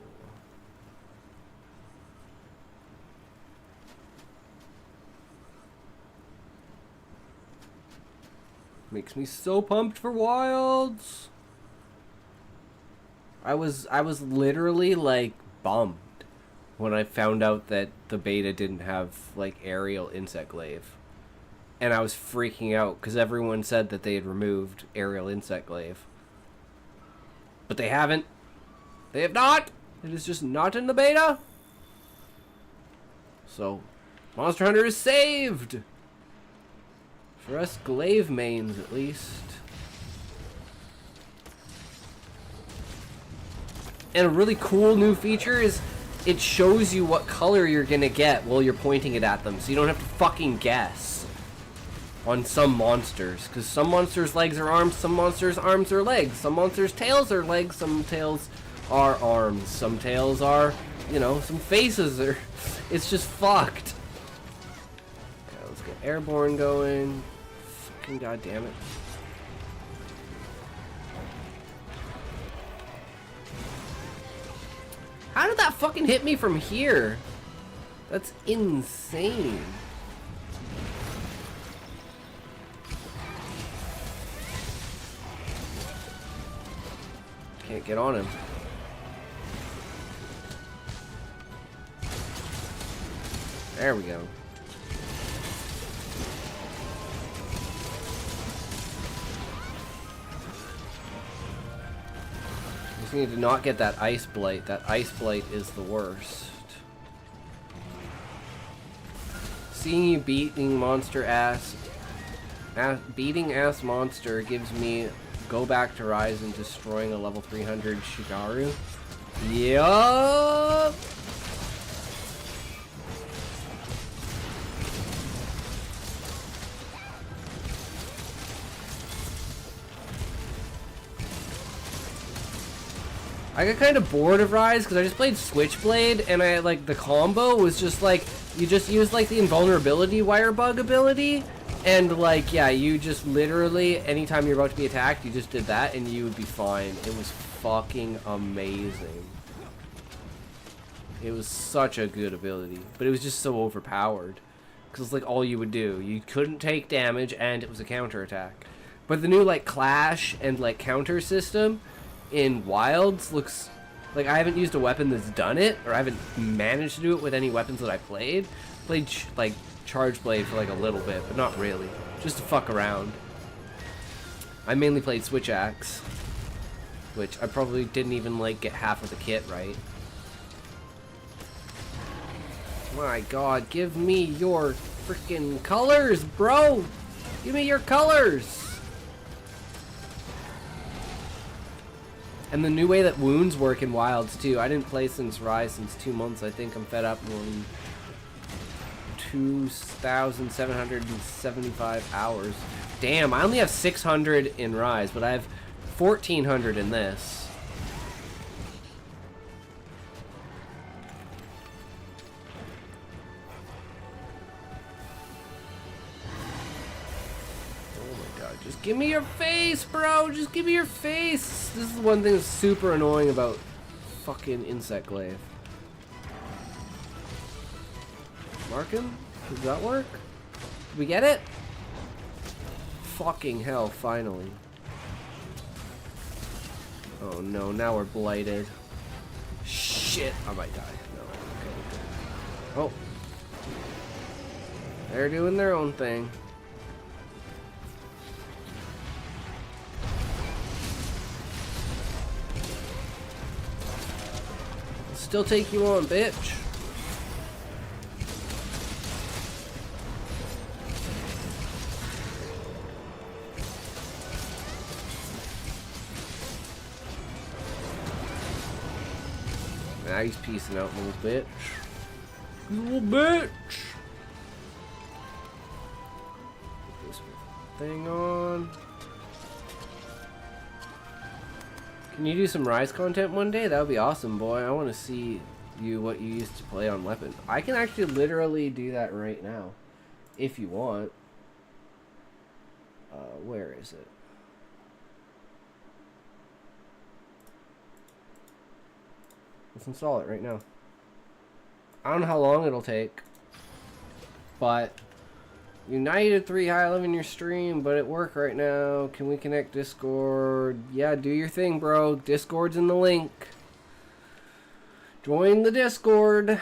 Makes me so pumped for Wilds. I was literally like bummed when I found out that the beta didn't have like aerial insect glaive. And I was freaking out because everyone said that they had removed aerial insect glaive. But they haven't. They have not. It is just not in the beta. So, Monster Hunter is saved. For us glaive mains, at least. And a really cool new feature is it shows you what color you're gonna get while you're pointing it at them, so you don't have to fucking guess on some monsters. Because some monsters' legs are arms, some monsters' arms are legs, some monsters' tails are legs, some tails are arms, some tails are, you know, some faces are. It's just fucked. Okay, let's get airborne going. Fucking goddamn it. How did that fucking hit me from here? That's insane. Can't get on him. There we go. Just need to not get that ice blight. That ice blight is the worst. Seeing you beating monster ass, beating ass monster gives me go back to Rise and destroying a level 300 Shigaru. Yup. I got kind of bored of Rise because I just played Switchblade and I like the combo was just like you just use like the invulnerability wire bug ability and like yeah you just literally anytime you're about to be attacked you just did that and you would be fine. It was fucking amazing. It was such a good ability, but it was just so overpowered because it's like all you would do. You couldn't take damage and it was a counterattack. But the new like clash and like counter system in Wilds looks like I haven't used a weapon that's done it, or I haven't managed to do it with any weapons that I played. Played like Charge Blade for like a little bit, but not really. Just to fuck around. I mainly played Switch Axe, which I probably didn't even like get half of the kit right. My god, give me your freaking colors, bro! Give me your colors! And the new way that wounds work in Wilds too. I didn't play since Rise since 2 months. I think I'm fed up on 2,775 hours. Damn, I only have 600 in Rise, but I have 1,400 in this. Just give me your face, bro! Just give me your face! This is the one thing that's super annoying about fucking Insect Glaive. Mark him? Does that work? Did we get it? Fucking hell, finally. Oh no, now we're blighted. Shit! I might die. No, okay. Oh. They're doing their own thing. Still take you on, bitch. Now he's piecing out, little bitch. Little bitch. Put this thing on. Can you do some Rise content one day? That would be awesome, boy. I want to see what you used to play on weapon. I can actually literally do that right now, if you want. Where is it? Let's install it right now. I don't know how long it'll take, but United 3, hi, I live in your stream, but at work right now. Can we connect Discord? Yeah, do your thing, bro. Discord's in the link. Join the Discord.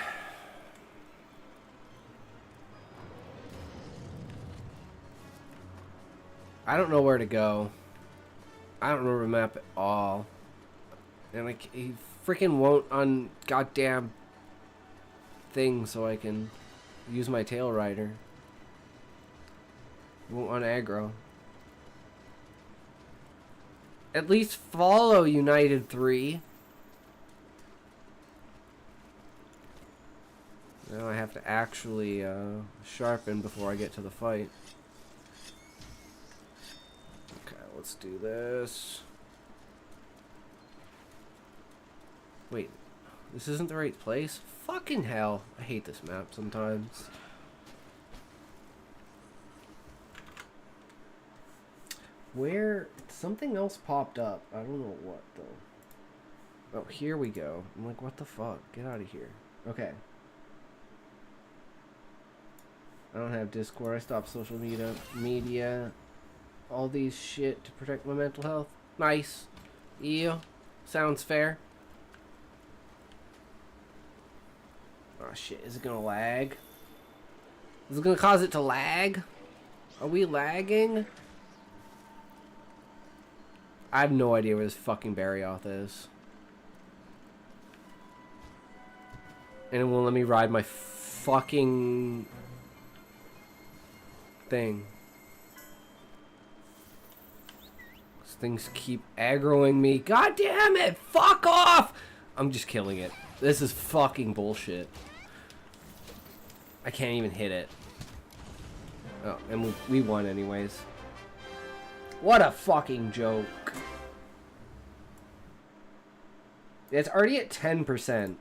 I don't know where to go. I don't remember the map at all. And he freaking won't on goddamn thing so I can use my tail rider. Won't on aggro. At least follow United 3. Now I have to actually sharpen before I get to the fight. Okay, let's do this. Wait, this isn't the right place? Fucking hell. I hate this map sometimes. Where something else popped up. I don't know what though. Oh, here we go. I'm like, what the fuck? Get out of here. Okay. I don't have Discord. I stopped social media. All these shit to protect my mental health. Nice. Yeah. Sounds fair. Oh shit, is it gonna lag? Is it gonna cause it to lag? Are we lagging? I have no idea where this fucking Barrioth is. And it won't let me ride my fucking thing. These things keep aggroing me. God damn it! Fuck off! I'm just killing it. This is fucking bullshit. I can't even hit it. Oh, and we won anyways. What a fucking joke. It's already at 10%.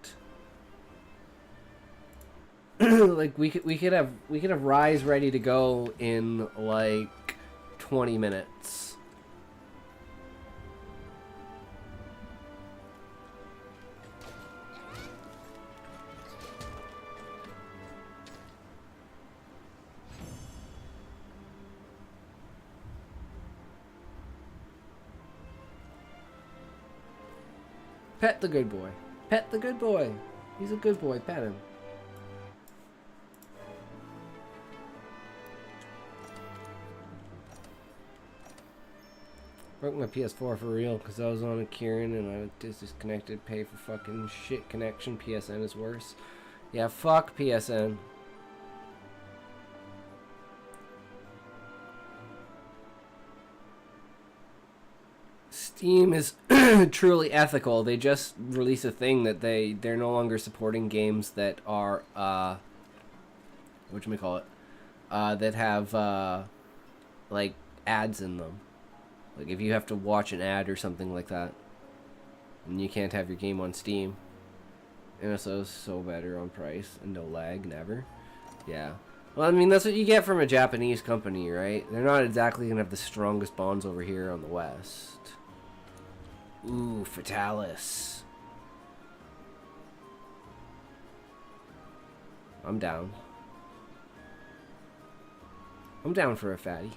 Like we could have Rise ready to go in like 20 minutes. Pet the good boy. Pet the good boy. He's a good boy. Pet him. Broke my PS4 for real because I was on a Kieran and I was disconnected. Pay for fucking shit connection. PSN is worse. Yeah, fuck PSN. Steam is truly ethical. They just release a thing that they're no longer supporting games that are whatchamacallit, that have like ads in them. Like if you have to watch an ad or something like that, and you can't have your game on Steam. NSO is so better on price and no lag, never. Yeah. Well, I mean, that's what you get from a Japanese company, right? They're not exactly gonna have the strongest bonds over here on the West. Ooh, Fatalis. I'm down. I'm down for a fatty.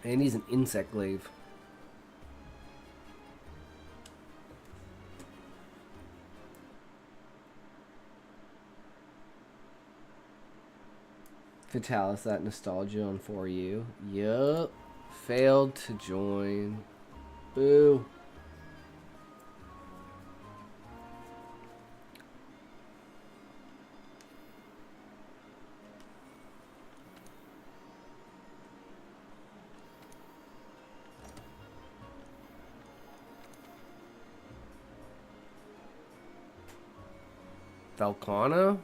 And he's an insect glaive. Fatalis, that nostalgia on For You. Yup. Failed to join. Boo. Valcana?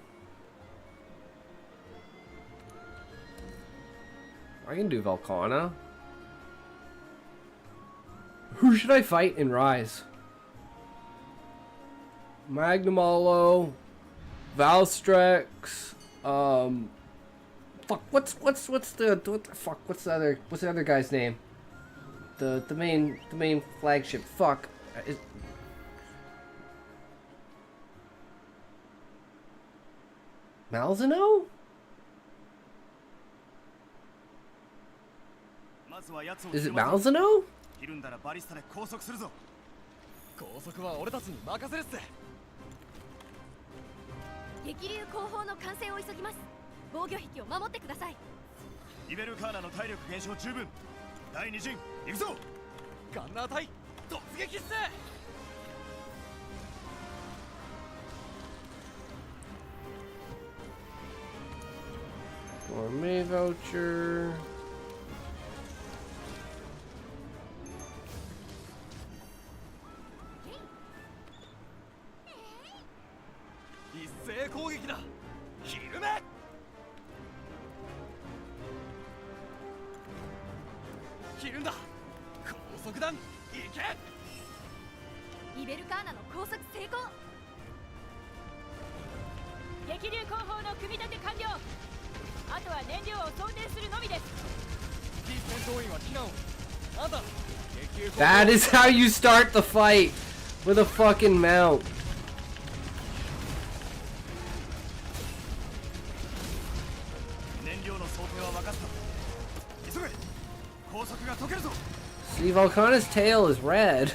I can do Valcana. Who should I fight in Rise? Magnamalo, Valstrex, fuck, what's the other guy's name? The main flagship. Fuck. Malzeno? Is it Malzeno? ひるんだらバリスタで拘束するぞ。拘束は俺たちに任せるっす。激流後方の完成を急ぎます。防御壁を守ってください。リベルカーナの体力減少十分。第二陣行くぞ。ガンナー隊突撃っす。 Gourmet voucher. 一斉攻撃だ。昼寝。ひるんだ。高速弾行け。リベルカーナの工作成功。激流後方の組み立て完了。あとは燃料を装填するのみです。ビースメン動員は避難を。あんた激流後方 That is how you start the fight with a fucking mount. 燃料の装填は分かった。急げ。拘束が解けるぞ。 See, Volcana's tail is red.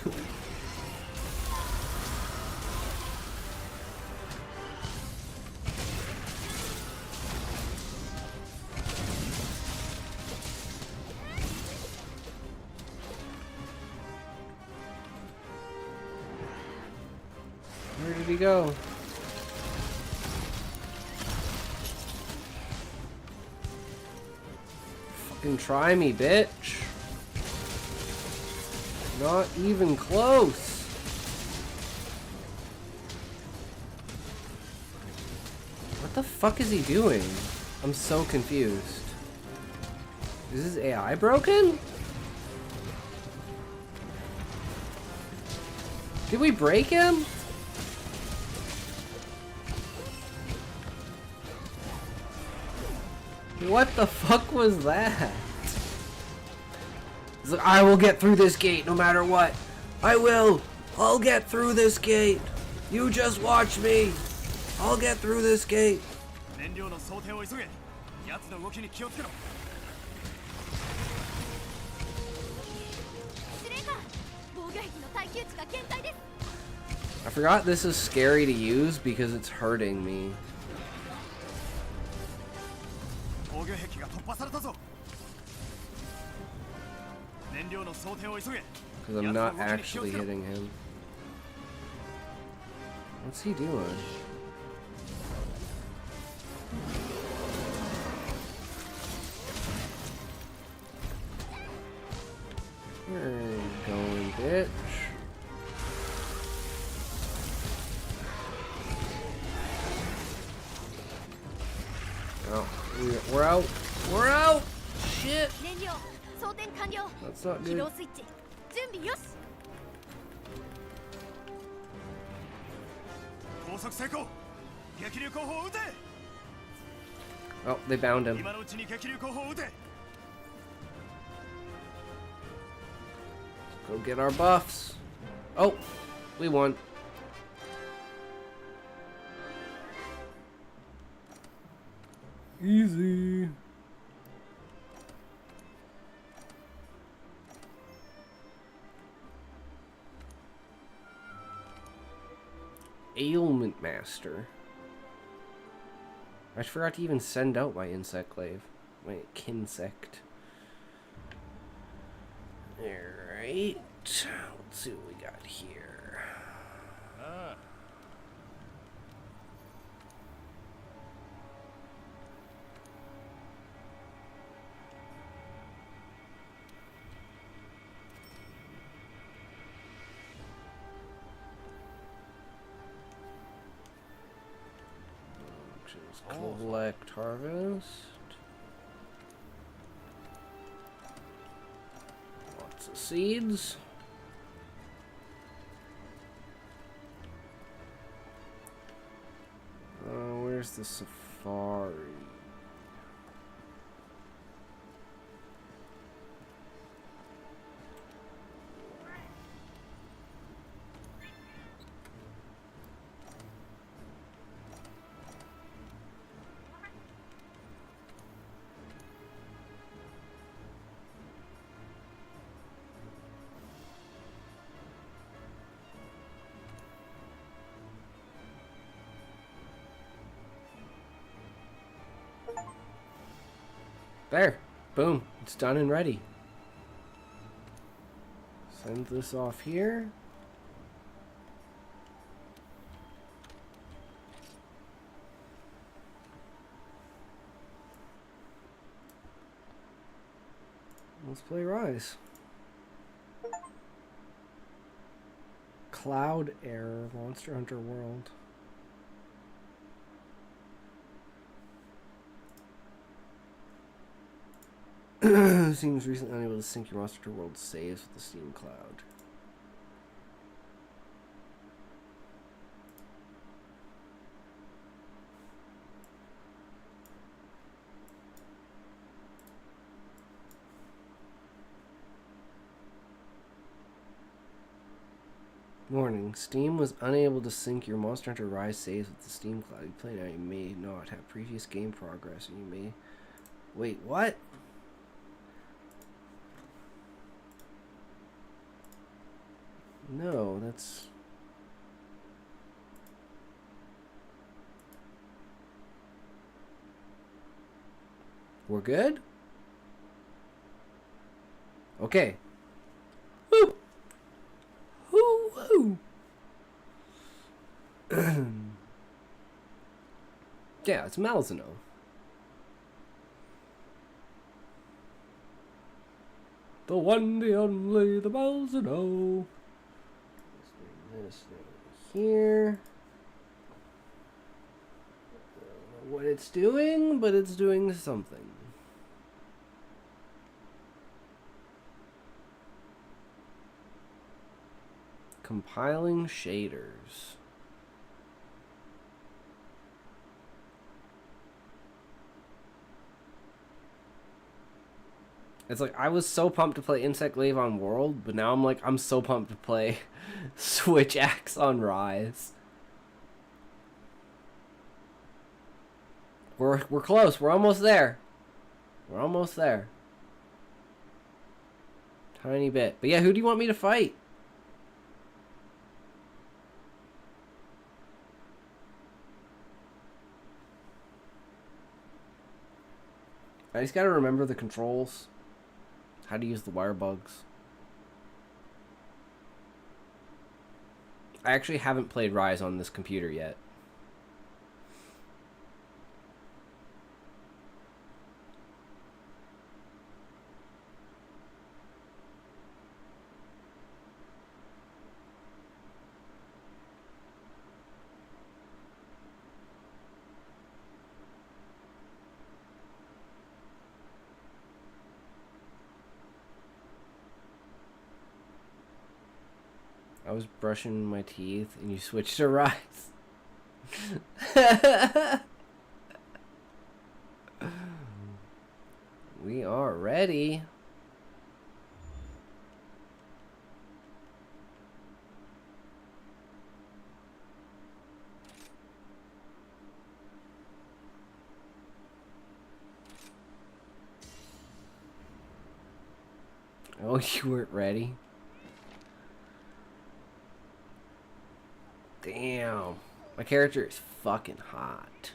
Where did he go? Fucking try me, bitch. Not even close. What the fuck is he doing? I'm so confused. Is his AI broken? Did we break him? What the fuck was that? He's like, I will get through this gate no matter what. I will. I'll get through this gate. You just watch me. I'll get through this gate. 燃料の装填を急げ。奴の動きに気をつけろ。司令官、防御壁の耐久値が限界です。 I forgot this is scary to use because it's hurting me. 防御壁が突破されたぞ。燃料の装填を急げ。 Because I'm not actually hitting him. What's he doing? Where are you going, bitch? Oh, we're out. We're out! Shit! 燃料装填完了。 That's not 起 good. 動スイッチ準備よし。高速成功。激流後方を撃て。 Oh, they bound him. 今のうちに激流後方を撃て。 Go get our buffs. Oh, we won. Easy. Ailment Master. I forgot to even send out my insect glaive. My kinsect. Alright. Let's see what we got here. Collect, harvest. Lots of seeds. Where's the safari? There. Boom. It's done and ready. Send this off here. Let's play Rise. Cloud Error, Monster Hunter World. Seems recently unable to sync your Monster Hunter World saves with the Steam Cloud. Warning, Steam was unable to sync your Monster Hunter Rise saves with the Steam Cloud. You play now, you may not have previous game progress, and you may... Wait, what? No, that's... We're good? Okay. Woo! Woo! Woo! Yeah, it's Malzeno. The one, the only, the Malzeno. Let's bring this thing here. I don't know what it's doing, but it's doing something. Compiling shaders. It's like, I was so pumped to play Insect Glaive on World, but now I'm like, I'm so pumped to play Switch Axe on Rise. We're close. We're almost there. We're almost there. Tiny bit. But yeah, who do you want me to fight? I just gotta remember the controls. How to use the wire bugs. I actually haven't played Rise on this computer yet. I was brushing my teeth and you switched to Rise. We are ready. Oh, you weren't ready? Damn. My character is fucking hot.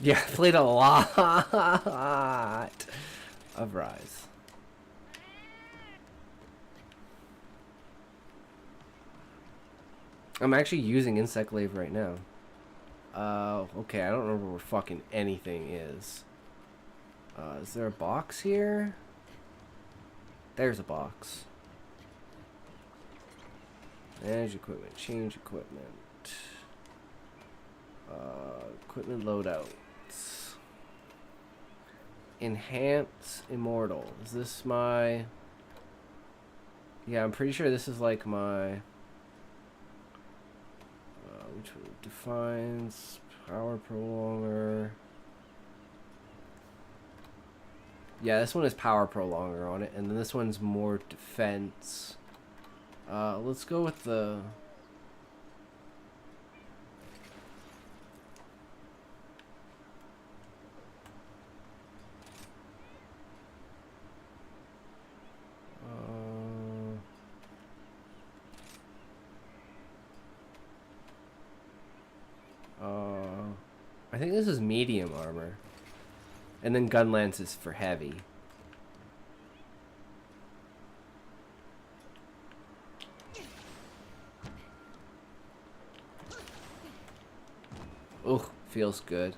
Yeah, I played a lot of Rise. I'm actually using Insect Glaive right now. Okay, I don't remember where fucking anything is. Is there a box here? There's a box. Manage equipment, change equipment. Equipment loadouts. Enhance Immortal. Is this my... Yeah, I'm pretty sure this is like my... which one defines power prolonger. Yeah, this one is power prolonger on it, and then this one's more defense. Let's go with the... I think this is medium armor. And then gun lance is for heavy. Oh, feels good.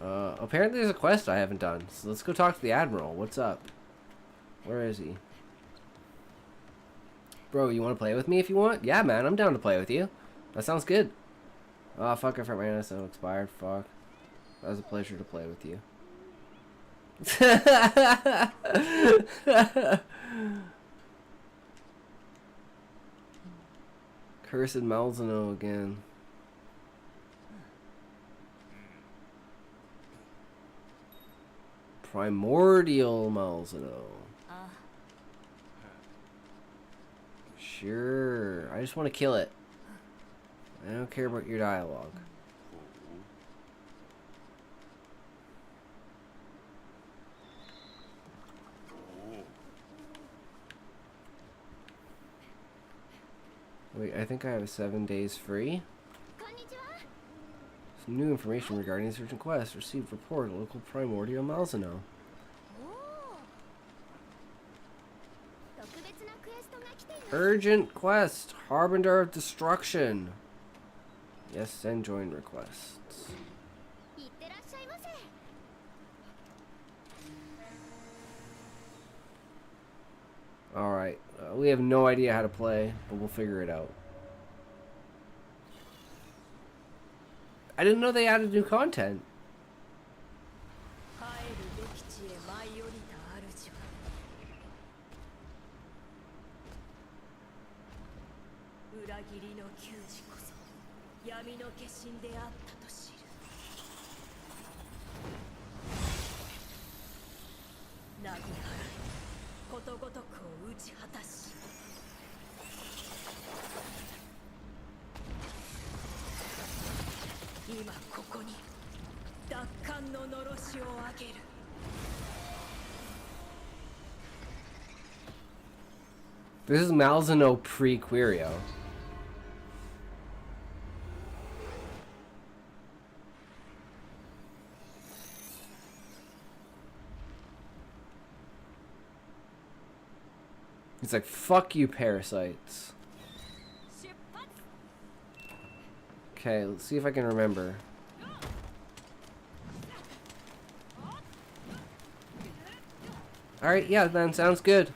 Apparently there's a quest I haven't done. So let's go talk to the Admiral. What's up? Where is he? Bro, you want to play with me if you want? Yeah, man, I'm down to play with you. That sounds good. Oh, fuck, I forgot my NSO expired. Fuck. That was a pleasure to play with you. Cursed Malzeno again. Primordial Malzeno. Sure. I just want to kill it. I don't care about your dialogue. Wait, I think I have 7 days free. Some new information regarding this urgent quest. Received report of local primordial Malzeno. Urgent quest. Harbinger of destruction. Yes, send join requests. Alright. We have no idea how to play, but we'll figure it out. I didn't know they added new content. This is Malzeno pre-Quirio. He's like, fuck you, parasites. Okay, let's see if I can remember. Alright, yeah, man, sounds good.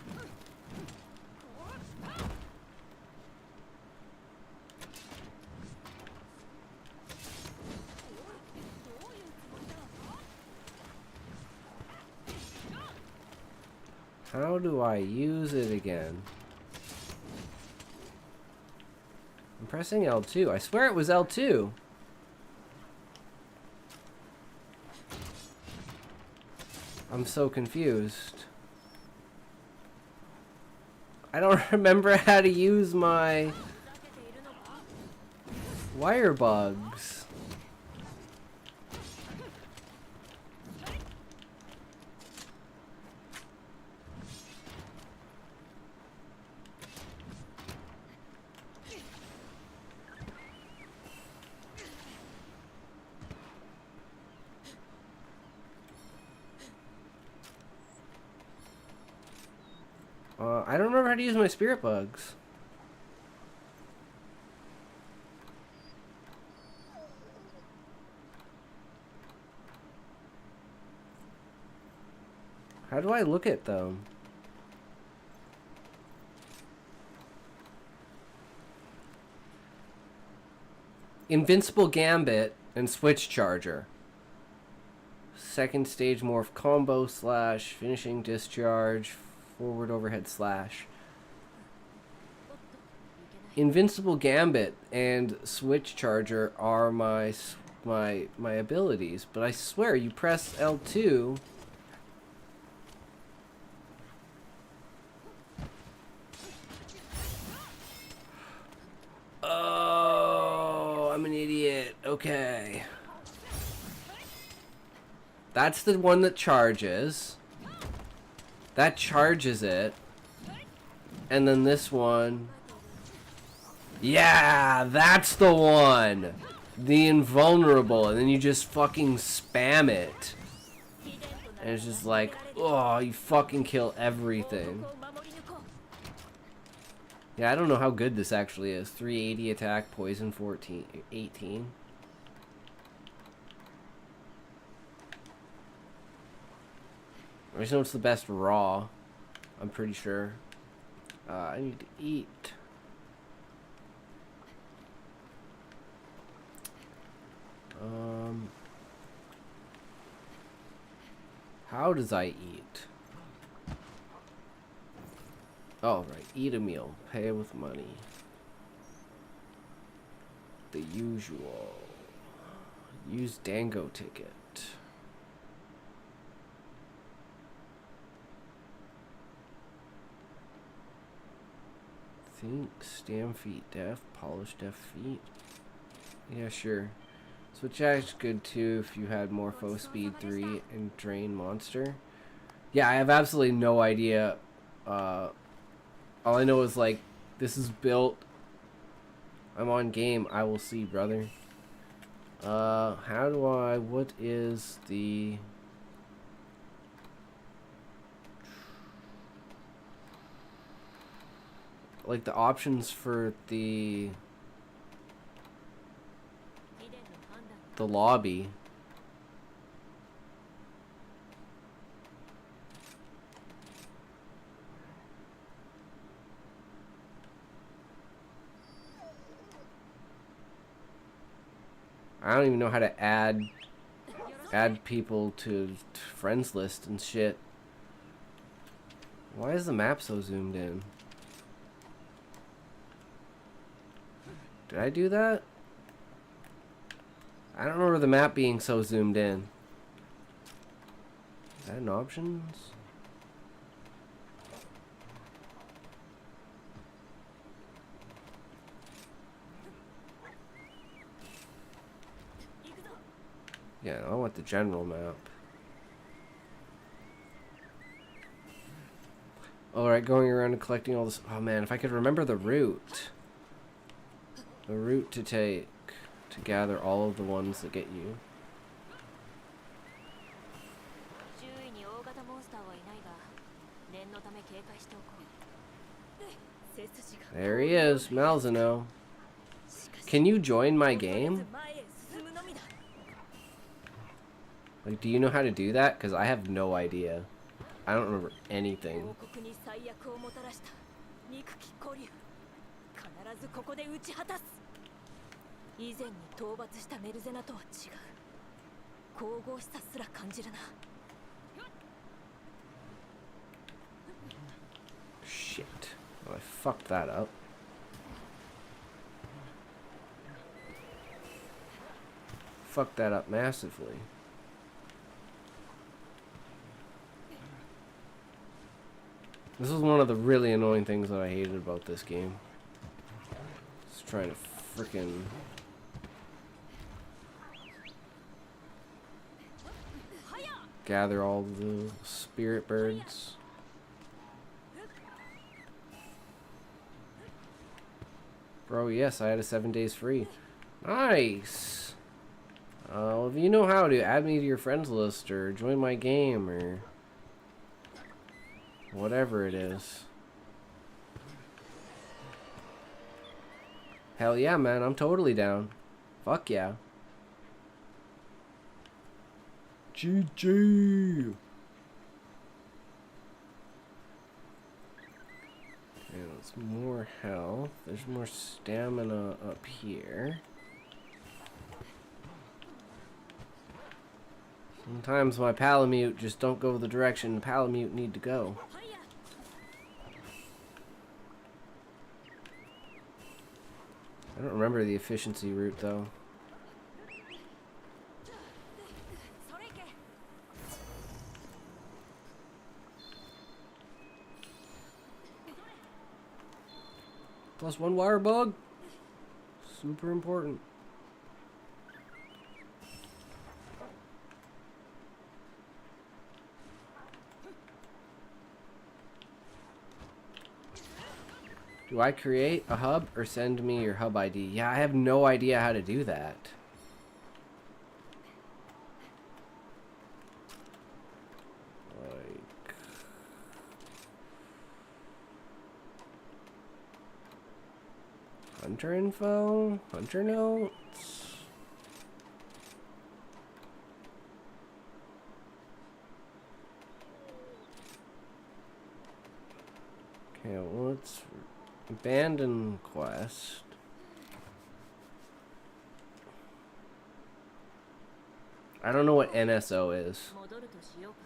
How do I use it again? I'm pressing L2. I swear it was L2. I'm so confused. I don't remember how to use my wire bugs. I don't remember how to use my spirit bugs. How do I look at them? Invincible Gambit and Switch Charger. Second stage morph combo / finishing discharge. Forward overhead slash. Invincible Gambit and Switch Charger are my abilities, but I swear you press L2. Oh, I'm an idiot. Okay. That's the one that charges. That charges it. And then this one. Yeah, that's the one. the invulnerable, and then you just fucking spam it. And it's just like, oh, you fucking kill everything. Yeah, I don't know how good this actually is. 380 attack, poison 18. I just know it's the best raw. I'm pretty sure. I need to eat. How does I eat? Oh, right. Eat a meal. Pay with money. The usual. Use Dango ticket. Think. Stam feet. Def. Polish def feet. Yeah, sure. Switch axe good too if you had Morpho Speed 3 and Drain Monster. Yeah, I have absolutely no idea. All I know is like this is built. I'm on game. I will see, brother. How do I? What is the? Like the options for the lobby. I don't even know how to add people to friends list and shit. Why is the map so zoomed in? Did I do that? I don't remember the map being so zoomed in. Is that in options? Yeah, I want the general map. Alright, going around and collecting all this. Oh man, if I could remember the route. The route to take to gather all of the ones that get you. There he is, Malzeno. Can you join my game? Like, do you know how to do that? Because I have no idea. I don't remember anything. Shit. Oh, I fucked that up. Fucked that up massively. This was one of the really annoying things that I hated about this game. Just trying to frickin' gather all the spirit birds. Bro, yes, I had a 7 days free. Nice! Well, if you know how to, add me to your friends list or join my game or whatever it is. Hell yeah, man, I'm totally down. Fuck yeah. GG! Okay, that's more health. There's more stamina up here. Sometimes my Palamute just don't go the direction Palamute need to go. I don't remember the efficiency route though. +1 wire bug. Super important. Do I create a hub or send me your hub ID? Yeah, I have no idea how to do that. Hunter info? Hunter notes? Okay, well, let's abandon quest. I don't know what NSO is. 戻るとしようか。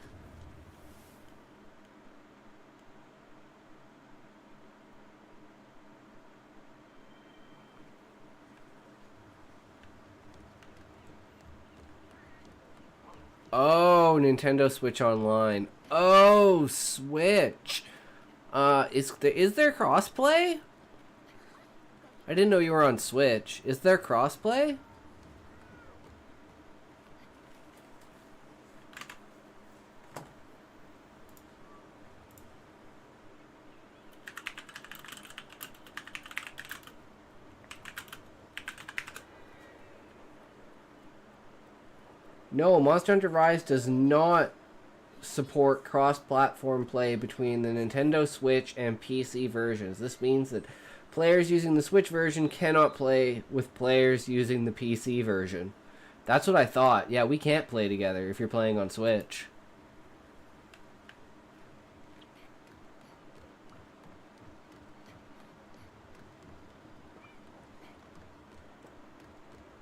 Oh, Nintendo Switch Online. Oh, Switch. Is there crossplay? I didn't know you were on Switch. Is there crossplay? No, Monster Hunter Rise does not support cross-platform play between the Nintendo Switch and PC versions. This means that players using the Switch version cannot play with players using the PC version. That's what I thought. Yeah, we can't play together if you're playing on Switch.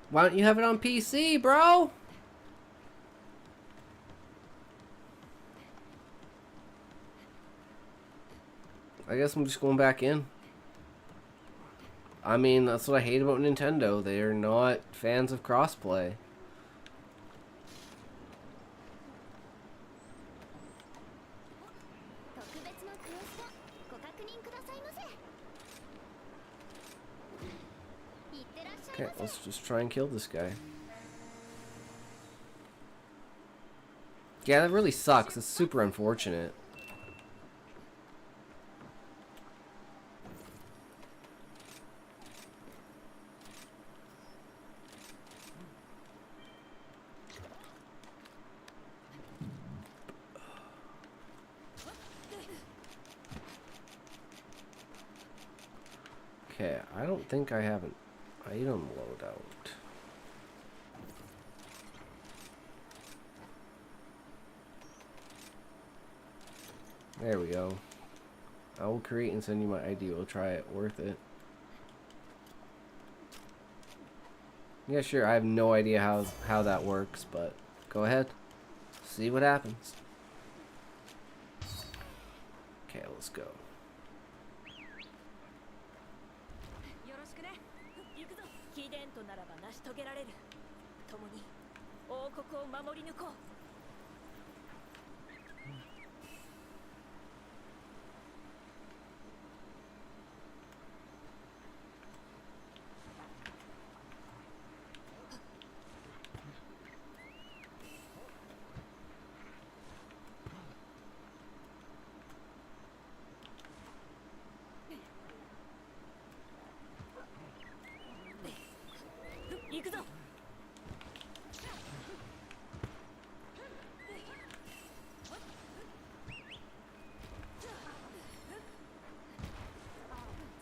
Why don't you have it on PC, bro? I guess I'm just going back in. I mean, that's what I hate about Nintendo. They are not fans of crossplay. Okay, let's just try and kill this guy. Yeah, that really sucks. It's super unfortunate. Okay, I don't think I have an item loadout. There we go. I will create and send you my ID. We'll try it. Worth it. Yeah, sure. I have no idea how that works, but go ahead. See what happens. Okay, let's go. よろしくね。行くぞ。貴殿とならば成し遂げられる。共に王国を守り抜こう。行くぞ。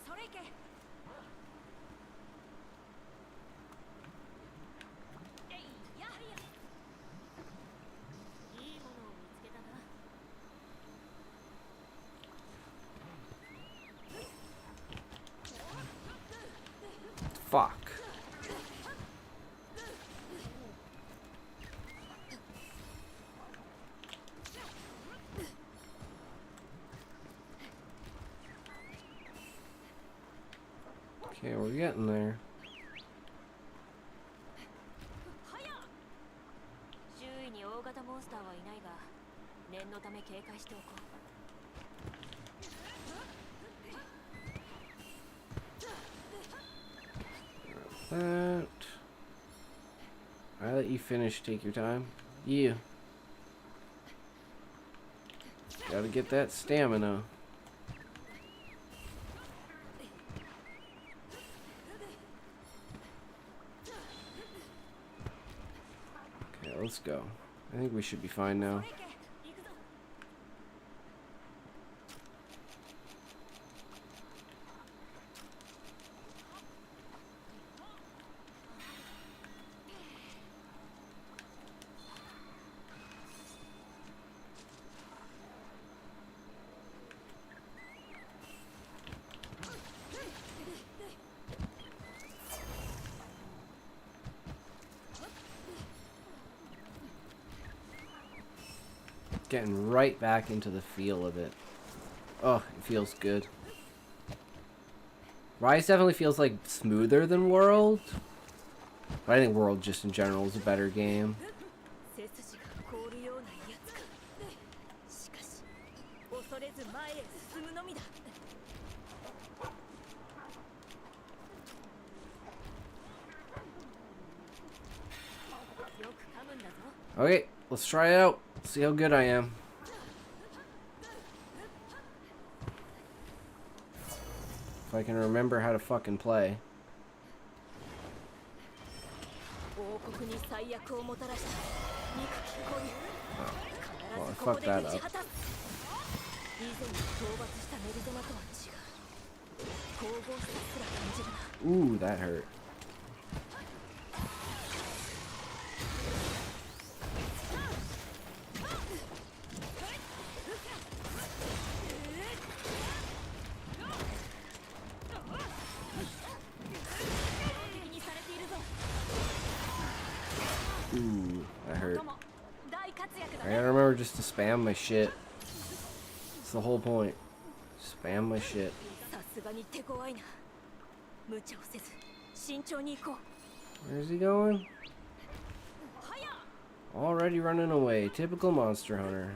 それいけ。えいやはりや。いいものを見つけたな。Fuck. Okay, we're getting there. 周囲に大型モンスターはいないが、念のため警戒しておこう。That. I let you finish. Take your time. Yeah. Gotta get that stamina. Okay, let's go. I think we should be fine now. Getting right back into the feel of it. Oh, it feels good. Rise definitely feels like smoother than World. But I think World just in general is a better game. 背筋が凍るようなやつか。しかし恐れず前へ進むのみだ。よく噛むんだぞ。 Okay, let's try it out. See how good I am. If I can remember how to fucking play. 王国に最悪をもたらした憎き恋。 Well, I 必ずここ fucked で that 打ち up. 果たす。以前に討伐したメルゾナとは違う。神々しさすら感じるな。 Ooh, that hurt. Ooh, that hurt. I gotta remember just to spam my shit. That's the whole point. Spam my shit. さすがに手強いな。無茶をせず慎重に行こう。 Where's he going? Already running away. Typical monster hunter.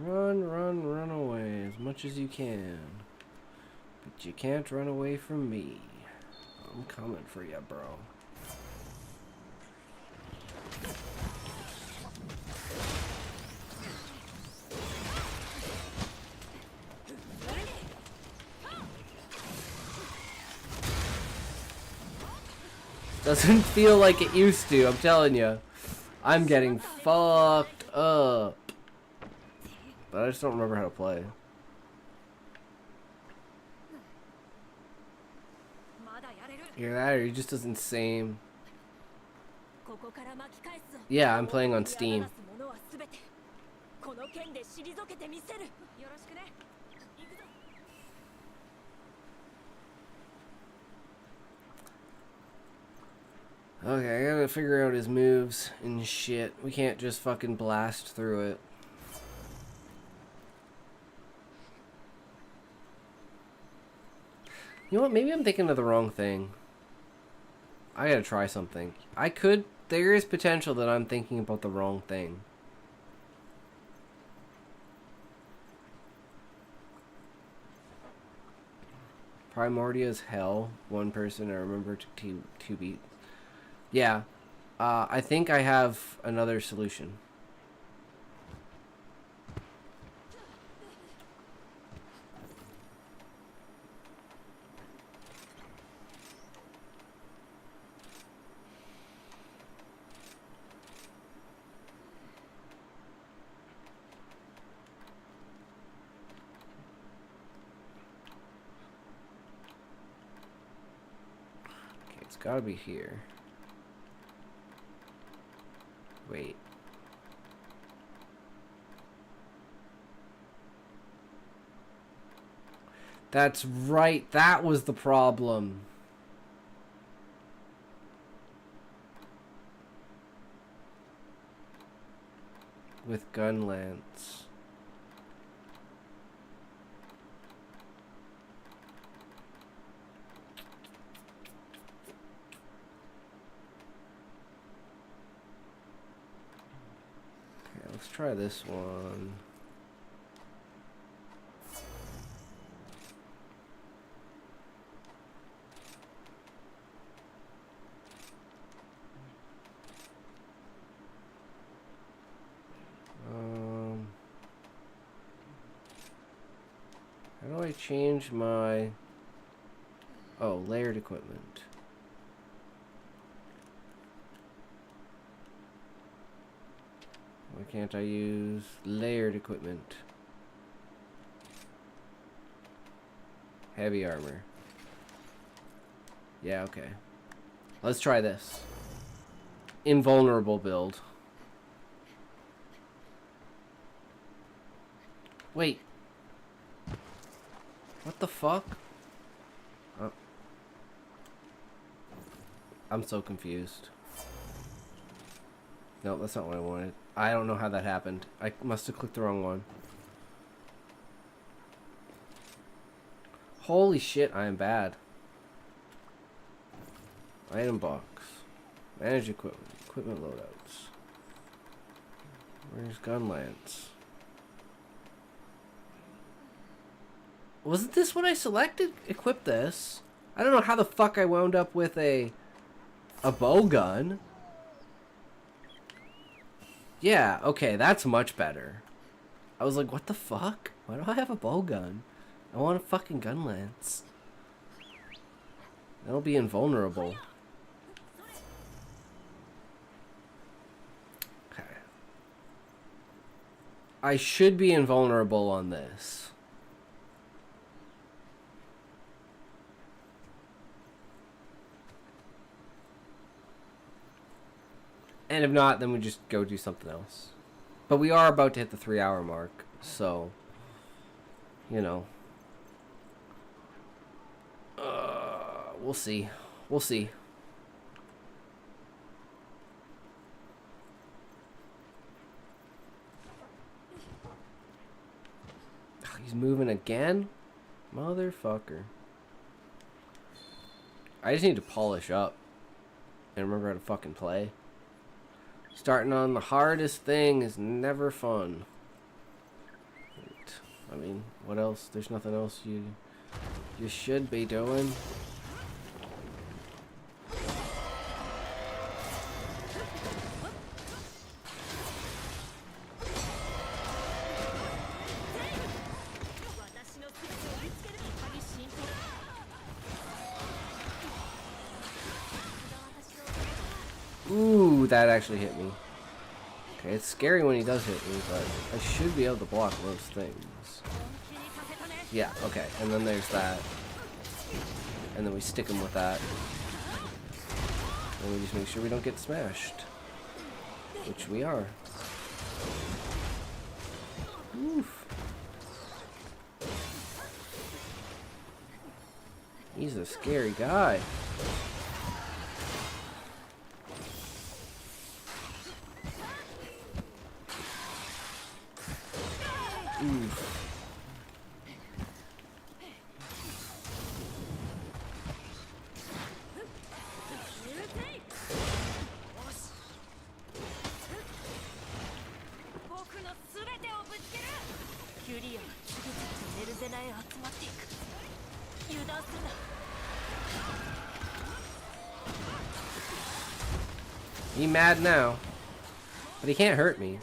Run, run, run away as much as you can. But you can't run away from me. I'm coming for you, bro. Doesn't feel like it used to, I'm telling you. I'm getting fucked up. But I just don't remember how to play. Either that or he just does insane. Yeah, I'm playing on Steam. Okay, I gotta figure out his moves and shit. We can't just fucking blast through it. You know what? Maybe I'm thinking of the wrong thing. I gotta try something. There is potential that I'm thinking about the wrong thing. Primordia's hell. One person, I remember to beat. Yeah. I think I have another solution. Okay, it's gotta be here. Wait. That's right. That was the problem. With gun lance. Let's try this one. How do I change my... Oh, layered equipment. Why can't I use layered equipment? Heavy armor. Yeah, okay. Let's try this. Invulnerable build. Wait. What the fuck? Oh. I'm so confused. No, that's not what I wanted. I don't know how that happened. I must have clicked the wrong one. Holy shit, I am bad. Item box. Manage equipment. Equipment loadouts. Where's Gunlance? Wasn't this what I selected? Equip this. I don't know how the fuck I wound up with a bow gun. Yeah, okay, that's much better. I was like, what the fuck? Why do I have a bow gun? I want a fucking gun lance. That'll be invulnerable. Okay. I should be invulnerable on this. And if not, then we just go do something else. But we are about to hit the 3-hour mark, so, you know. We'll see. We'll see. He's moving again? Motherfucker. I just need to polish up and remember how to fucking play. Starting on the hardest thing is never fun. I mean, what else? There's nothing else you should be doing. Ooh, that actually hit me. Okay, it's scary when he does hit me, but I should be able to block most things. Yeah, okay, and then there's that. And then we stick him with that. And we just make sure we don't get smashed. Which we are. Oof. He's a scary guy. Oof. He mad now, but he can't hurt me.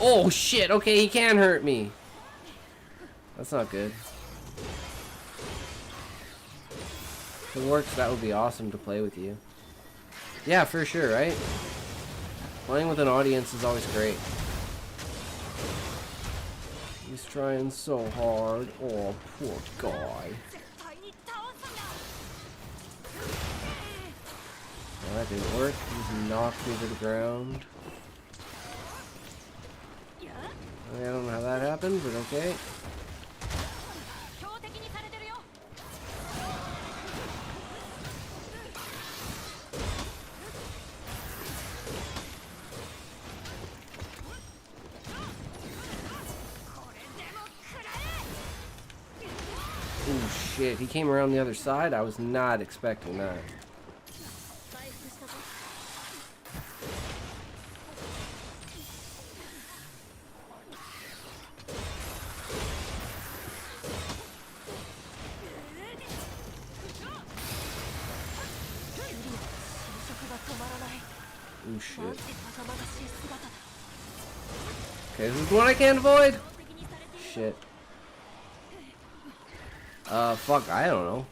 Oh shit, okay, he can hurt me. That's not good. If it works, that would be awesome to play with you. Yeah, for sure, right? Playing with an audience is always great. He's trying so hard. Oh, poor guy. Well, that didn't work. He's knocked me to the ground. I don't know how that happened, but okay. Oh shit, he came around the other side? I was not expecting that. Oh shit. Okay, this is the one I can't avoid! Shit. Fuck, I don't know.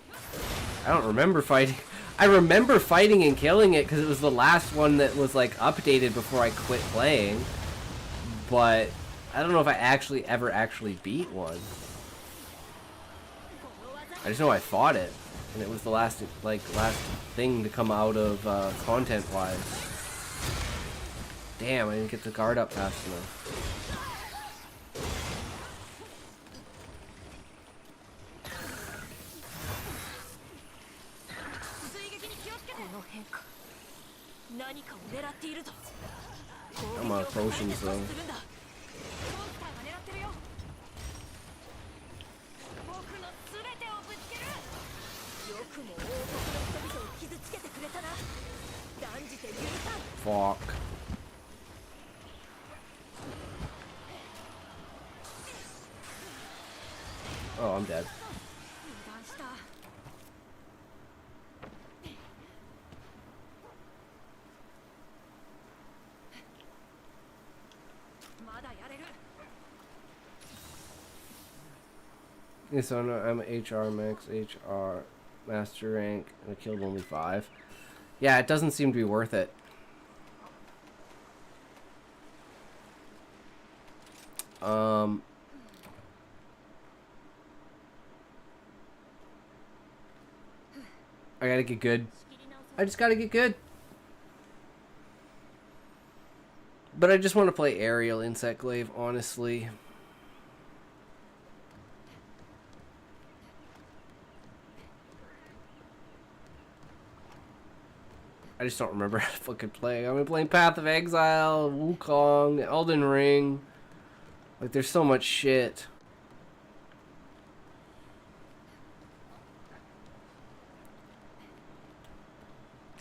I don't remember fighting. I remember fighting and killing it because it was the last one that was like updated before I quit playing. But I don't know if I ever beat one. I just know I fought it, and it was the last thing to come out of content-wise. Damn, I didn't get the guard up fast enough. 何かを狙っているぞ。 I'm out of potions though. モンスターが狙ってるよ。僕の全てをぶつける。よくも王国の人々を傷つけてくれたな。断じて許さん。 Fuck. Oh, I'm dead. 油断した。まだやれる。 Yes, I know. I'm HR max, HR master rank, and I killed only 5. Yeah, it doesn't seem to be worth it. I gotta get good. I just gotta get good. But I just want to play Aerial Insect Glaive, honestly. I just don't remember how to fucking play. I've been playing Path of Exile, Wukong, Elden Ring. Like, there's so much shit.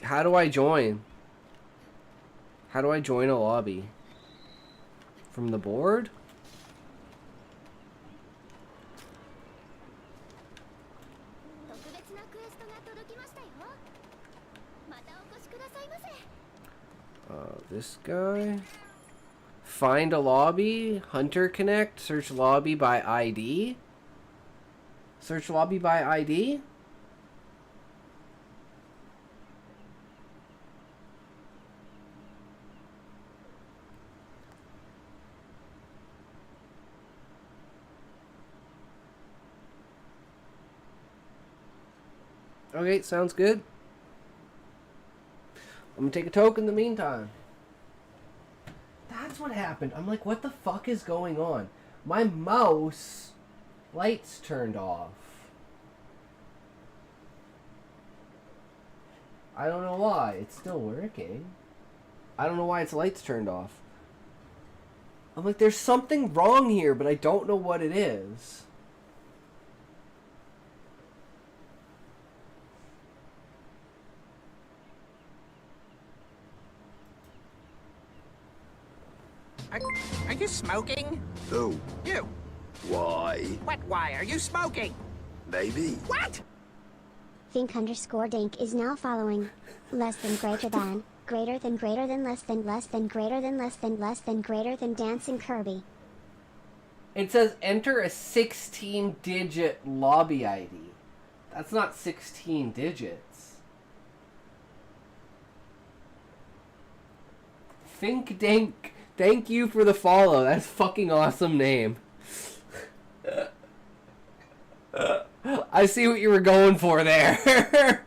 How do I join? How do I join a lobby? From the board? This guy? Find a lobby? Hunter Connect? Search lobby by ID? Search lobby by ID? Okay, sounds good. I'm gonna take a token in the meantime. That's what happened. I'm like, what the fuck is going on? My mouse lights turned off. I don't know why. It's still working. I don't know why its lights turned off. I'm like, there's something wrong here, but I don't know what it is. Are you smoking? Who? You. Why? What? Why are you smoking? Maybe. What? Think_Dink is now following. Less than greater than, greater than less than greater than less than greater than Dancing Kirby. It says enter a 16-digit lobby ID. That's not 16 digits. ThinkDink. Thank you for the follow. That's a fucking awesome name. I see what you were going for there.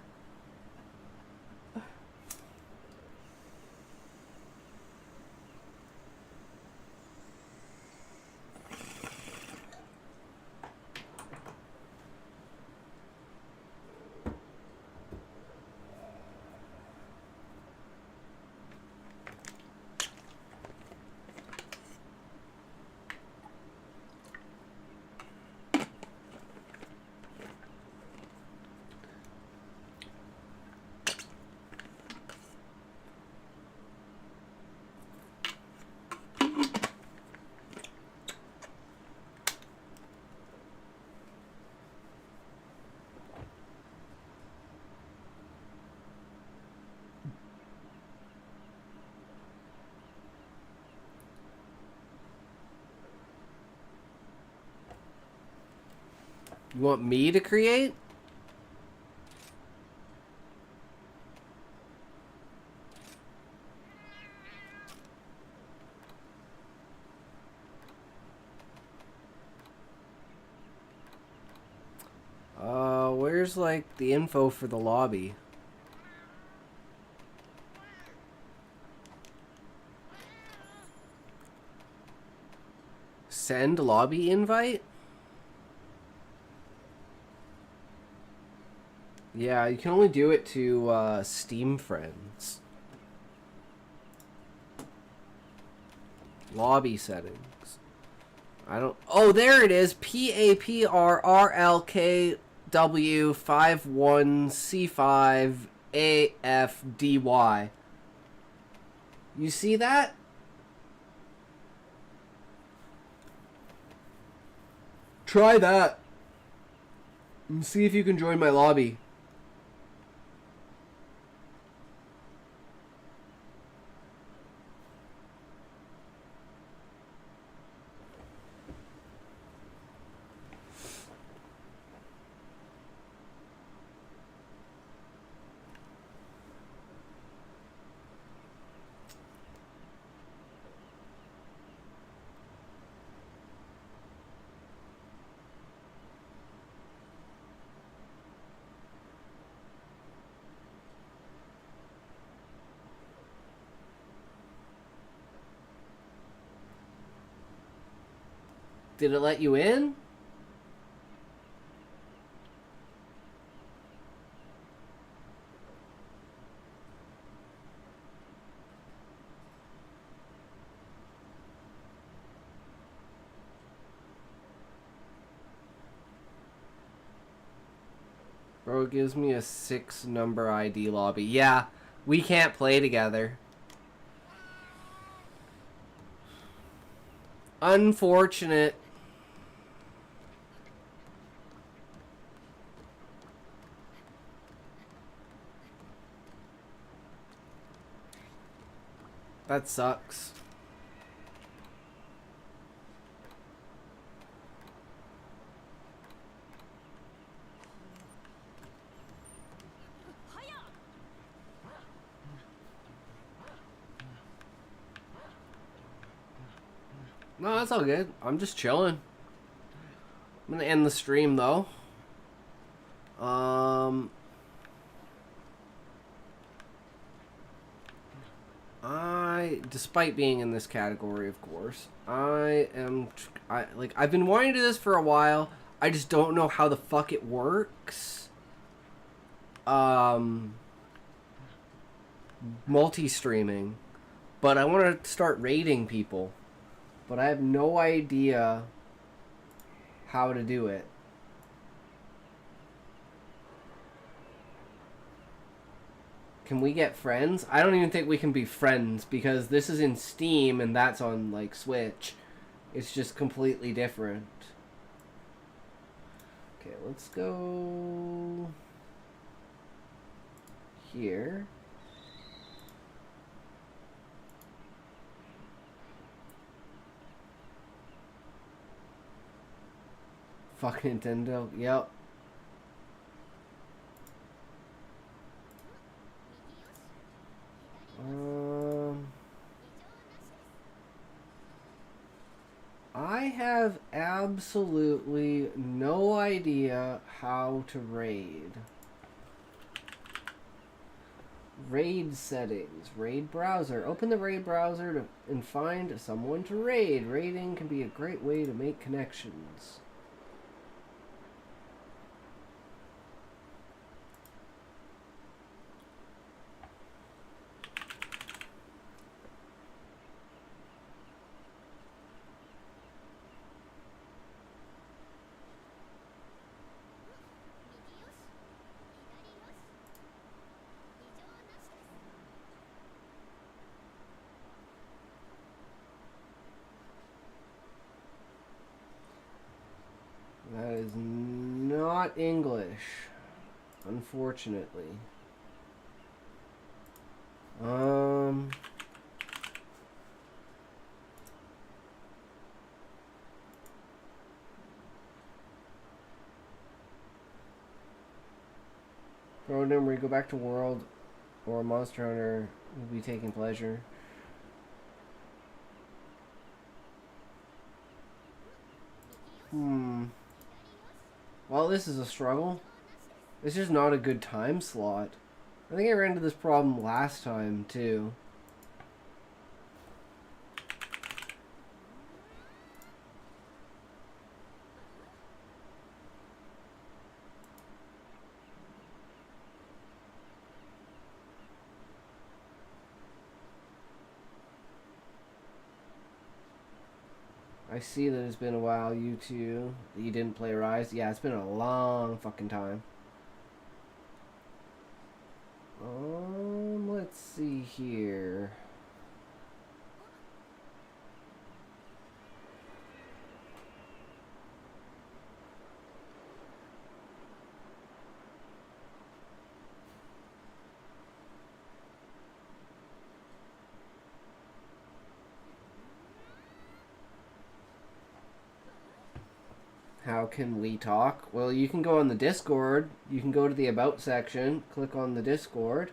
You want me to create? Where's like the info for the lobby? Send lobby invite? Yeah, you can only do it to Steam friends. Lobby settings. I don't... Oh, there it is. PAPRRLKW51C5AFDY. You see that? Try that. And see if you can join my lobby. Did it let you in? Bro, it gives me a 6-number ID lobby. Yeah, we can't play together. Unfortunate. That sucks. No, that's all good. I'm just chilling. I'm gonna end the stream though. Despite being in this category, of course, I've been wanting to do this for a while. I just don't know how the fuck it works. Multi-streaming, but I want to start raiding people, but I have no idea how to do it. Can we get friends? I don't even think we can be friends because this is in Steam and that's on like Switch. It's just completely different. Okay, let's go here. Fuck Nintendo. Yep. I have absolutely no idea how to raid. Raid settings. Raid browser. Open the raid browser and find someone to raid. Raiding can be a great way to make connections. That is not English, unfortunately. Road where you go back to world or Monster Hunter will be taking pleasure. Well, this is a struggle. It's just not a good time slot. I think I ran into this problem last time, too. I see that it's been a while, you two. You didn't play Rise. Yeah, it's been a long fucking time. Let's see here. How can we talk? Well, you can go on the Discord. You can go to the About section, click on the Discord.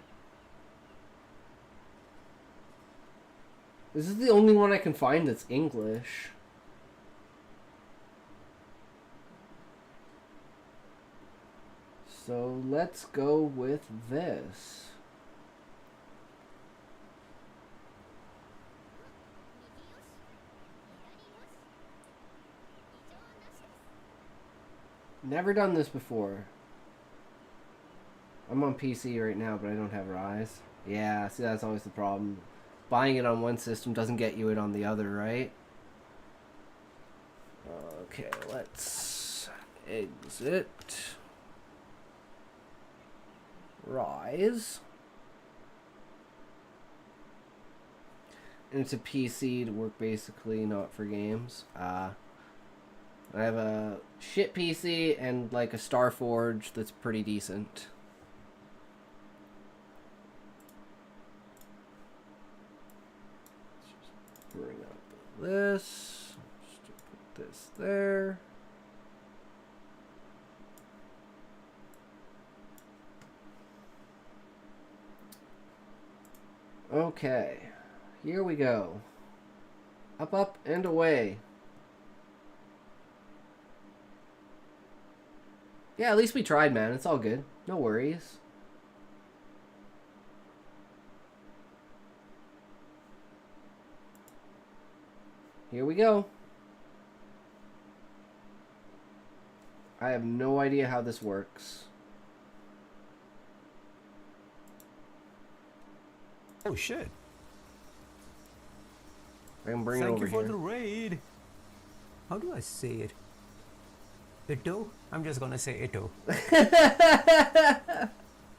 This is the only one I can find that's English. So let's go with this. Never done this before. I'm on PC right now, but I don't have Rise. Yeah, see, that's always the problem. Buying it on one system doesn't get you it on the other, right? Okay, let's exit. Rise. And it's a PC to work basically, not for games. I have a shit PC and like a Starforge that's pretty decent. Bring up this. Just put this there. Okay, here we go. Up, up, and away. Yeah, at least we tried, man. It's all good. No worries. Here we go. I have no idea how this works. Oh shit. I can bring it over here. Thank you for the raid. How do I say it? Ito? I'm just gonna say Ito.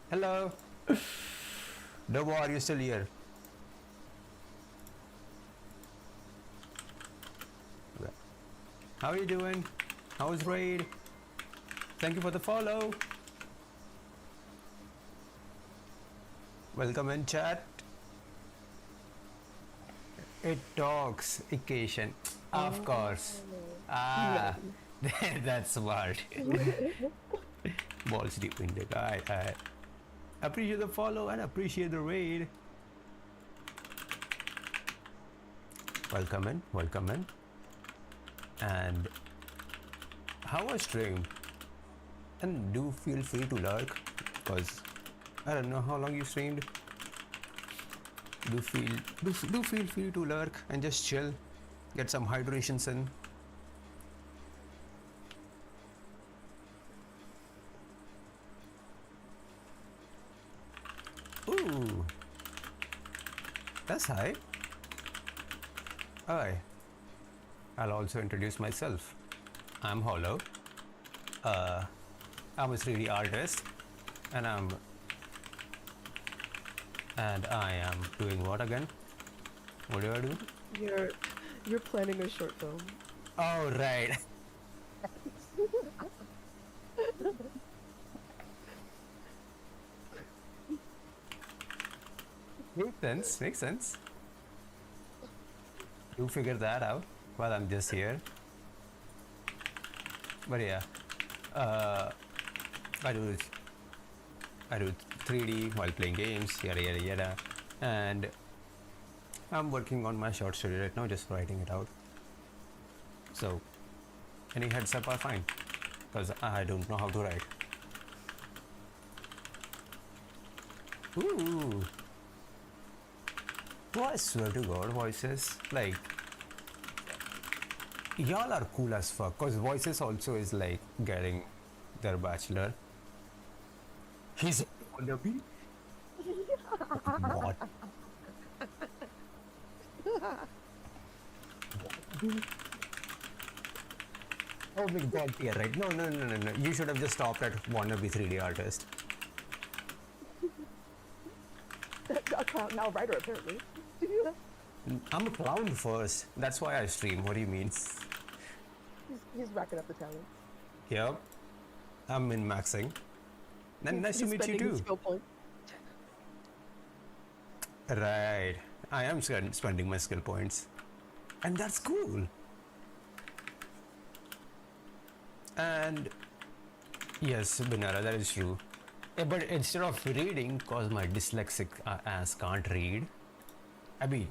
Hello. Dobo, are you still here? How are you doing? How's raid? Thank you for the follow. Welcome in chat. It talks occasion. Of course. Ah, that's smart. Balls deep in the guy. I appreciate the follow and appreciate the raid. Welcome in, welcome in. And how was stream? And do feel free to lurk, because I don't know how long you streamed. Do feel free to lurk and just chill, get some hydrations in. Ooh, that's high. Alright, I'll also introduce myself. I'm Hollow. I'm a 3D artist, and I am doing what again? What do I do? You're planning a short film. Oh right. Makes sense. You figure that out while I'm just here. But yeah, I do 3D while playing games, yada yada yada, and I'm working on my short story right now, just writing it out. So any heads up are fine, because I don't know how to write. Ooh. Oh, I swear to God, Voices, like, y'all are cool as fuck, because Voices also is like getting their bachelor. He's gonna be what? Oh my god, yeah, right. No, no, no, no, no. You should have just stopped at wannabe 3D artist. A clown, now a writer, apparently. I'm a clown first. That's why I stream. What do you mean? He's racking up the talent. Yep. I'm in maxing. And nice to He's meet you spending his too. skill point. Right. I am spending my skill points. And that's cool. And yes, Binara, that is true. But instead of reading, cause my dyslexic ass can't read. I mean,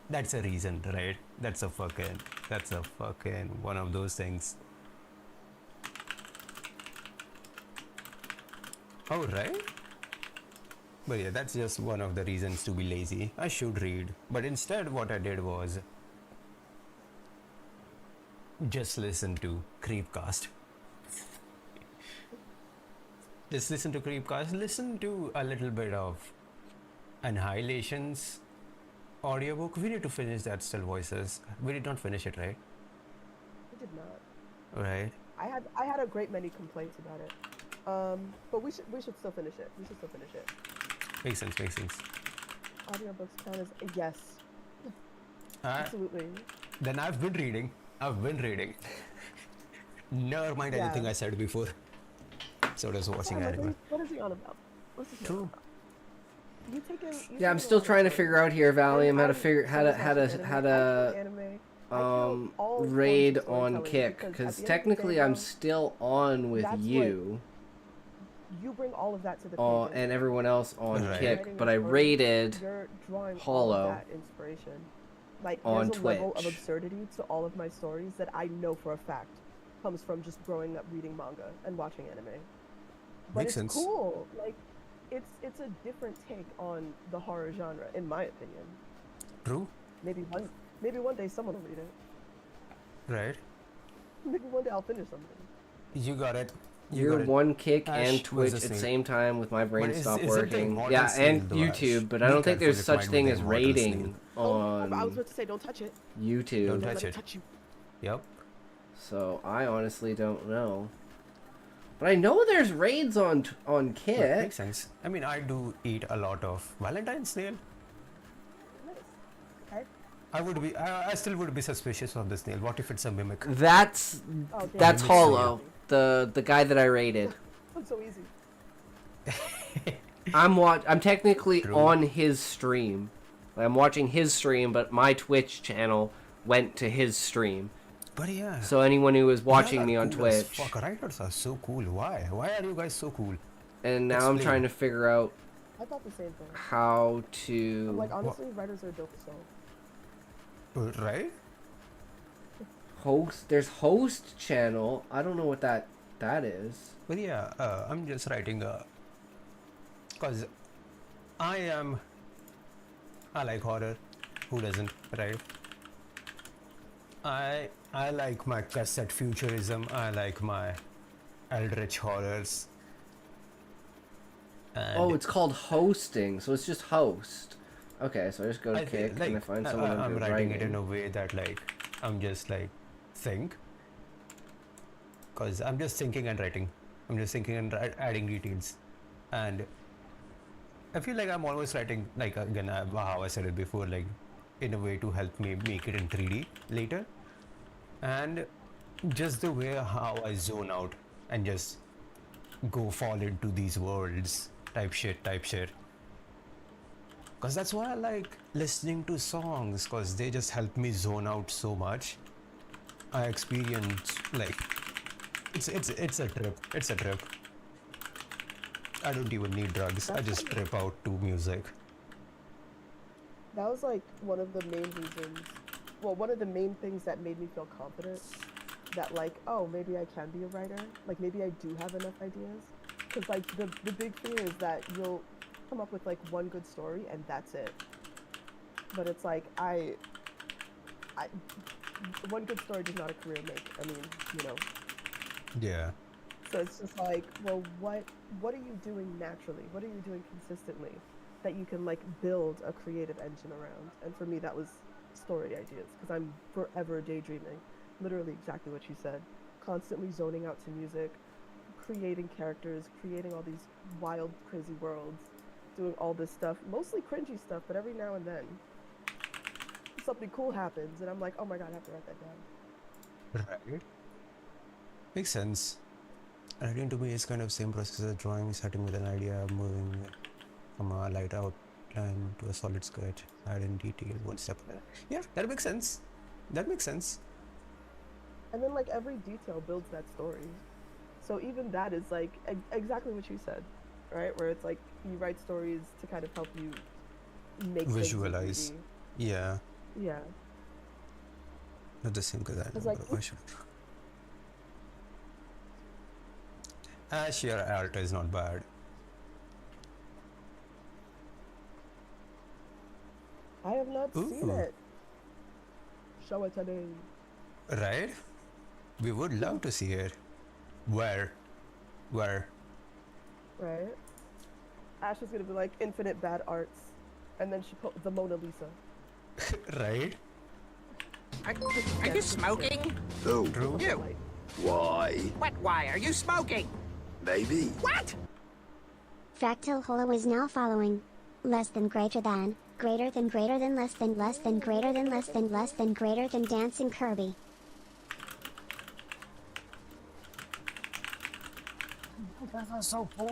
that's a reason, right? That's a fucking one of those things. Oh, right? But yeah, that's just one of the reasons to be lazy. I should read. But instead, what I did was just listen to Creepcast. Just listen to Creepcast. Listen to a little bit of Annihilation's audiobook. We need to finish that Still Voices. We did not finish it, right? We did not. Right. I had a great many complaints about it. But we should still finish it. We should still finish it. Makes sense, makes sense. Audiobooks count as yes. Absolutely. Then I've been reading. Never mind anything I said before. So I was watching anime. What is he on about? What's he on about? Yeah, I'm still trying to figure out here, Valium, how to raid on Kick, because technically I'm still on with you. You bring all of that to the table. And everyone else on Kick, but I raided Hollow like, on there's a Twitch. level of absurdity to all of my stories that I know for a fact comes from just growing up reading manga and watching anime. But Makes it's sense. cool. Like, it's a different take on the horror genre, in my opinion. True. Maybe one day someone will read it. Right. Maybe one day I'll finish something. You got it. You're one Kick Ash and Twitch was at the a same time with my brain But is stopped it the working. immortal Yeah, snail and though, YouTube, Ash? but I don't Be think there's careful such if thing mine as with the immortal raiding I was on about to say, don't touch it. YouTube. Don't Let touch it it. touch you. Yep. So I honestly don't know. But I know there's raids on Kick. Makes sense. I mean, I do eat a lot of Valentine's snail. Okay. I still would be suspicious of the snail. What if it's a mimic? That's Hollow, the guy that I raided. That's so easy. I'm technically on his stream. I'm watching his stream, but my Twitch channel went to his stream. But yeah. So anyone who is watching Y'all me are on cool as Twitch. Fuck, writers are so cool. Why? Why are you guys so cool? And now I'm trying to figure out I thought the same thing. how to. I'm like, honestly, writers are dope as hell. Right? There's host channel. I don't know what that is. But yeah, I'm just writing cause I like horror. Who doesn't, right? I like my cassette futurism. I like my eldritch horrors. And Oh, it's called hosting, so it's just host. Okay, so I just go to Kick and I find someone I'm who's writing it in a way that like I'm just like think, cause I'm just thinking and writing. I'm just thinking and adding details, and I feel like I'm always writing like again how I said it before, like in a way to help me make it in 3D later, and just the way how I zone out and just go fall into these worlds type shit. Cause that's why I like listening to songs, cause they just help me zone out so much. I experience like it's a trip. It's a trip. I don't even need drugs. I just trip out to music. That was like one of the main reasons, well, one of the main things that made me feel confident that like, oh, maybe I can be a writer. Like maybe I do have enough ideas. Cause like the big fear is that you'll come up with like one good story and that's it. But it's like one good story does not a career make. I mean, you know. Yeah. So it's just like, well, what are you doing naturally? What are you doing consistently that you can like build a creative engine around? And for me, that was story ideas, because I'm forever daydreaming. Literally exactly what you said. constantly zoning out to music, creating characters, creating all these wild, crazy worlds, doing all this stuff, mostly cringy stuff, but every now and then something cool happens, and I'm like, oh my god, I have to write that down. Right. Makes sense. Writing to me is kind of same process as drawing, starting with an idea, moving from a light outline to a solid sketch, add in detail, one step at a time. Yeah, that makes sense. That makes sense. And then like every detail builds that story. So even that is like exactly what you said, right? Where it's like you write stories to kind of help you make Visualize. things 3D. Yeah. Yeah. Not the same because I know, It's like, but why should sheer art is not bad. I have not seen Ooh. it. Show it today. Right? We would love to see it. Where? Right? Ash is gonna be like infinite bad arts, and then she put the Mona Lisa. Right? Are you smoking? No. True. You. Why? What? Why are you smoking? Maybe. What? Fractal Holo is now following. Less than greater than, greater than greater than less than less than greater than less than less than greater than dancing Kirby. That's so cool.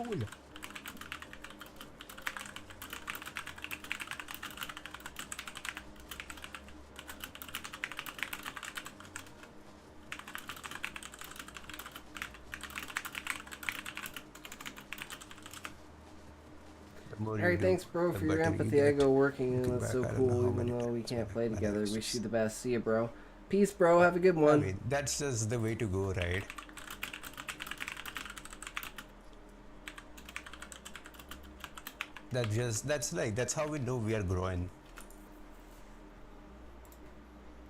Alright, thanks bro for your empathy. I go working and that's so cool even though we can't play together. Wish you the best. See ya, bro. Peace, bro. Have a good one. I mean, that's just the way to go, right? That's how we know we are growing.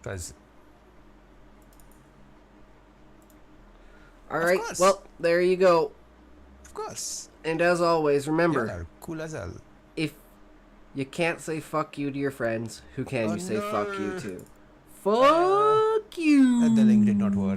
Because Alright, well, there you go. Of course. And as always, remember, yeah, cool as hell. if you can't say fuck you to your friends, who can Oh, you say no. fuck you to? Fuck you! The link did not work.